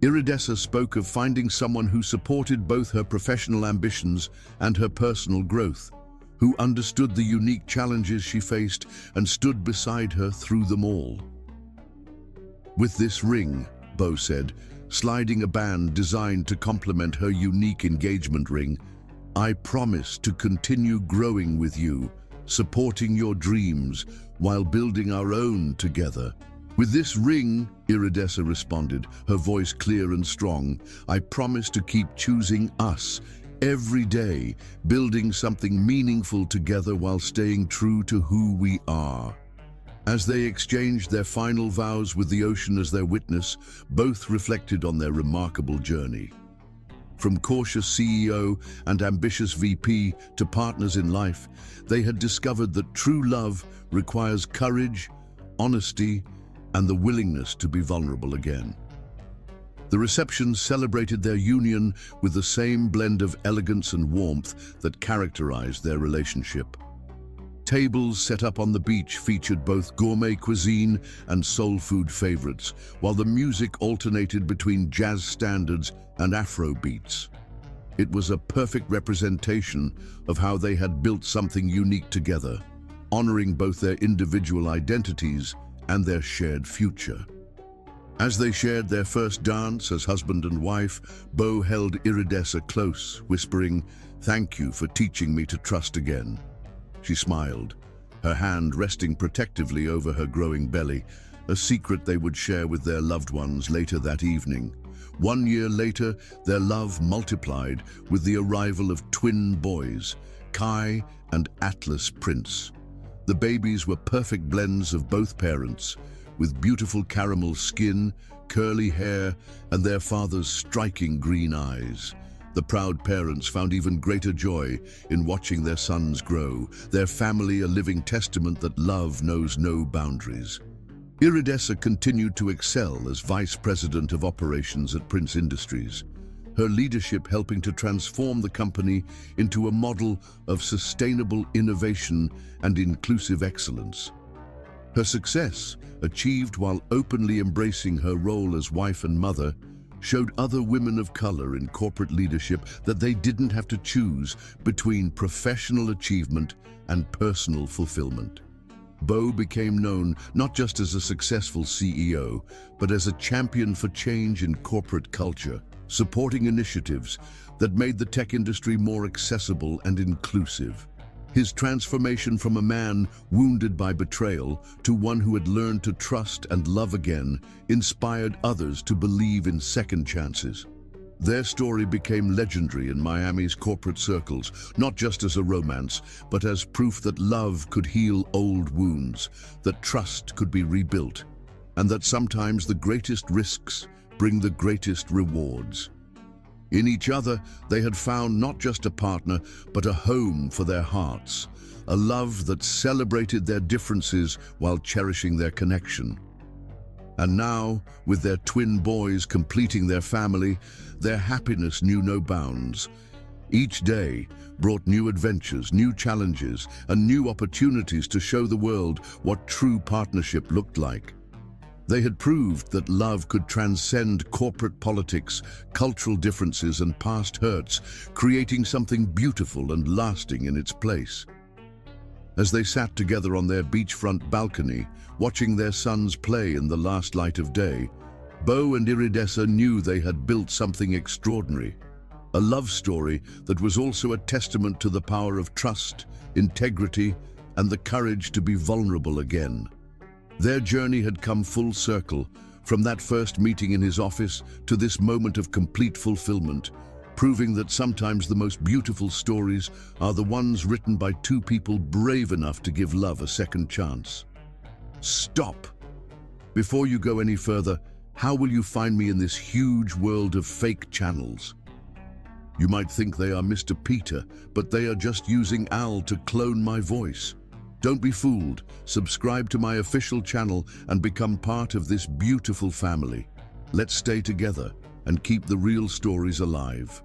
Iridessa spoke of finding someone who supported both her professional ambitions and her personal growth, who understood the unique challenges she faced and stood beside her through them all. "With this ring," Bo said, sliding a band designed to complement her unique engagement ring, "I promise to continue growing with you, supporting your dreams while building our own together. With this ring, Iridessa responded, her voice clear and strong, I promise to keep choosing us every day, building something meaningful together while staying true to who we are. As they exchanged their final vows with the ocean as their witness, both reflected on their remarkable journey. From cautious CEO and ambitious VP to partners in life, they had discovered that true love requires courage, honesty, and the willingness to be vulnerable again. The reception celebrated their union with the same blend of elegance and warmth that characterized their relationship. Tables set up on the beach featured both gourmet cuisine and soul food favorites, while the music alternated between jazz standards and Afro beats. It was a perfect representation of how they had built something unique together, honoring both their individual identities and their shared future. As they shared their first dance as husband and wife, Bo held Iridessa close, whispering, "Thank you for teaching me to trust again." She smiled, her hand resting protectively over her growing belly, a secret they would share with their loved ones later that evening. 1 year later, their love multiplied with the arrival of twin boys, Kai and Atlas Prince. The babies were perfect blends of both parents, with beautiful caramel skin, curly hair, and their father's striking green eyes. The proud parents found even greater joy in watching their sons grow, their family a living testament that love knows no boundaries. Iridessa continued to excel as Vice President of Operations at Prince Industries, her leadership helping to transform the company into a model of sustainable innovation and inclusive excellence. Her success, achieved while openly embracing her role as wife and mother, showed other women of color in corporate leadership that they didn't have to choose between professional achievement and personal fulfillment. Bo became known not just as a successful CEO, but as a champion for change in corporate culture, supporting initiatives that made the tech industry more accessible and inclusive. His transformation from a man wounded by betrayal to one who had learned to trust and love again inspired others to believe in second chances. Their story became legendary in Miami's corporate circles, not just as a romance, but as proof that love could heal old wounds, that trust could be rebuilt, and that sometimes the greatest risks bring the greatest rewards. In each other, they had found not just a partner, but a home for their hearts, a love that celebrated their differences while cherishing their connection. And now, with their twin boys completing their family, their happiness knew no bounds. Each day brought new adventures, new challenges, and new opportunities to show the world what true partnership looked like. They had proved that love could transcend corporate politics, cultural differences, and past hurts, creating something beautiful and lasting in its place. As they sat together on their beachfront balcony, watching their sons play in the last light of day, Bo and Iridessa knew they had built something extraordinary. A love story that was also a testament to the power of trust, integrity, and the courage to be vulnerable again. Their journey had come full circle, from that first meeting in his office to this moment of complete fulfillment, proving that sometimes the most beautiful stories are the ones written by two people brave enough to give love a second chance. Stop! Before you go any further, how will you find me in this huge world of fake channels? You might think they are Mr. Peter, but they are just using Al to clone my voice. Don't be fooled. Subscribe to my official channel and become part of this beautiful family. Let's stay together and keep the real stories alive.